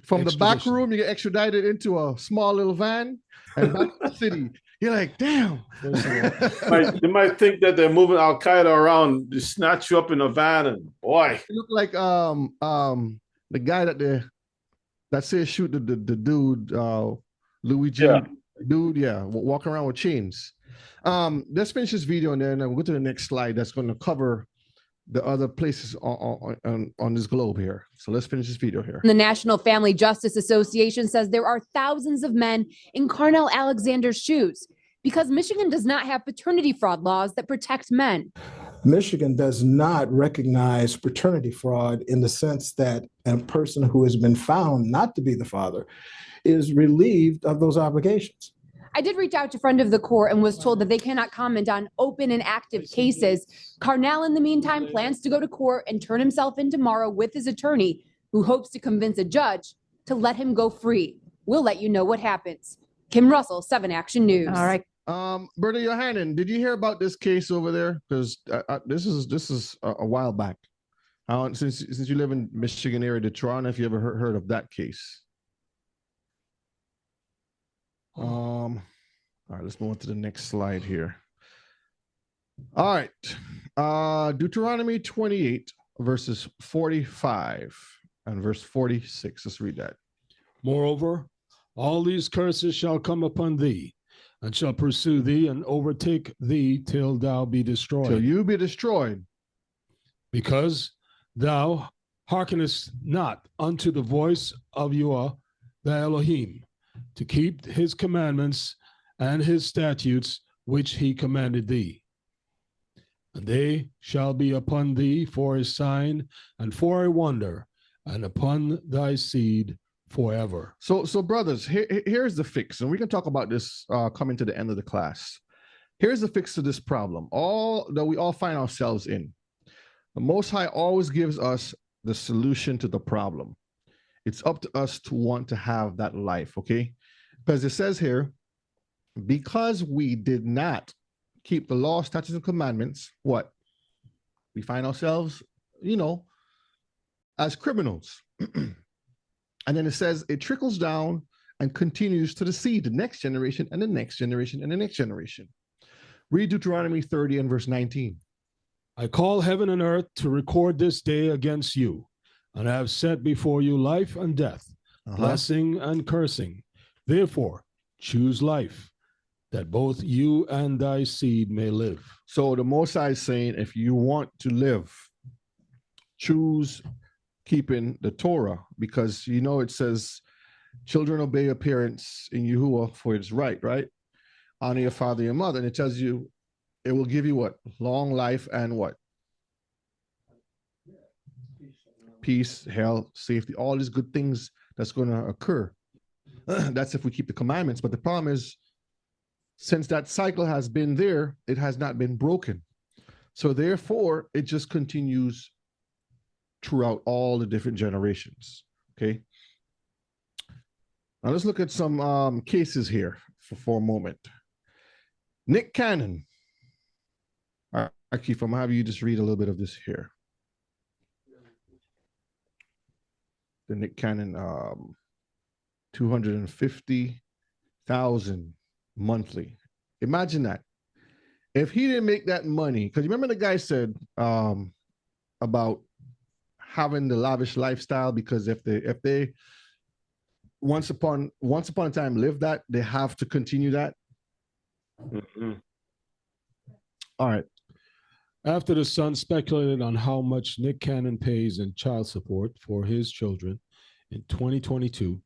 From the back room, you get extradited into a small little van and back to the city. You're like, damn. They might think that they're moving Al Qaeda around to snatch you up in a van, and boy, you look like the guy that says shoot the dude Louis G. Yeah. Dude, yeah, walking around with chains. Let's finish this video and then we'll go to the next slide. That's going to cover the other places on this globe here. So let's finish this video here. The National Family Justice Association says there are thousands of men in Carnell Alexander's shoes because Michigan does not have paternity fraud laws that protect men. Michigan does not recognize paternity fraud in the sense that a person who has been found not to be the father is relieved of those obligations. I did reach out to friend of the court and was told that they cannot comment on open and active cases. Carnell, in the meantime, plans to go to court and turn himself in tomorrow with his attorney, who hopes to convince a judge to let him go free. We'll let you know what happens. Kim Russell, 7 Action News. All right. Berta Johanan, did you hear about this case over there? Because this is a while back. Since you live in Michigan area, Detroit, I don't know if you ever heard of that case. All right, let's move on to the next slide here. All right, Deuteronomy 28 verses 45 and verse 46. Let's read that. Moreover, all these curses shall come upon thee, and shall pursue thee and overtake thee till thou be destroyed. Till you be destroyed. Because thou hearkenest not unto the voice of Yahweh thy Elohim, to keep his commandments and his statutes which he commanded thee. And they shall be upon thee for a sign and for a wonder, and upon thy seed forever. So brothers, here's the fix, and we can talk about this coming to the end of the class. Here's the fix to this problem, all that we all find ourselves in. The Most High always gives us the solution to the problem. It's up to us to want to have that life, okay? Because it says here, because we did not keep the law, statutes, and commandments, what? We find ourselves, as criminals. And then it says it trickles down and continues to the seed, the next generation, and the next generation, and the next generation. Read Deuteronomy 30 and verse 19. I call heaven and earth to record this day against you, and I have set before you life and death, blessing and cursing. Therefore, choose life, that both you and thy seed may live. So the Most High is saying, if you want to live, choose keeping the Torah, because it says, children obey your parents in Yahuwah, for it's right? Honor your father and your mother. And it tells you, it will give you what? Long life and what? Peace, health, safety, all these good things that's going to occur. That's if we keep the commandments. But the problem is, since that cycle has been there, it has not been broken. So therefore, it just continues throughout all the different generations. Okay. Now let's look at some cases here for a moment. Nick Cannon. All right, Keith, I'm gonna have you just read a little bit of this here. The Nick Cannon, 250,000 monthly. Imagine that. If he didn't make that money, because you remember the guy said about having the lavish lifestyle, because if they once upon a time lived that, they have to continue that. Mm-hmm. All right. After the son speculated on how much Nick Cannon pays in child support for his children in 2022,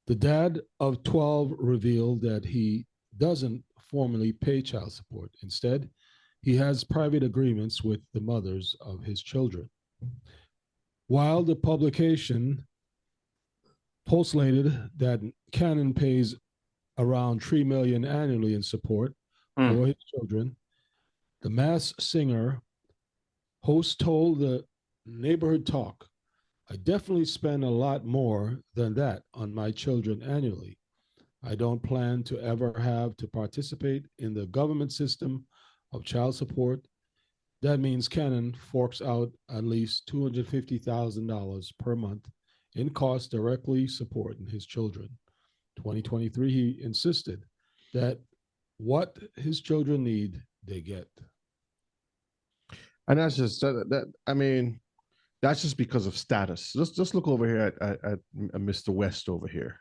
the dad of 12 revealed that he doesn't formally pay child support. Instead, he has private agreements with the mothers of his children. While the publication postulated that Cannon pays around $3 million annually in support for his children, the Mass Singer host told the Neighborhood Talk, I definitely spend a lot more than that on my children annually. I don't plan to ever have to participate in the government system of child support. That means Cannon forks out at least $250,000 per month in costs directly supporting his children. 2023, he insisted that what his children need, they get. And that's just that's just because of status. Just look over here at Mr. West over here.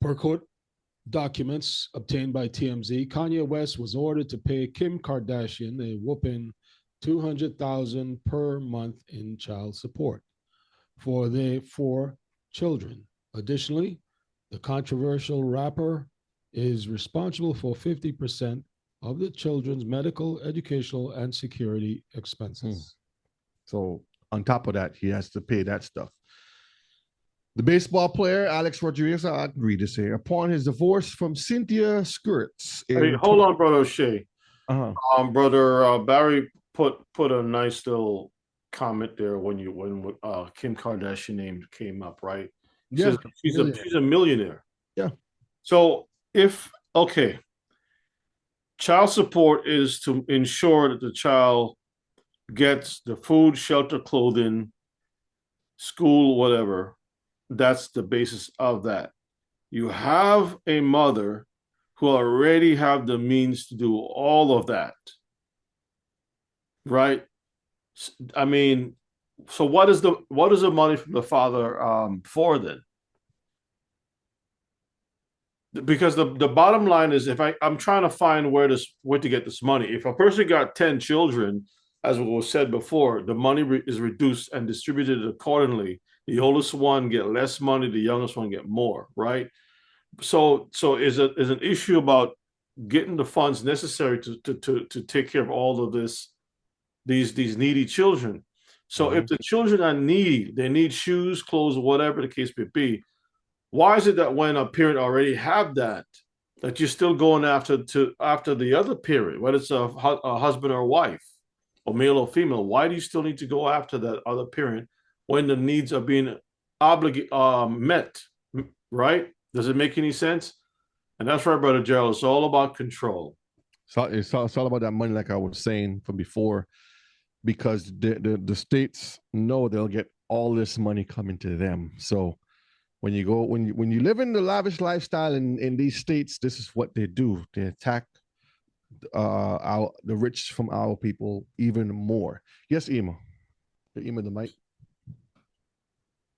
Per court documents obtained by TMZ, Kanye West was ordered to pay Kim Kardashian a whopping $200,000 per month in child support for their 4 children. Additionally, the controversial rapper is responsible for 50% of the children's medical, educational, and security expenses. So on top of that, he has to pay that stuff. The baseball player, Alex Rodriguez, I agree to say, upon his divorce from Cynthia Skirts. Hey, hold on, brother O'Shea. Uh-huh. Brother Barry put a nice little comment there when Kim Kardashian name came up, right? Yeah, she's a millionaire. Yeah. So child support is to ensure that the child gets the food, shelter, clothing, school, whatever. That's the basis of that. You have a mother who already have the means to do all of that, right? I mean, so what is the money from the father for then? Because the bottom line is, if I'm trying to find where to get this money. If a person got 10 children, as was said before, the money is reduced and distributed accordingly. The oldest one get less money, the youngest one get more, right? So is an issue about getting the funds necessary to take care of all of these needy children. So if the children are needy, they need shoes, clothes, whatever the case may be. Why is it that when a parent already have that you're still going after the other parent, whether it's a husband or wife, or male or female? Why do you still need to go after that other parent when the needs are being met, right? Does it make any sense? And that's right, Brother Gerald. It's all about control. So it's all about that money, like I was saying from before, because the states know they'll get all this money coming to them. So when you live in the lavish lifestyle in these states, this is what they do. They attack the rich from our people even more. Yes, Ema. Ema, the mic.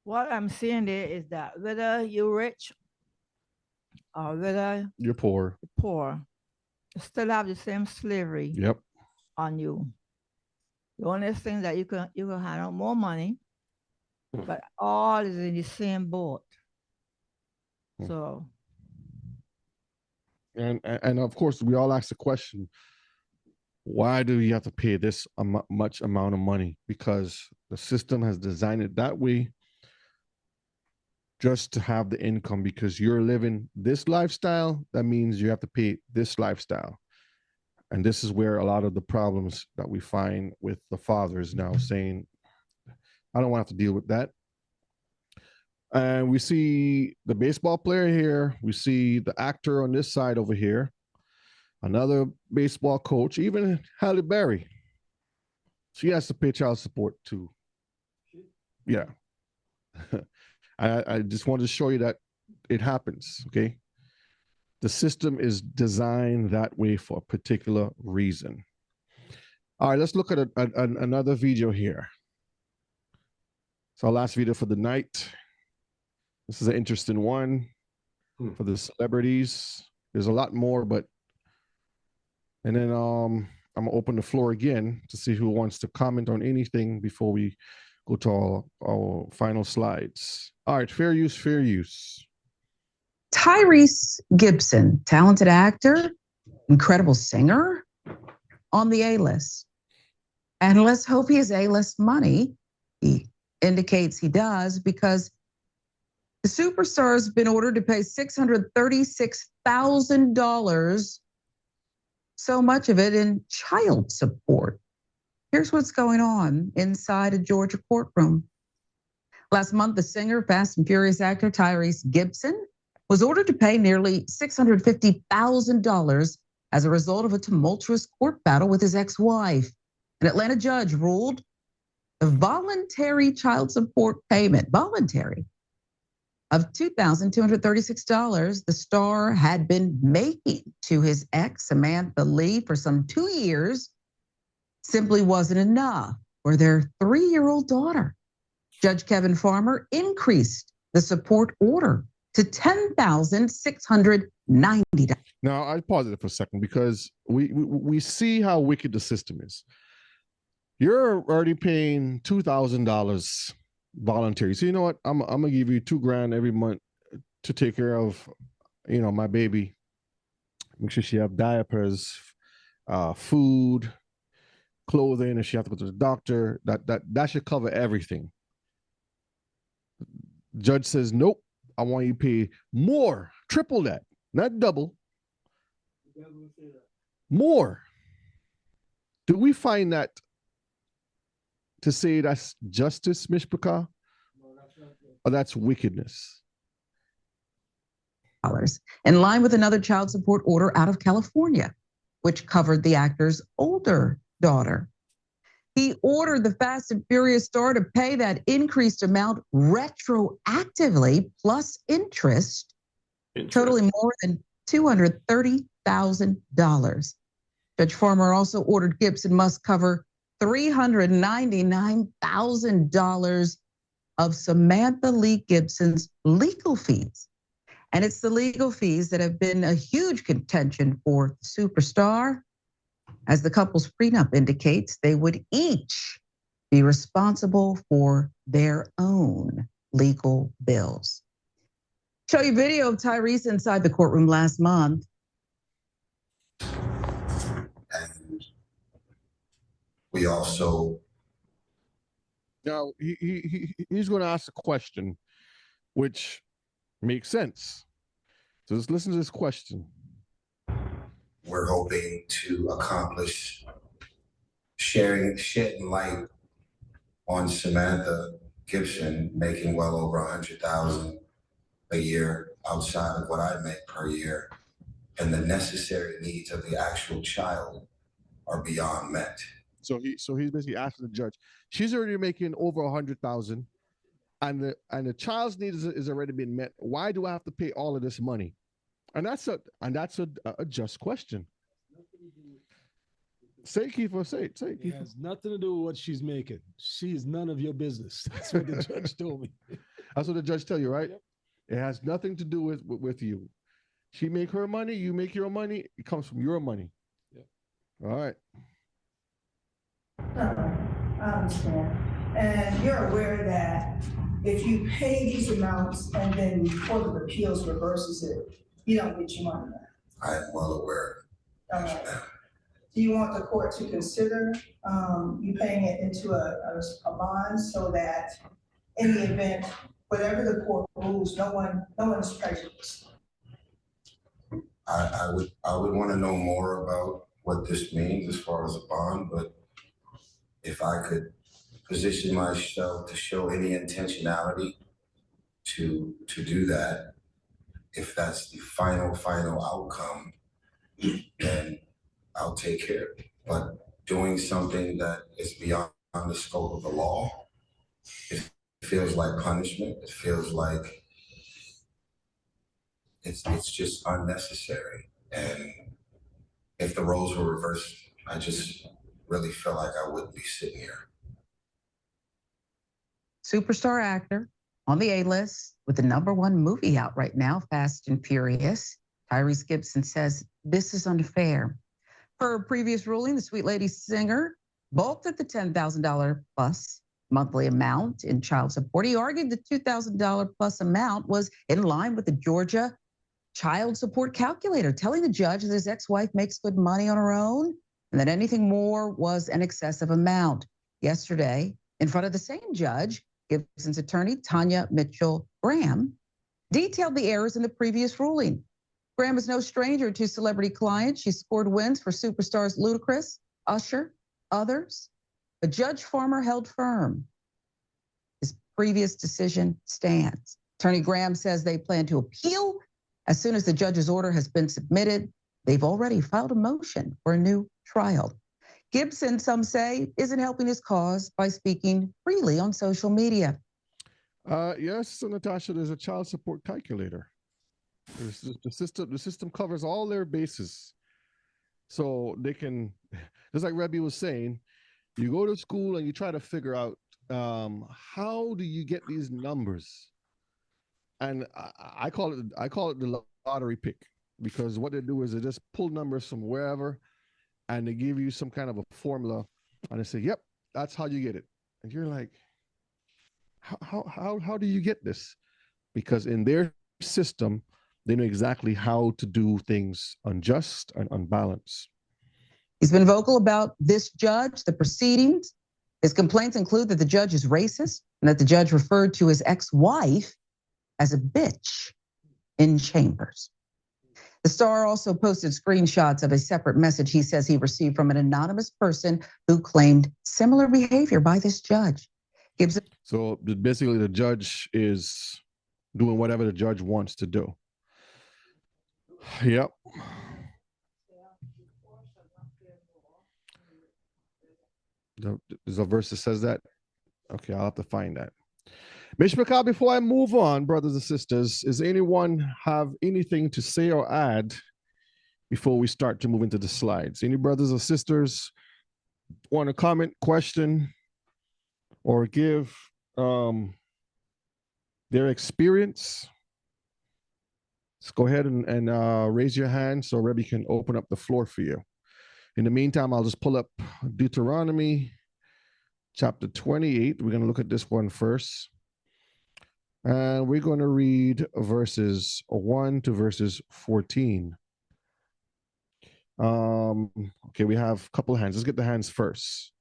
What I'm saying there is that whether you're rich or whether you're poor, you still have the same slavery on you. The only thing that you can handle more money, but all is in the same boat. So, and of course, we all ask the question: why do you have to pay this much amount of money? Because the system has designed it that way, just to have the income. Because you're living this lifestyle, that means you have to pay this lifestyle. And this is where a lot of the problems that we find with the fathers now saying, I don't want to have to deal with that. And we see the baseball player here. We see the actor on this side over here. Another baseball coach, even Halle Berry. She has to pay child support too. Yeah. I just wanted to show you that it happens, okay? The system is designed that way for a particular reason. All right, let's look at another video here. It's our last video for the night. This is an interesting one for the celebrities. There's a lot more, and then I'm gonna open the floor again to see who wants to comment on anything before we go to our final slides. All right, fair use, fair use. Tyrese Gibson, talented actor, incredible singer, on the A-list. And let's hope he has A-list money. He indicates he does, because the superstar has been ordered to pay $636,000, so much of it in child support. Here's what's going on inside a Georgia courtroom. Last month, the singer, Fast and Furious actor Tyrese Gibson was ordered to pay nearly $650,000 as a result of a tumultuous court battle with his ex-wife. An Atlanta judge ruled the voluntary child support payment, voluntary, of $2,236 the star had been making to his ex, Samantha Lee, for some 2 years, simply wasn't enough for their 3-year-old daughter. Judge Kevin Farmer increased the support order to $10,690. Now, I pause it for a second because we see how wicked the system is. You're already paying $2,000 voluntary. So you know what? I'm gonna give you $2,000 every month to take care of, my baby. Make sure she have diapers, food, clothing, and she have to go to the doctor. That should cover everything. Judge says, nope, I want you to pay more, triple that, not double. More. Do we find that to say that's justice, Mishpachah? Or that's wickedness? In line with another child support order out of California, which covered the actor's older daughter. He ordered the Fast and Furious star to pay that increased amount retroactively plus interest, totaling more than $230,000. Judge Farmer also ordered Gibson must cover $399,000 of Samantha Lee Gibson's legal fees. And it's the legal fees that have been a huge contention for the superstar. As the couple's prenup indicates, they would each be responsible for their own legal bills. Show you video of Tyrese inside the courtroom last month. And we also... Now, he's going to ask a question, which makes sense. So just listen to this question. We're hoping to accomplish shedding light on Samantha Gibson making well over $100,000 a year outside of what I make per year, and the necessary needs of the actual child are beyond met. So he's basically asking the judge. She's already making over $100,000, and the child's needs is already been met. Why do I have to pay all of this money? And that's a just question. Say, Kiefer, say it. It has nothing to do with what she's making. She is none of your business. That's what the judge told me. That's what the judge tell you, right? Yep. It has nothing to do with you. She make her money, you make your money. It comes from your money. Yep. All right. I understand. And you're aware that if you pay these amounts and then the Court of Appeals reverses it, you don't get your money back. I am well aware. All right. Do you want the court to consider you paying it into a bond so that in the event, whatever the court rules, no one is prejudiced? I would want to know more about what this means as far as a bond, but if I could position myself to show any intentionality to do that, if that's the final outcome, then I'll take care of it. But doing something that is beyond the scope of the law, it feels like punishment. It feels like it's just unnecessary. And if the roles were reversed, I just really feel like I wouldn't be sitting here. Superstar actor on the A-list with the #1 movie out right now, Fast and Furious. Tyrese Gibson says this is unfair. Per a previous ruling, the Sweet Lady singer balked at the $10,000 plus monthly amount in child support. He argued the $2,000 plus amount was in line with the Georgia child support calculator, telling the judge that his ex-wife makes good money on her own and that anything more was an excessive amount. Yesterday, in front of the same judge, Gibson's attorney, Tanya Mitchell Graham, detailed the errors in the previous ruling. Graham is no stranger to celebrity clients. She scored wins for superstars Ludacris, Usher, others. But Judge Farmer held firm. His previous decision stands. Attorney Graham says they plan to appeal as soon as the judge's order has been submitted. They've already filed a motion for a new trial. Gibson, some say, isn't helping his cause by speaking freely on social media. Yes, so Natasha, there's a child support calculator. The system covers all their bases. So they can, just like Rebbe was saying, you go to school and you try to figure out how do you get these numbers? And I call it the lottery pick, because what they do is they just pull numbers from wherever and they give you some kind of a formula and they say, yep, That's how you get it. And you're like, how do you get this? Because in their system, they know exactly how to do things unjust and unbalanced. He's been vocal about this judge, the proceedings. His complaints include that the judge is racist and that the judge referred to his ex-wife as a bitch in chambers. The Star also posted screenshots of a separate message he says he received from an anonymous person who claimed similar behavior by this judge. So basically, the judge is doing whatever the judge wants to do. Yep. There's a verse that says that. Okay, I'll have to find that. Mishpachah, before I move on, brothers and sisters, does anyone have anything to say or add before we start to move into the slides? Any brothers or sisters want to comment, question, or give their experience? Let's go ahead and raise your hand so Rebbe can open up the floor for you. In the meantime, I'll just pull up Deuteronomy chapter 28. We're going to look at this one first. And we're going to read verses 1 to verses 14. Okay, we have a couple of hands. Let's get the hands first.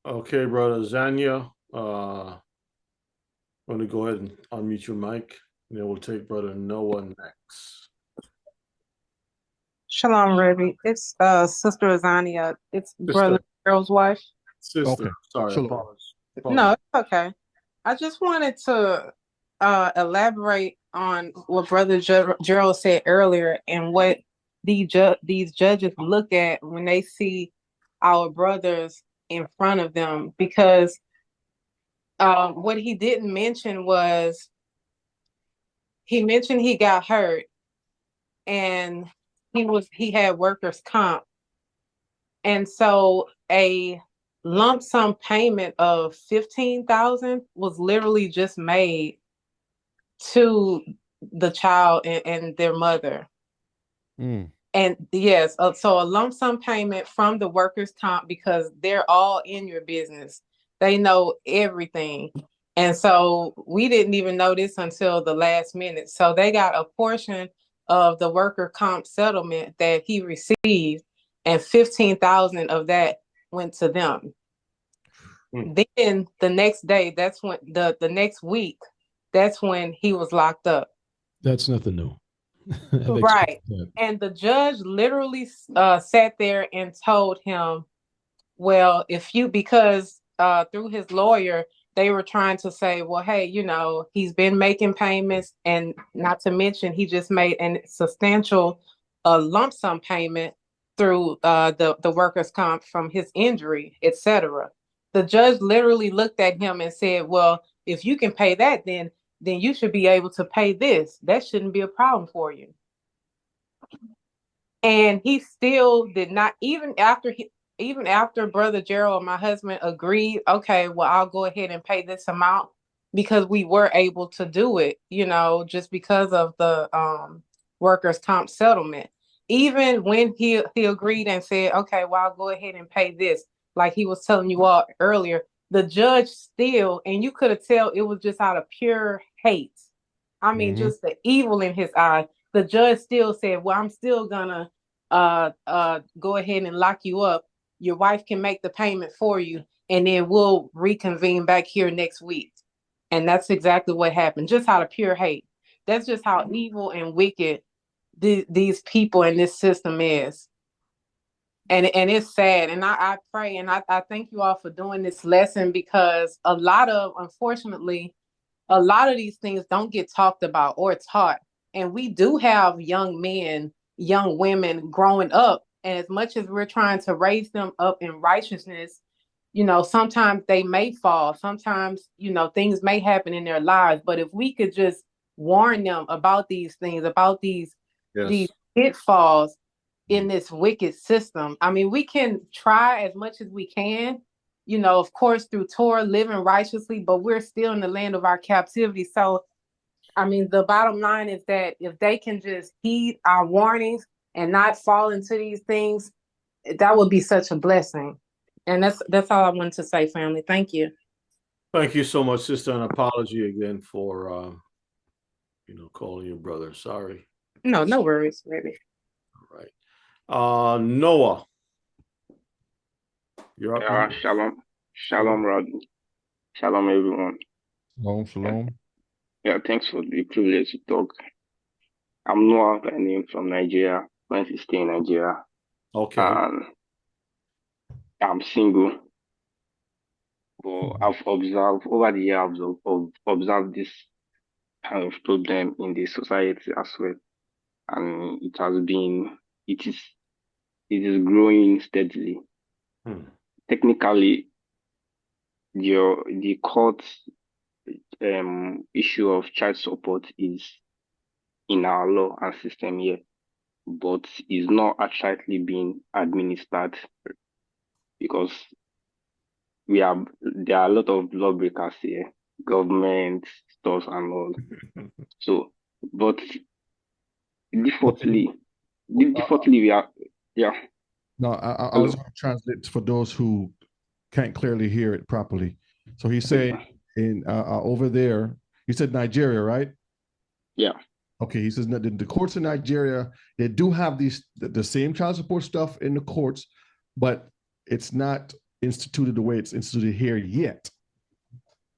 Okay, brother Zanya. I'm going to go ahead and unmute your mic, and then we'll take brother Noah next. Shalom, Rebbe. It's Sister Azania. It's Brother Girl's wife. Sister, okay. Sorry, Shalom. apologies. No, it's okay. I just wanted to elaborate on what Brother Gerald said earlier and what these judges look at when they see our brothers in front of them. Because what he didn't mention was he mentioned he got hurt and he had workers' comp. And so a lump sum payment of $15,000 was literally just made to the child and their mother. And yes, so a lump sum payment from the workers' comp, because they're all in your business. They know everything. And so we didn't even know this until the last minute. So they got a portion of the worker comp settlement that he received, and 15,000 of that went to them. Then the next day, that's when the next week, that's when he was locked up. That's nothing new. Right. And the judge literally sat there and told him, well, because through his lawyer, they were trying to say, well, hey, he's been making payments, and not to mention he just made a substantial lump sum payment through the workers' comp from his injury, etc. The judge literally looked at him and said, well, if you can pay that, then you should be able to pay this. That shouldn't be a problem for you. And he still did not, even after Brother Gerald, my husband, agreed, okay, well, I'll go ahead and pay this amount, because we were able to do it, just because of the workers' comp settlement. Even when he agreed and said, okay, well, I'll go ahead and pay this, like he was telling you all earlier, the judge still, and you could have tell it was just out of pure hate. I mean, just the evil in his eye. The judge still said, well, I'm still gonna go ahead and lock you up. Your wife can make the payment for you, and then we'll reconvene back here next week. And that's exactly what happened, just out of pure hate. That's just how evil and wicked these people in this system is. And it's sad. And I pray, and I thank you all for doing this lesson, because unfortunately, a lot of these things don't get talked about or taught. And we do have young men, young women growing up. And as much as we're trying to raise them up in righteousness, sometimes they may fall. Sometimes, things may happen in their lives. But if we could just warn them about these things, about these pitfalls in this wicked system. I mean, we can try as much as we can, of course, through Torah, living righteously, but we're still in the land of our captivity. So, I mean, the bottom line is that if they can just heed our warnings, and not fall into these things, that would be such a blessing. And that's all I wanted to say, family. Thank you. Thank you so much, sister. An apology again for calling your brother. Sorry. No, no worries, baby. All right. Noah. You're up. Yeah, shalom. Shalom, Rodney. Shalom, everyone. Shalom. Yeah, thanks for the privilege to talk. I'm Noah by name from Nigeria. Currently stay in Nigeria. Okay. And I'm single. But I've observed over the years, I've observed this kind of problem in the society as well. And it is growing steadily. Technically, the court issue of child support is in our law and system here, but is not actually being administered because there are a lot of lawbreakers here, government, stores and all. So, but defaultly we are, yeah. No, I was going to translate for those who can't clearly hear it properly. So he's saying in over there, he said Nigeria, right? Yeah. Okay, he says that the courts in Nigeria, they do have the same child support stuff in the courts, but it's not instituted the way it's instituted here yet.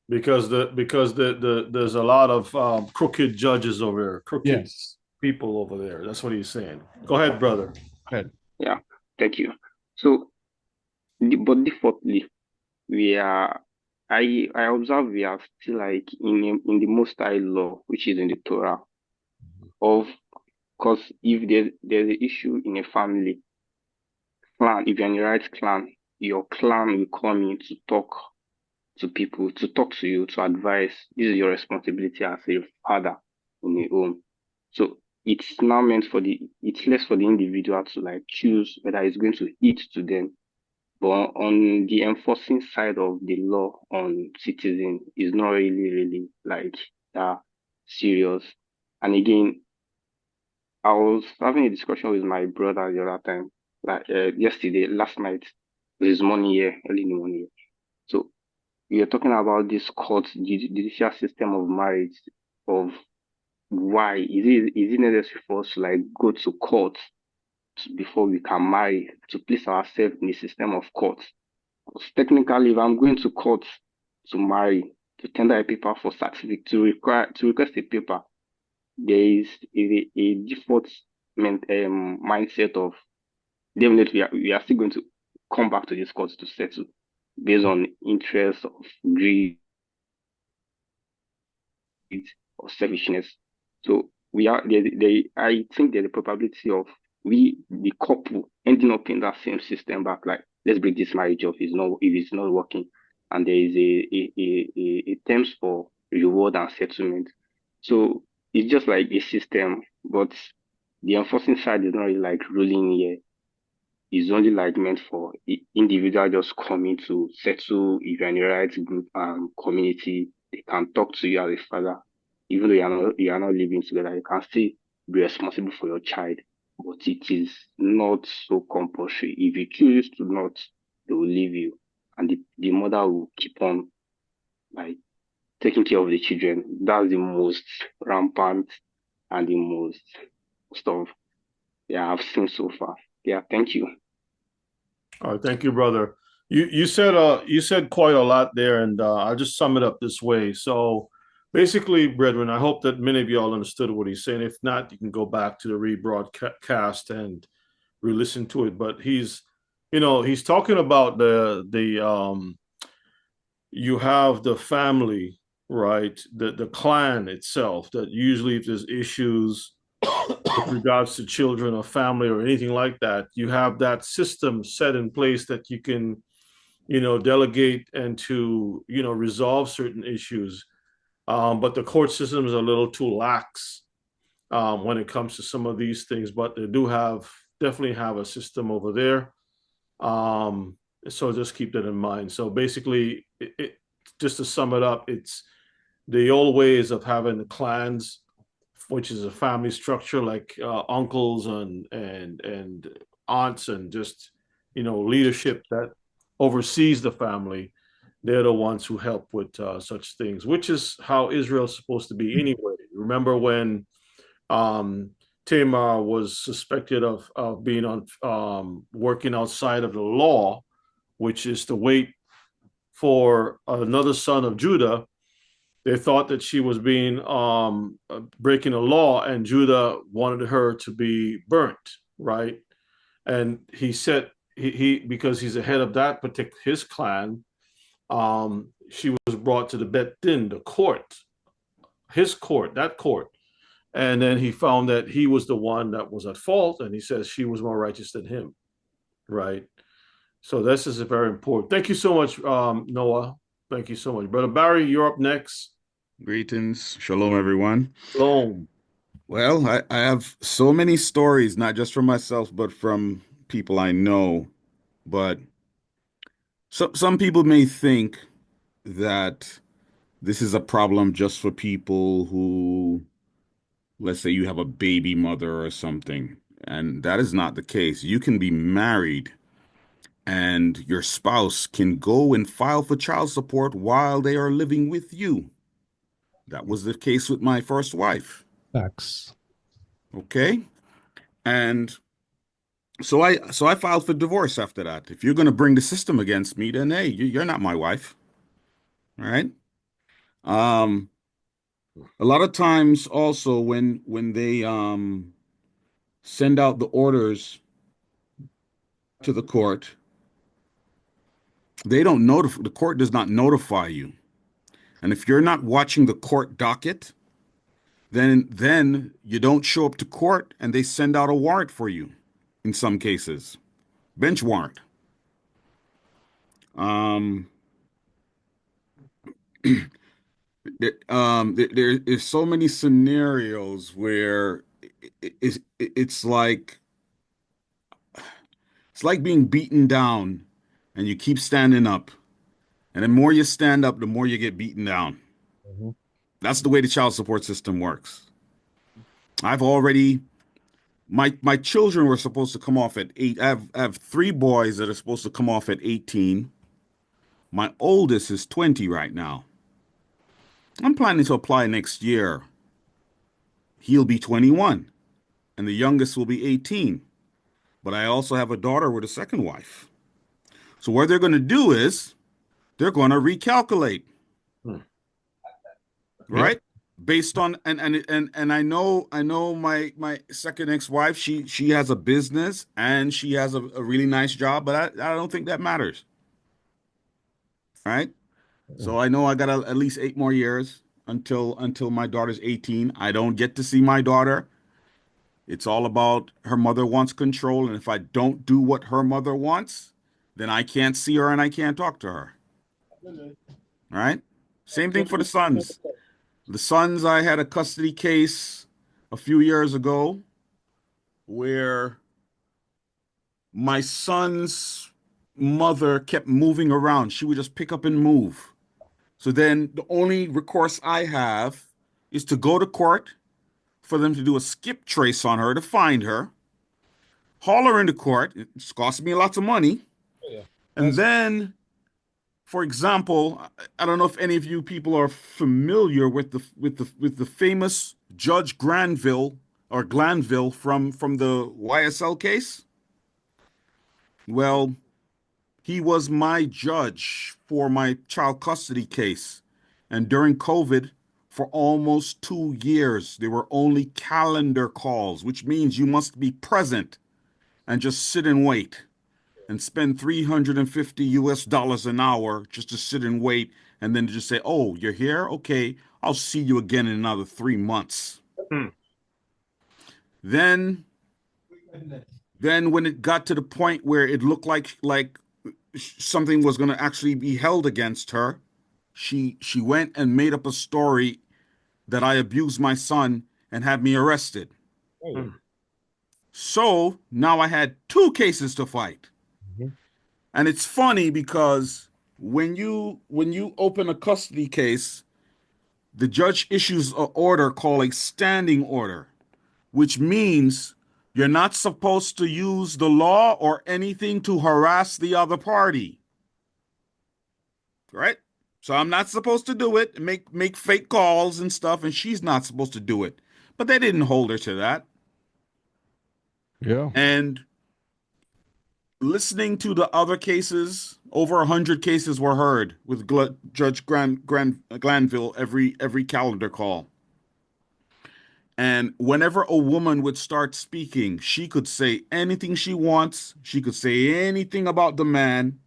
Because there's a lot of crooked judges over there, crooked people over there. That's what he's saying. Go ahead, brother. Go ahead. Yeah, thank you. So, but defaultly, I observe we are still like in the Most High law, which is in the Torah, because if there's an issue in a family clan, if you're in the right clan, your clan will come in to talk to people, to talk to you, to advise. This is your responsibility as a father in your home. So it's now it's less for the individual to like choose whether it's going to eat to them. But on the enforcing side of the law on citizen is not really like that serious. And again, I was having a discussion with my brother the other time, like last night, this morning here, early in the morning here. So we are talking about this court judicial system of marriage, of why is it necessary for us to like go to court before we can marry, to place ourselves in the system of court? Because technically, if I'm going to court to marry, to tender a paper for certificate, to request a paper, there is a default mindset of definitely we are still going to come back to this court to settle based on interest of greed or selfishness. So I think there's a probability of the couple ending up in that same system back, like let's break this marriage off if it's not working. And there is a terms for reward and settlement. So it's just like a system, but the enforcing side is not really like ruling here. It's only like meant for individual just coming to settle. If you're in the right group and community, they can talk to you as a father. Even though you are not living together, you can still be responsible for your child. But it is not so compulsory. If you choose to not, they will leave you. And the mother will keep on like taking care of the children. That's the most rampant and the most stuff I've seen so far. Yeah, thank you. All right, thank you, brother. You said quite a lot there, and I'll just sum it up this way. So basically, brethren, I hope that many of y'all understood what he's saying. If not, you can go back to the rebroadcast and re-listen to it. But he's talking about you have the family, right? The clan itself, that usually if there's issues with regards to children or family or anything like that, you have that system set in place that you can, delegate and to, resolve certain issues. But the court system is a little too lax when it comes to some of these things, but they do definitely have a system over there. So just keep that in mind. So basically, just to sum it up, it's the old ways of having the clans which is a family structure like uncles and aunts and just leadership that oversees the family. They're the ones who help with such things, which is how Israel's supposed to be anyway. Remember when Tamar was suspected of being on working outside of the law, which is to wait for another son of Judah. They thought that she was being breaking the law, and Judah wanted her to be burnt, right? And he said he because he's the head of that particular his clan. She was brought to the Bet Din, the court, his court, that court. And then he found that he was the one that was at fault, and he says she was more righteous than him, right? So this is very important. Thank you so much, Noah. Thank you so much. Brother Barry, you're up next. Greetings. Shalom, everyone. Shalom. Well, I have so many stories, not just from myself, but from people I know. But some people may think that this is a problem just for people who, let's say you have a baby mother or something. And that is not the case. You can be married and your spouse can go and file for child support while they are living with you. That was the case with my first wife. Facts. Okay. And so I filed for divorce after that. If you're going to bring the system against me, then hey, you're not my wife. All right. A lot of times also when they send out the orders to the court, they don't notify, the court does not notify you. And if you're not watching the court docket, then you don't show up to court and they send out a warrant for you in some cases. Bench warrant. There is so many scenarios where it's like being beaten down and you keep standing up. And the more you stand up, the more you get beaten down. Mm-hmm. That's the way the child support system works. My children were supposed to come off at 8. I have 3 boys that are supposed to come off at 18. My oldest is 20 right now. I'm planning to apply next year. He'll be 21, and the youngest will be 18. But I also have a daughter with a second wife. So what they're going to do is they're going to recalculate. Right? Based on and I know my second ex-wife, she has a business and she has a really nice job, but I don't think that matters. Right? So I know I got at least 8 more years until my daughter's 18. I don't get to see my daughter. It's all about her mother wants control, and if I don't do what her mother wants, then I can't see her and I can't talk to her. Right? Same thing for the sons. The sons, I had a custody case a few years ago where my son's mother kept moving around. She would just pick up and move. So then the only recourse I have is to go to court for them to do a skip trace on her to find her, haul her into court. It's cost me lots of money. Yeah. And then, for example, I don't know if any of you people are familiar with the famous Judge Glanville from the YSL case. Well, he was my judge for my child custody case, and during COVID, for almost 2 years, there were only calendar calls, which means you must be present and just sit and wait. And spend $350 an hour just to sit and wait, and then just say, "Oh, you're here? Okay, I'll see you again in another 3 months." Then when it got to the point where it looked like something was going to actually be held against her, she went and made up a story that I abused my son and had me arrested. So now I had 2 cases to fight. And it's funny because when you open a custody case, the judge issues an order called a standing order, which means you're not supposed to use the law or anything to harass the other party. Right? So I'm not supposed to do it, make fake calls and stuff, and she's not supposed to do it. But they didn't hold her to that. Yeah. And listening to the other cases, over 100 cases were heard with Judge Glanville every calendar call. And whenever a woman would start speaking, she could say anything she wants. She could say anything about the man.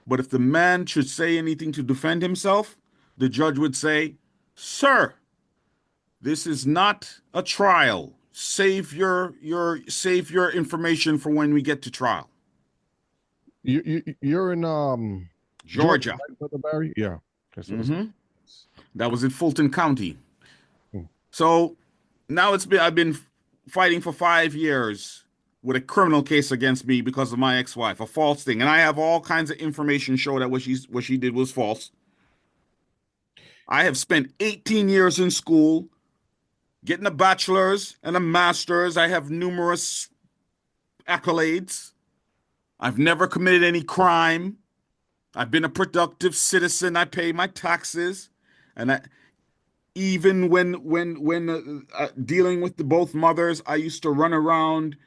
But if the man should say anything to defend himself, the judge would say, "Sir, this is not a trial. Save your information for when we get to trial." You're in Georgia, right, Brother Barry? Yeah. Mm-hmm. That was in Fulton County. So now I've been fighting for 5 years with a criminal case against me because of my ex-wife, a false thing, and I have all kinds of information show that what she did was false. I have spent 18 years in school, getting a bachelor's and a master's. I have numerous accolades. I've never committed any crime. I've been a productive citizen. I pay my taxes, and even when dealing with both mothers, I used to run around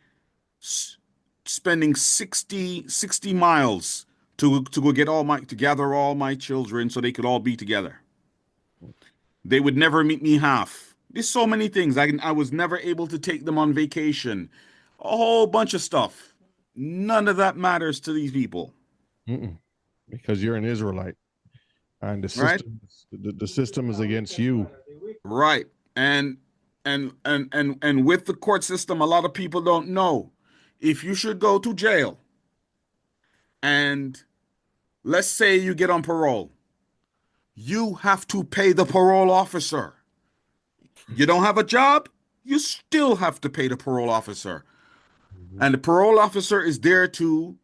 spending 60 miles to go gather all my children so they could all be together. They would never meet me half. There's so many things. I was never able to take them on vacation. A whole bunch of stuff. None of that matters to these people. Because you're an Israelite, and the system, the system is against you. Right. And with the court system, a lot of people don't know. If you should go to jail, and let's say you get on parole, you have to pay the parole officer. You don't have a job, you still have to pay the parole officer. And the parole officer is there to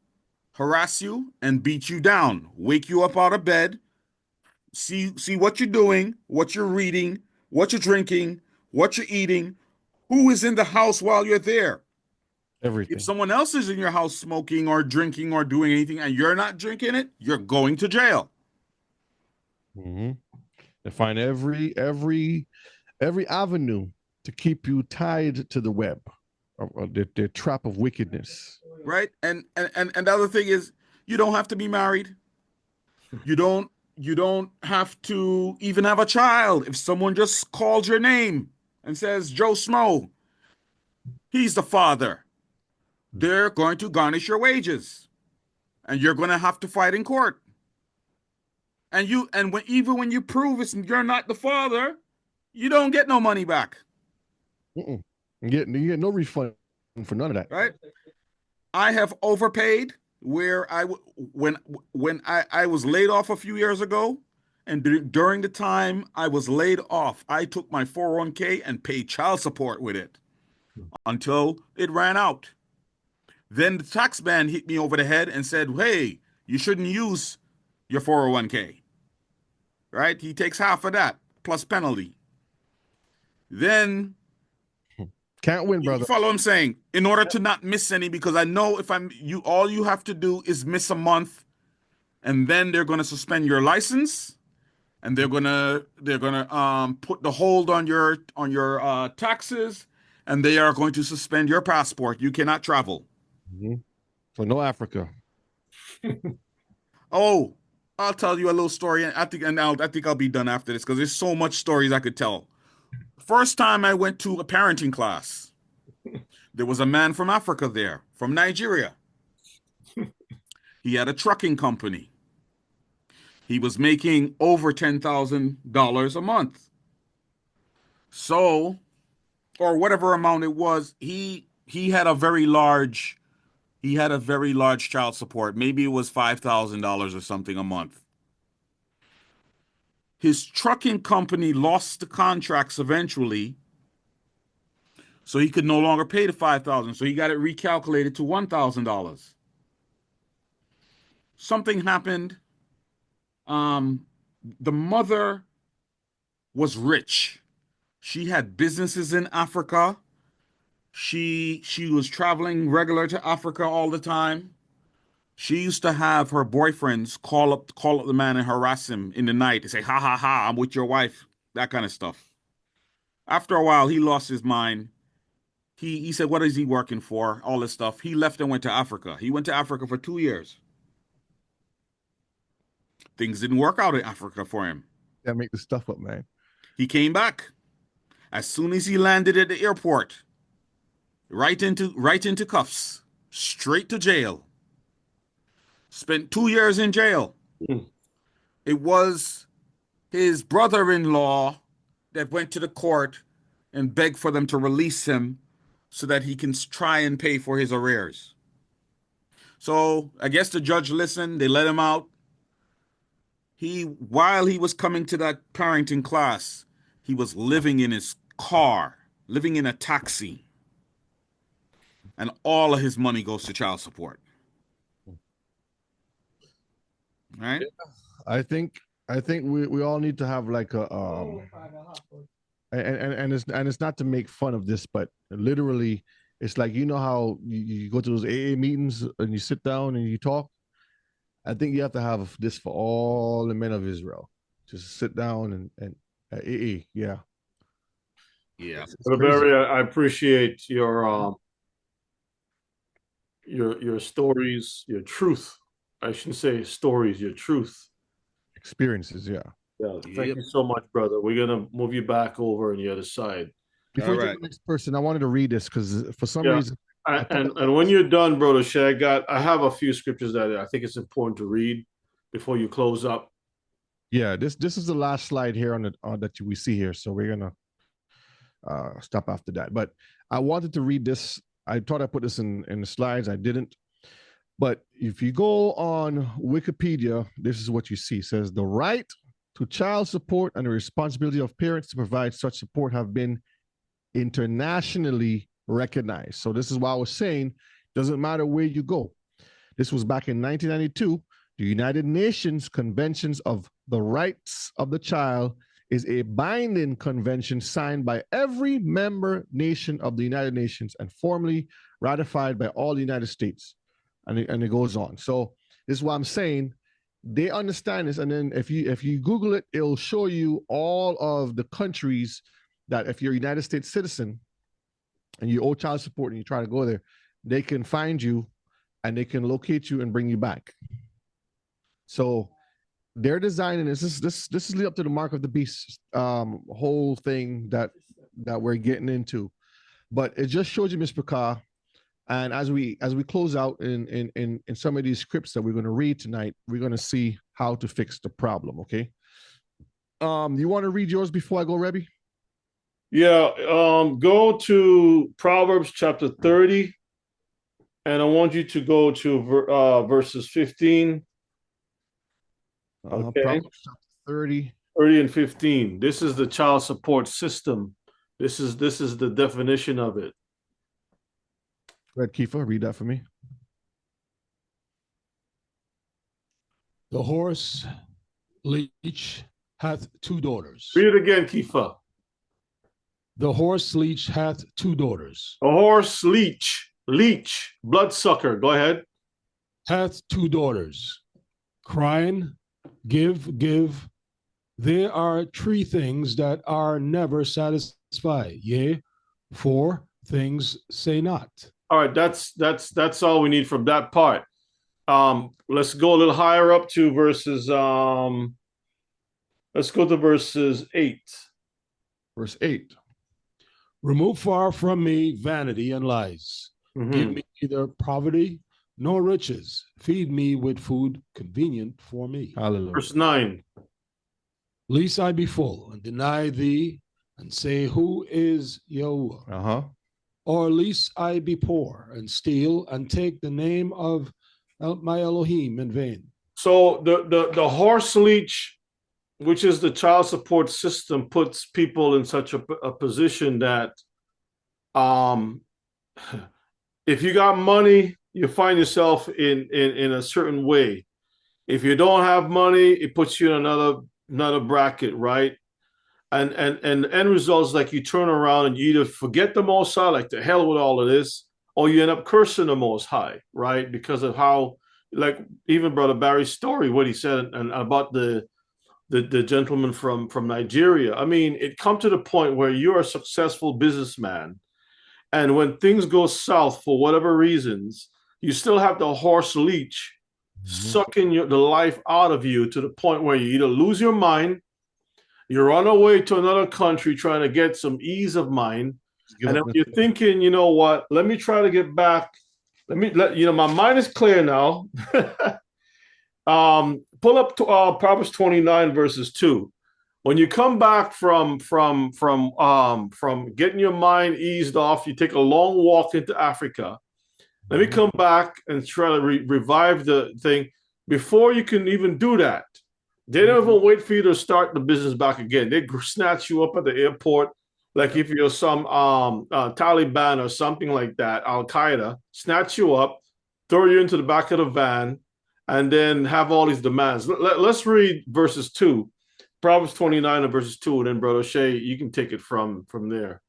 harass you and beat you down, wake you up out of bed, see what you're doing, what you're reading, what you're drinking, what you're eating, who is in the house while you're there. Everything. If someone else is in your house smoking or drinking or doing anything and you're not drinking it, you're going to jail. They find every avenue to keep you tied to the web, or their trap of wickedness. Right? And the other thing is, you don't have to be married. You don't have to even have a child. If someone just calls your name and says Joe Smo, he's the father, they're going to garnish your wages, and you're going to have to fight in court. And even when you prove you're not the father, you don't get no money back. You get no refund for none of that. Right? I have overpaid where when I was laid off a few years ago, and during the time I was laid off, I took my 401k and paid child support with it until it ran out. Then the tax man hit me over the head and said, "Hey, you shouldn't use your 401k." Right? He takes half of that plus penalty. Then can't win, brother. You follow what I'm saying? In order to not miss any, because I know if all you have to do is miss a month, and then they're going to suspend your license, and they're gonna put the hold on your taxes, and they are going to suspend your passport. You cannot travel. So no Africa. Oh, I'll tell you a little story. I think I'll be done after this because there's so much stories I could tell. First time I went to a parenting class, there was a man from Africa there, from Nigeria. He had a trucking company. He was making over $10,000 a month. So, or whatever amount it was, he had a very large child support. Maybe it was $5,000 or something a month. His trucking company lost the contracts eventually, so he could no longer pay the $5,000. So he got it recalculated to $1,000. Something happened. The mother was rich. She had businesses in Africa. She was traveling regular to Africa all the time. She used to have her boyfriends call up the man and harass him in the night and say, "Ha ha ha, I'm with your wife," that kind of stuff. After a while, he lost his mind. He said, "What is he working for?" All this stuff. He left and went to Africa. He went to Africa for 2 years. Things didn't work out in Africa for him. That make the stuff up, man. He came back. As soon as he landed at the airport, right into cuffs, straight to jail. Spent 2 years in jail. It was his brother-in-law that went to the court and begged for them to release him so that he can try and pay for his arrears. So I guess the judge listened. They let him out. While he was coming to that parenting class, he was living in his car, living in a taxi. And all of his money goes to child support. Right? I think we all need to have like a and it's not to make fun of this, but literally it's like, you know how you go to those AA meetings and you sit down and you talk. I think you have to have this for all the men of Israel. Just sit down and AA, yeah. Yeah. Barry, I appreciate your stories, your truth. I shouldn't say stories, your truth. Experiences, yeah. Yeah, thank you so much, brother. We're gonna move you back over on the other side. Before you go to the next person, I wanted to read this because for some reason. And when you're done, brother Shay, I have a few scriptures that I think it's important to read before you close up. Yeah, this is the last slide here on that we see here, so we're gonna stop after that. But I wanted to read this. I thought I put this in the slides. I didn't. But if you go on Wikipedia, this is what you see. It says the right to child support and the responsibility of parents to provide such support have been internationally recognized. So this is why I was saying, doesn't matter where you go. This was back in 1992. The United Nations Conventions of the Rights of the Child is a binding convention signed by every member nation of the United Nations and formally ratified by all the United States. And it goes on. So this is what I'm saying. They understand this. And then if you Google it, it'll show you all of the countries that if you're a United States citizen and you owe child support and you try to go there, they can find you and they can locate you and bring you back. So they're designing this is lead up to the mark of the beast whole thing that we're getting into. But it just shows you, Mr. Picard. And as we close out in some of these scripts that we're going to read tonight, we're going to see how to fix the problem. Okay. You want to read yours before I go, Rebbe? Yeah. Go to Proverbs chapter 30, and I want you to go to verses 15. Okay. Proverbs chapter 30 and 15. This is the child support system. This is the definition of it. Red Kiefer, read that for me. The horse leech hath two daughters. Read it again, Kiefer. The horse leech hath two daughters. A horse leech, bloodsucker. Go ahead. Hath two daughters, crying, give, give. There are three things that are never satisfied. Yea, four things say not. All right, that's all we need from that part. Let's go a little higher up to verses. Let's go to verses 8. Verse 8. Remove far from me vanity and lies. Mm-hmm. Give me neither poverty nor riches. Feed me with food convenient for me. Hallelujah. Verse 9. Lest I be full and deny thee and say, who is Yahuwah? Uh-huh. Or lest I be poor and steal and take the name of my Elohim in vain. So the horse leech, which is the child support system, puts people in such a position that if you got money, you find yourself in a certain way. If you don't have money, it puts you in another bracket, right? And the end result is like you turn around and you either forget the Most High, like the hell with all of this, or you end up cursing the Most High, right? Because of how, like even Brother Barry's story, what he said and about the gentleman from Nigeria. I mean, it come to the point where you're a successful businessman, and when things go south for whatever reasons, you still have the horse leech sucking the life out of you to the point where you either lose your mind, you're on a way to another country trying to get some ease of mind, and then you're thinking, you know what? Let me try to get back. My mind is clear now. Pull up to Proverbs 29 verses 2. When you come back from getting your mind eased off, you take a long walk into Africa. Let me come back and try to revive the thing. Before you can even do that, they don't even wait for you to start the business back again. They snatch you up at the airport, like if you're some Taliban or something like that, Al Qaeda, snatch you up, throw you into the back of the van, and then have all these demands. Let's read verses 2, Proverbs 29 and verses 2, and then Brother Shay, you can take it from there.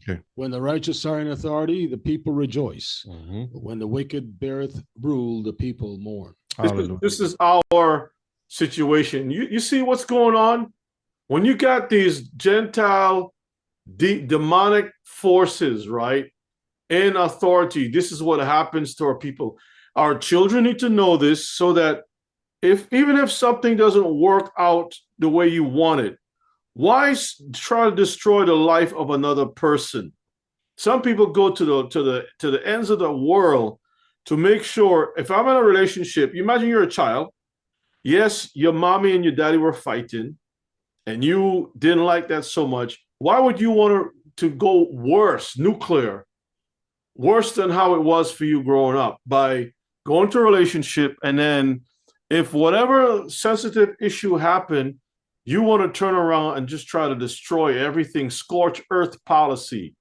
Okay. When the righteous are in authority, the people rejoice. But when the wicked beareth rule, the people mourn. This is our situation. You see what's going on? When you got these Gentile demonic forces, right, in authority, this is what happens to our people. Our children need to know this so that even if something doesn't work out the way you want it, why try to destroy the life of another person? Some people go to the ends of the world to make sure, if I'm in a relationship, you imagine you're a child. Yes, your mommy and your daddy were fighting, and you didn't like that so much. Why would you want to go worse, nuclear, worse than how it was for you growing up, by going to a relationship, and then if whatever sensitive issue happened, you want to turn around and just try to destroy everything, scorch earth policy.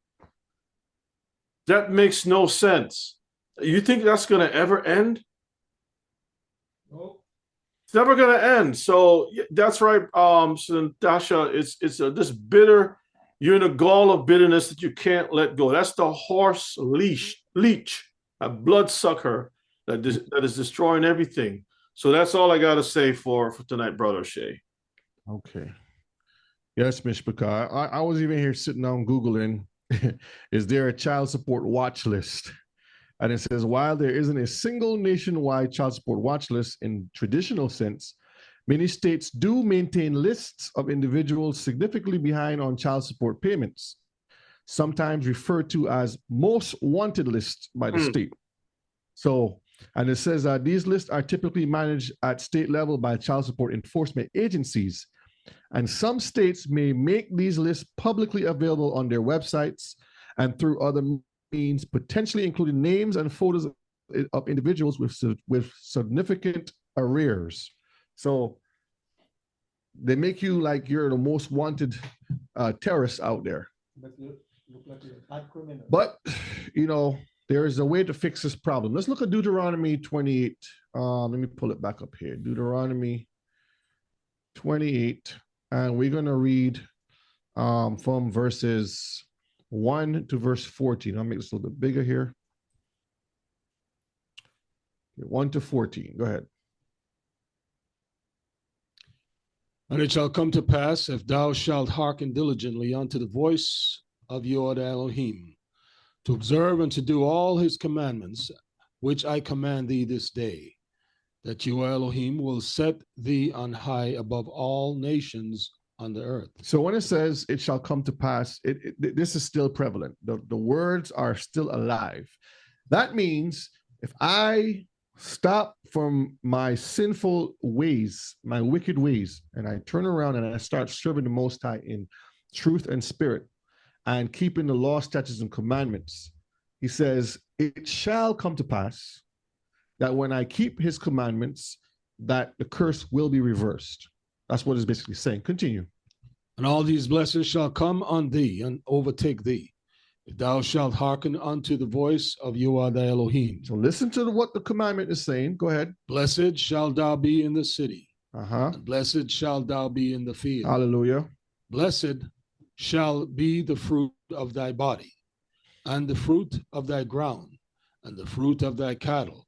That makes no sense. You think that's going to ever end? Nope. It's never going to end. So that's right, so Dasha, it's this bitter, you're in a gall of bitterness that you can't let go. That's the horse leech, a bloodsucker that is destroying everything. So that's all I got to say for tonight, Brother Shay. Okay. Yes, Mishpachah. I was even here sitting on Googling, is there a child support watch list? And it says, while there isn't a single nationwide child support watch list in traditional sense, many states do maintain lists of individuals significantly behind on child support payments, sometimes referred to as most wanted lists by the state. So, and it says that these lists are typically managed at state level by child support enforcement agencies. And some states may make these lists publicly available on their websites and through other means, potentially including names and photos of individuals with significant arrears. So they make you like you're the most wanted terrorist out there. But you look like you're a bad criminal. But, you know, there is a way to fix this problem. Let's look at Deuteronomy 28. Let me pull it back up here. Deuteronomy 28. And we're going to read from verses 1 to verse 14. I'll make this a little bit bigger here. 1 to 14. Go ahead. And it shall come to pass, if thou shalt hearken diligently unto the voice of your Elohim, to observe and to do all his commandments, which I command thee this day, that your Elohim will set thee on high above all nations on the earth. So when it says it shall come to pass, this is still prevalent. The words are still alive. That means if I stop from my sinful ways, my wicked ways, and I turn around and I start serving the Most High in truth and spirit and keeping the law, statutes, and commandments, he says, it shall come to pass that when I keep his commandments, that the curse will be reversed. That's what it's basically saying. Continue. And all these blessings shall come on thee and overtake thee, if thou shalt hearken unto the voice of Yahweh thy Elohim. So listen to what the commandment is saying. Go ahead. Blessed shalt thou be in the city, and blessed shalt thou be in the field. Hallelujah. Blessed shall be the fruit of thy body, and the fruit of thy ground, and the fruit of thy cattle,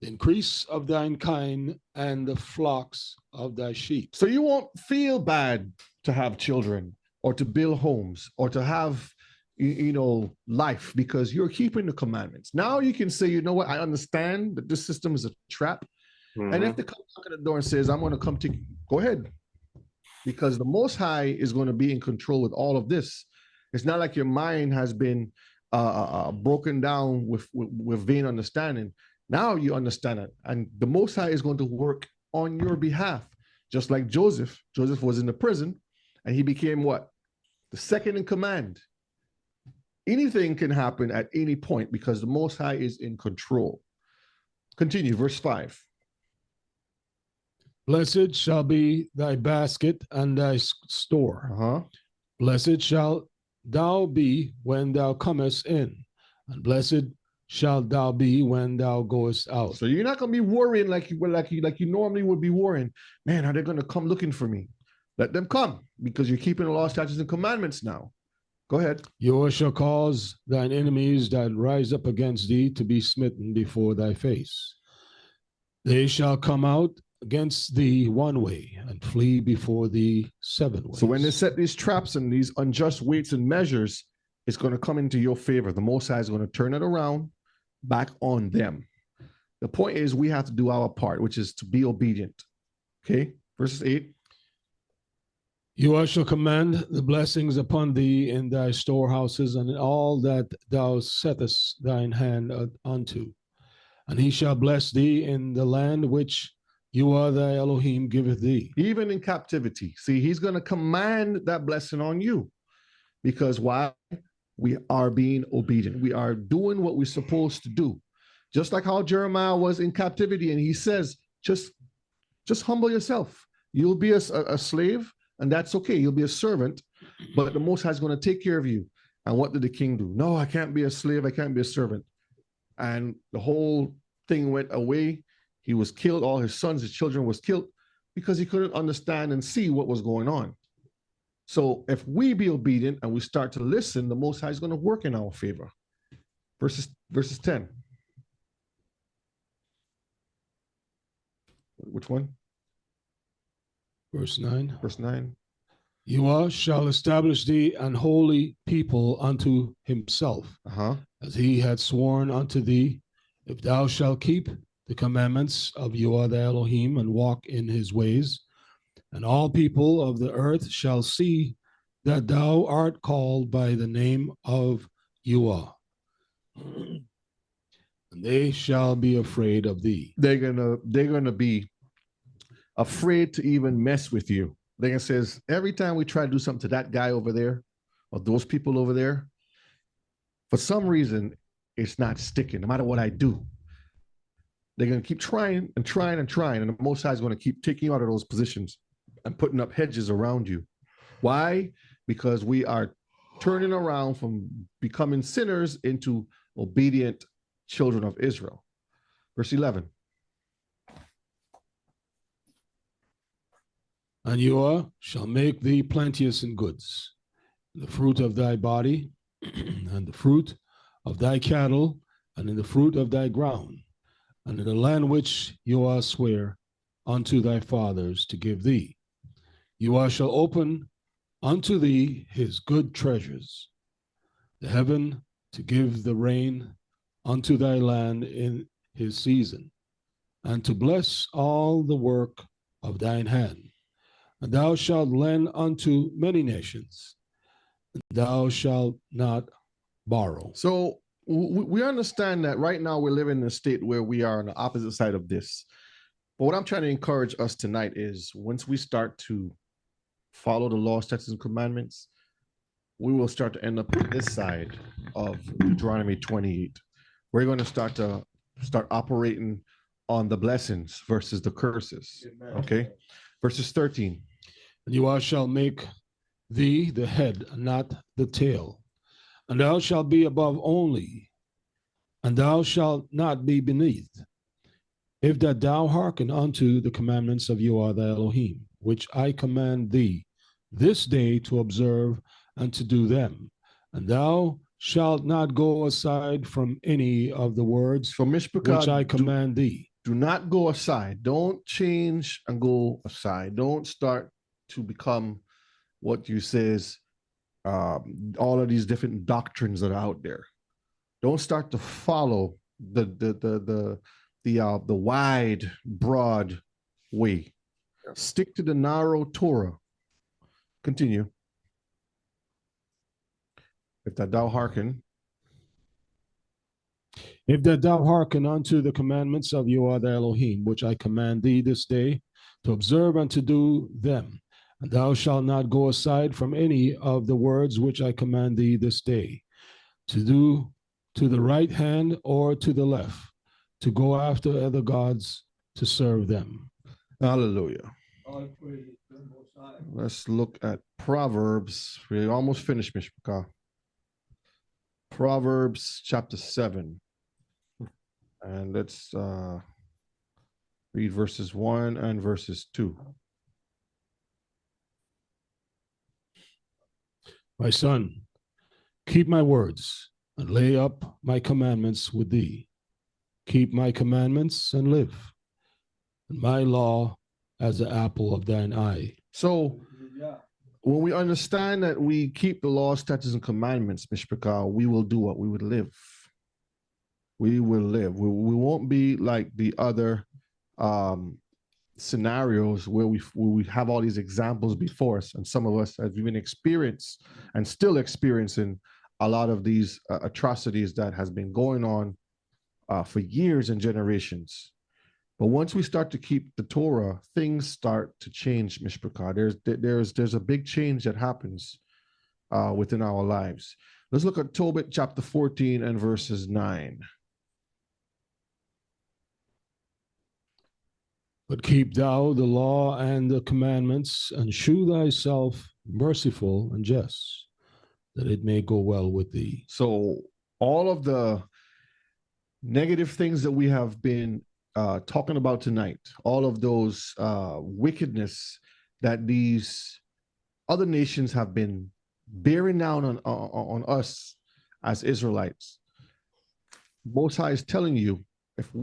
the increase of thine kind, and the flocks of thy sheep. So you won't feel bad to have children or to build homes or to have life, because you're keeping the commandments. Now you can say, you know what, I understand that this system is a trap. And if they come knock at the door and says, I'm going to come take you, go ahead. Because the Most High is going to be in control with all of this. It's not like your mind has been broken down with vain understanding. Now you understand it. And the Most High is going to work on your behalf. Just like Joseph. Joseph was in the prison and he became what? The second in command. Anything can happen at any point because the Most High is in control. Continue, verse 5. Blessed shall be thy basket and thy store. Blessed shalt thou be when thou comest in, and blessed shalt thou be when thou goest out. So you're not going to be worrying like you normally would be worrying. Man, are they going to come looking for me? Let them come, because you're keeping the law, statutes, and commandments now. Go ahead. You shall cause thine enemies that rise up against thee to be smitten before thy face. They shall come out against thee one way and flee before thee 7 ways. So when they set these traps and these unjust weights and measures, it's going to come into your favor. The Most High is going to turn it around back on them. The point is we have to do our part, which is to be obedient. Okay, verses 8. You shall command the blessings upon thee in thy storehouses and in all that thou settest thine hand unto. And he shall bless thee in the land which you are thy Elohim giveth thee. Even in captivity. See, he's going to command that blessing on you. Because why? We are being obedient. We are doing what we're supposed to do. Just like how Jeremiah was in captivity, and he says, just humble yourself. You'll be a slave, and that's okay. You'll be a servant, but the Most High is going to take care of you. And what did the king do? No, I can't be a slave. I can't be a servant. And the whole thing went away. He was killed. All his sons, his children was killed because he couldn't understand and see what was going on. So if we be obedient and we start to listen, the Most High is going to work in our favor. Verses 10. Which one? Verse 9. Verse 9. You shall establish thee an holy people unto himself, as he had sworn unto thee, if thou shalt keep the commandments of Yahweh the Elohim and walk in his ways, and all people of the earth shall see that thou art called by the name of Yahweh, and they shall be afraid of thee. They're gonna be afraid to even mess with you. They're gonna say, every time we try to do something to that guy over there or those people over there, for some reason it's not sticking, no matter what I do. They're going to keep trying and trying and trying, and the Most High is going to keep taking you out of those positions and putting up hedges around you. Why? Because we are turning around from becoming sinners into obedient children of Israel. Verse 11. And you shall make thee plenteous in goods, the fruit of thy body, and the fruit of thy cattle, and in the fruit of thy ground, and in the land which you swear unto thy fathers to give thee. You shall open unto thee his good treasures, the heaven to give the rain unto thy land in his season, and to bless all the work of thine hand. And thou shalt lend unto many nations, and thou shalt not borrow. So we understand that right now we're living in a state where we are on the opposite side of this. But what I'm trying to encourage us tonight is once we start to follow the law, statutes, and commandments, we will start to end up on this side of Deuteronomy 28. We're going to start operating on the blessings versus the curses. Okay? Verses 13. And you shall make thee the head, and not the tail. And thou shalt be above only, and thou shalt not be beneath, if that thou hearken unto the commandments of Yahweh thy Elohim, which I command thee this day to observe and to do them. And thou shalt not go aside from any of the words which I command thee. Do not go aside. Don't change and go aside. Don't start to become what you say is all of these different doctrines that are out there. Don't start to follow the wide, broad way. Stick to the narrow Torah. Continue. If that thou hearken. If that thou hearken unto the commandments of Yahweh thy Elohim, which I command thee this day, to observe and to do them, and thou shalt not go aside from any of the words which I command thee this day, to do to the right hand or to the left, to go after other gods to serve them. Hallelujah. Let's look at Proverbs. We almost finished, Mishpachah. Proverbs chapter 7. And let's read verses 1 and verses 2. My son, keep my words and lay up my commandments with thee. Keep my commandments and live, and my law as the apple of thine eye. So when we understand that we keep the law, statutes, and commandments, Mishpachah, we will do what? We would live. We will live. We won't be like the other scenarios where we have all these examples before us, and some of us have even experienced and still experiencing a lot of these atrocities that has been going on for years and generations. But once we start to keep the Torah, things start to change, Mishpachah. There's a big change that happens within our lives. Let's look at Tobit chapter 14 and verses 9. But keep thou the law and the commandments, and shew thyself merciful and just, that it may go well with thee. So all of the negative things that we have been talking about tonight, all of those wickedness that these other nations have been bearing down on us as Israelites, Most High is telling you,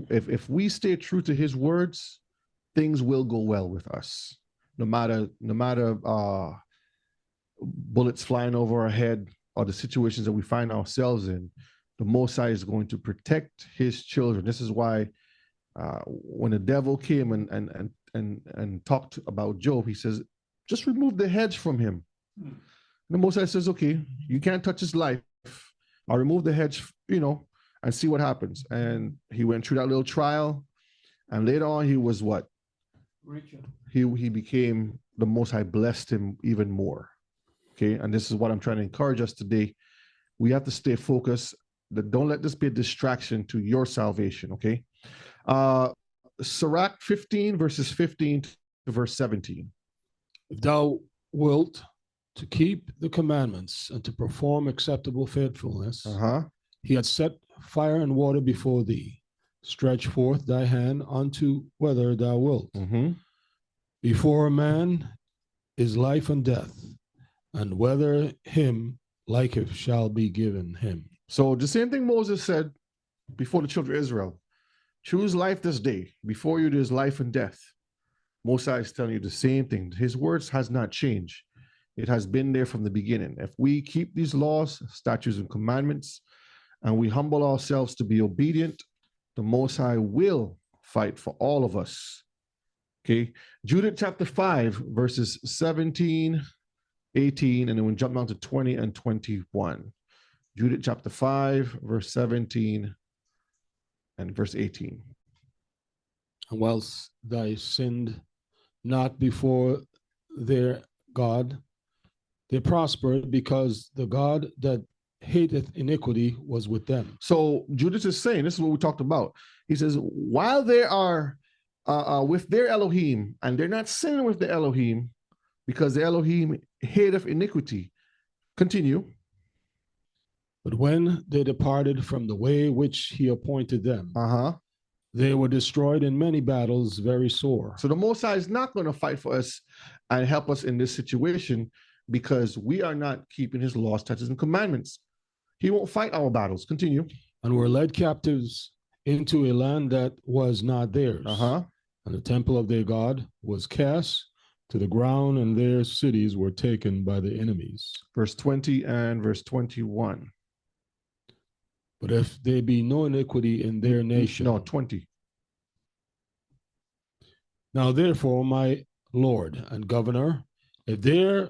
if we stay true to his words, things will go well with us. No matter bullets flying over our head or the situations that we find ourselves in, the Most High is going to protect his children. This is why when the devil came and talked about Job, he says, just remove the hedge from him. And the Most High says, okay, you can't touch his life. I'll remove the hedge, and see what happens. And he went through that little trial, and later on he was what? Richer. He became, the Most High blessed him even more. Okay, and this is what I'm trying to encourage us today. We have to stay focused. Don't let this be a distraction to your salvation, okay? Sirach 15, verses 15 to verse 17. If thou wilt to keep the commandments and to perform acceptable faithfulness, he hath set fire and water before thee. Stretch forth thy hand unto whether thou wilt. Before a man is life and death, and whether him liketh shall be given him. So the same thing Moses said before the children of Israel. Choose life this day. Before you there's life and death. Moses is telling you the same thing. His words has not changed. It has been there from the beginning. If we keep these laws, statutes, and commandments, and we humble ourselves to be obedient, the Most High will fight for all of us. Okay, Judith chapter 5, verses 17, 18, and then we jump down to 20 and 21. Judith chapter 5, verse 17 and verse 18. And whilst thy sinned not before their God, they prospered, because the God that hateth iniquity was with them. So Judith is saying, this is what we talked about. He says, while they are with their Elohim, and they're not sinning with the Elohim, because the Elohim hateth iniquity. Continue. But when they departed from the way which he appointed them, They were destroyed in many battles, very sore. So the Most High is not going to fight for us and help us in this situation because we are not keeping his laws, statutes, and commandments. He won't fight our battles. Continue. And were led captives into a land that was not theirs. And the temple of their God was cast to the ground, and their cities were taken by the enemies. Verse 20 and verse 21. But if there be no iniquity in their nation. No, 20. Now therefore, my Lord and Governor, if there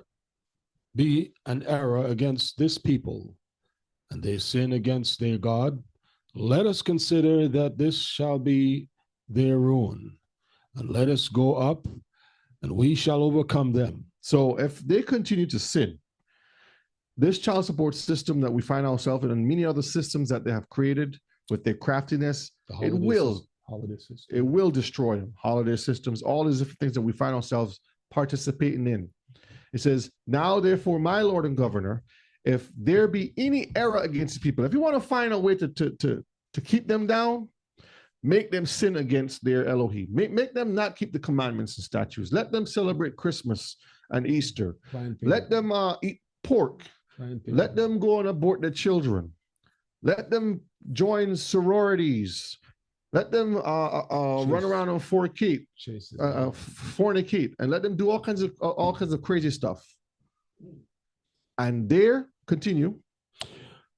be an error against this people, and they sin against their God, let us consider that this shall be their ruin, and let us go up, and we shall overcome them. So if they continue to sin, this child support system that we find ourselves in, and many other systems that they have created with their craftiness, it will destroy them. Holiday systems, all these different things that we find ourselves participating in. It says, now therefore, my Lord and Governor, if there be any error against people, if you want to find a way to keep them down, make them sin against their Elohim. Make them not keep the commandments and statutes. Let them celebrate Christmas and Easter. Let them eat pork. Let them go and abort their children. Let them join sororities. Let them run around and fornicate, and let them do all kinds of crazy stuff. And there, continue.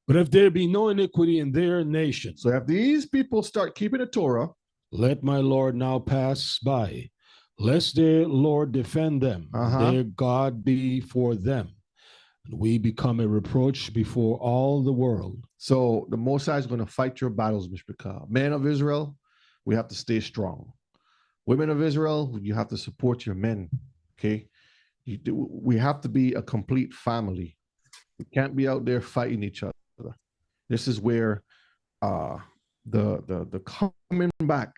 But if there be no iniquity in their nation. So if these people start keeping the Torah, let my Lord now pass by, lest their Lord defend them, their God be for them, and we become a reproach before all the world. So the Most High is going to fight your battles, Mishpachah. Men of Israel, we have to stay strong. Women of Israel, you have to support your men, okay? We have to be a complete family. We can't be out there fighting each other. This is where the coming back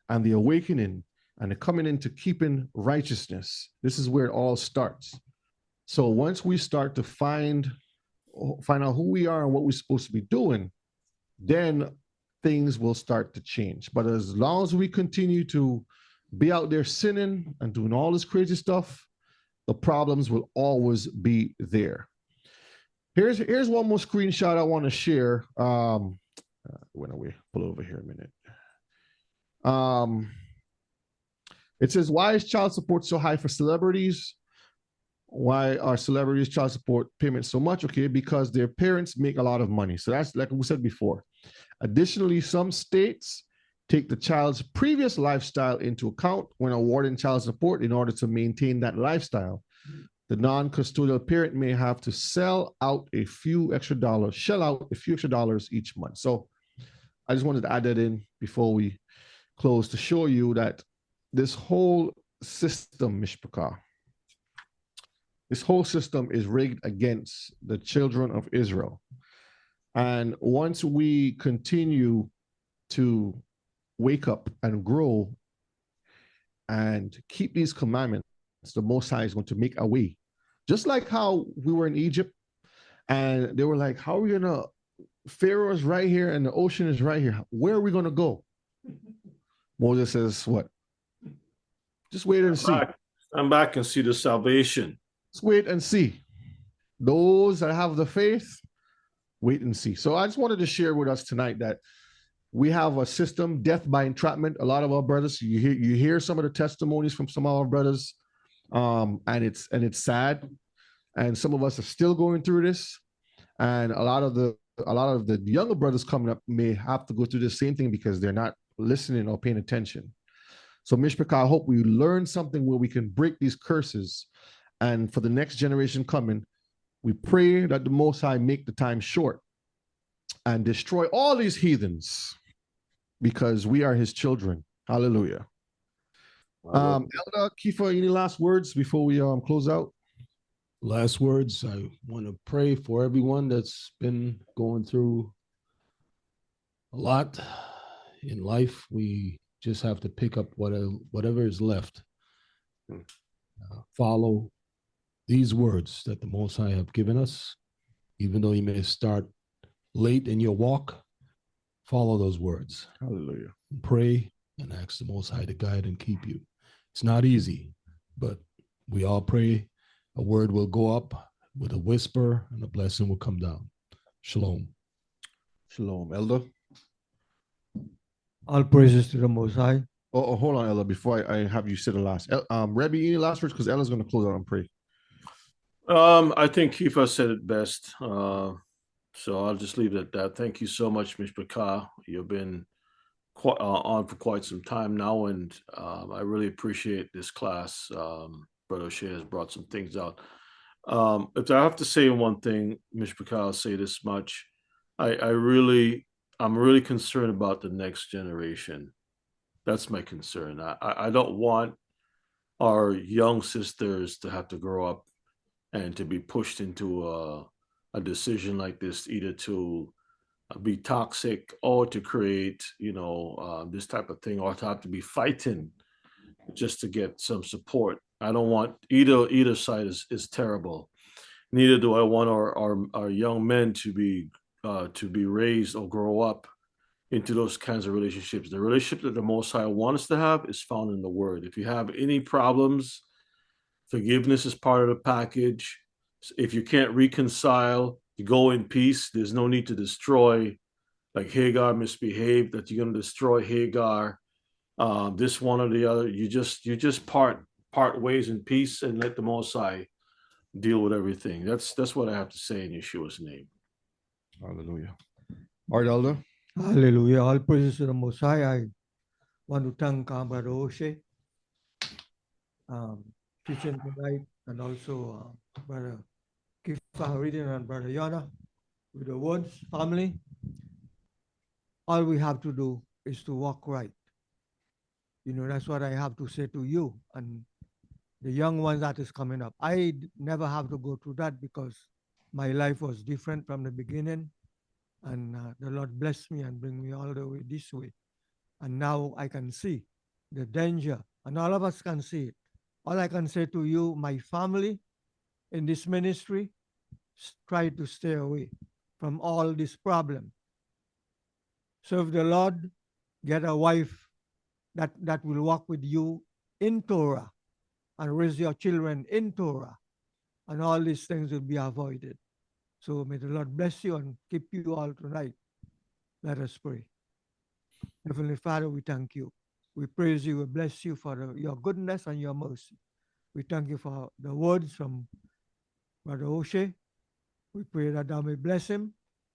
and the awakening and the coming into keeping righteousness, this is where it all starts. So once we start to find out who we are and what we're supposed to be doing, then things will start to change. But as long as we continue to be out there sinning and doing all this crazy stuff, the problems will always be there. Here's one more screenshot I want to share. When we pull over here a minute. It says, why is child support so high for celebrities? Why are celebrities' child support payments so much? Okay, because their parents make a lot of money. So that's like we said before. Additionally, some states take the child's previous lifestyle into account when awarding child support in order to maintain that lifestyle. The non-custodial parent may have to shell out a few extra dollars each month. So I just wanted to add that in before we close to show you that this whole system, Mishpachah, this whole system is rigged against the children of Israel. And once we continue to wake up and grow and keep these commandments, the Most High is going to make a way. Just like how we were in Egypt and they were like, how are we going to, Pharaoh is right here and the ocean is right here. Where are we going to go? Moses says, what? Just wait and see. Stand back and see the salvation. Let's wait and see. Those that have the faith, wait and see. So I just wanted to share with us tonight that we have a system, death by entrapment. A lot of our brothers, you hear some of the testimonies from some of our brothers, and it's sad. And some of us are still going through this. And a lot of the younger brothers coming up may have to go through the same thing because they're not listening or paying attention. So Mishpachah, I hope we learn something where we can break these curses. And for the next generation coming, we pray that the Most High make the time short and destroy all these heathens because we are his children. Hallelujah. Elder Kifa, any last words before we close out? Last words, I want to pray for everyone that's been going through a lot in life. We just have to pick up whatever is left. Follow these words that the Most High have given us. Even though you may start late in your walk, follow those words. Hallelujah. and pray and ask the Most High to guide and keep you. It's not easy, but we all pray a word will go up with a whisper and a blessing will come down. Shalom. Shalom. Elder? All praises to the Most High. Oh, hold on, Ella, before I have you say the last. Rebbe, any last words? Because Ella's going to close out and pray. I think Kifa said it best. So I'll just leave it at that. Thank you so much, Mishpachah. You've been on for quite some time now, and I really appreciate this class. Brother O'Shea has brought some things out. If I have to say one thing, Mishpachah, I'll say this much. I'm really concerned about the next generation. That's my concern. I don't want our young sisters to have to grow up and to be pushed into a decision like this, either to be toxic or to create, this type of thing, or to have to be fighting just to get some support. I don't want either side is terrible. Neither do I want our young men to be raised or grow up into those kinds of relationships. The relationship that the Most High wants us to have is found in the Word. If you have any problems, forgiveness is part of the package. If you can't reconcile, you go in peace. There's no need to destroy, like Hagar misbehaved, that you're going to destroy Hagar, this one or the other. You just part ways in peace and let the Most High deal with everything. That's what I have to say in Yeshua's name. Hallelujah. All right, Elder. Hallelujah. All praises to the Most High. I want to thank Brother O'Shea teaching tonight, and also Brother Kifa reading, and Brother Yana with the words, family. All we have to do is to walk right. That's what I have to say to you and the young ones that is coming up. I never have to go through that because my life was different from the beginning. And the Lord blessed me and bring me all the way this way. And now I can see the danger, and all of us can see it. All I can say to you, my family in this ministry, try to stay away from all this problem. Serve the Lord, get a wife that will walk with you in Torah and raise your children in Torah, and all these things will be avoided. So may the Lord bless you and keep you all tonight. Let us pray. Heavenly Father, we thank you. We praise you. We bless you for your goodness and your mercy. We thank you for the words from Brother O'Shea. We pray that thou may bless him.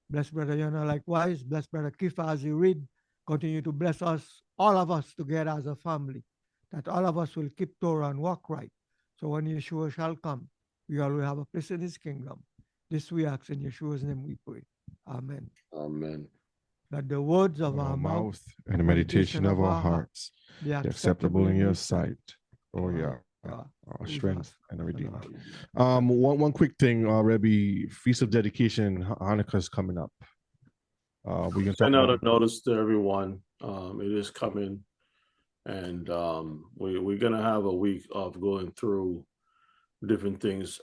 Bless Brother Yana likewise. Bless Brother Kifa as he read. Continue to bless us, all of us together as a family, that all of us will keep Torah and walk right. So when Yeshua shall come, we all will have a place in his kingdom. This we ask in Yeshua's name we pray. Amen. Amen. That the words of our mouth and the meditation of our hearts be acceptable in your sight. Oh, yeah. Our strength and our Redeemer. One quick thing, Rebbe, Feast of Dedication, Hanukkah is coming up. We can send out a notice to everyone. It is coming, and we're gonna have a week of going through different things.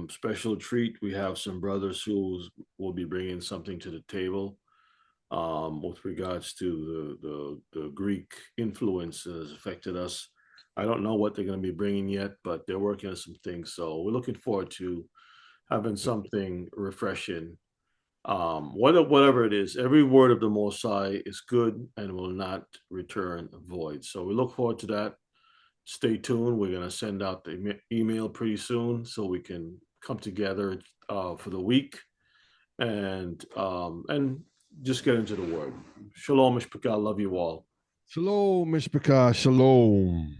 Special treat, we have some brothers who will be bringing something to the table with regards to the Greek influence that has affected us. I don't know what they're going to be bringing yet, but they're working on some things. So we're looking forward to having something refreshing. Whatever it is, every word of the Most High is good and will not return void. So we look forward to that. Stay tuned. We're going to send out the email pretty soon so we can come together for the week and just get into the word. Shalom, Mishpachah. Love you all. Shalom, Mishpachah. Shalom.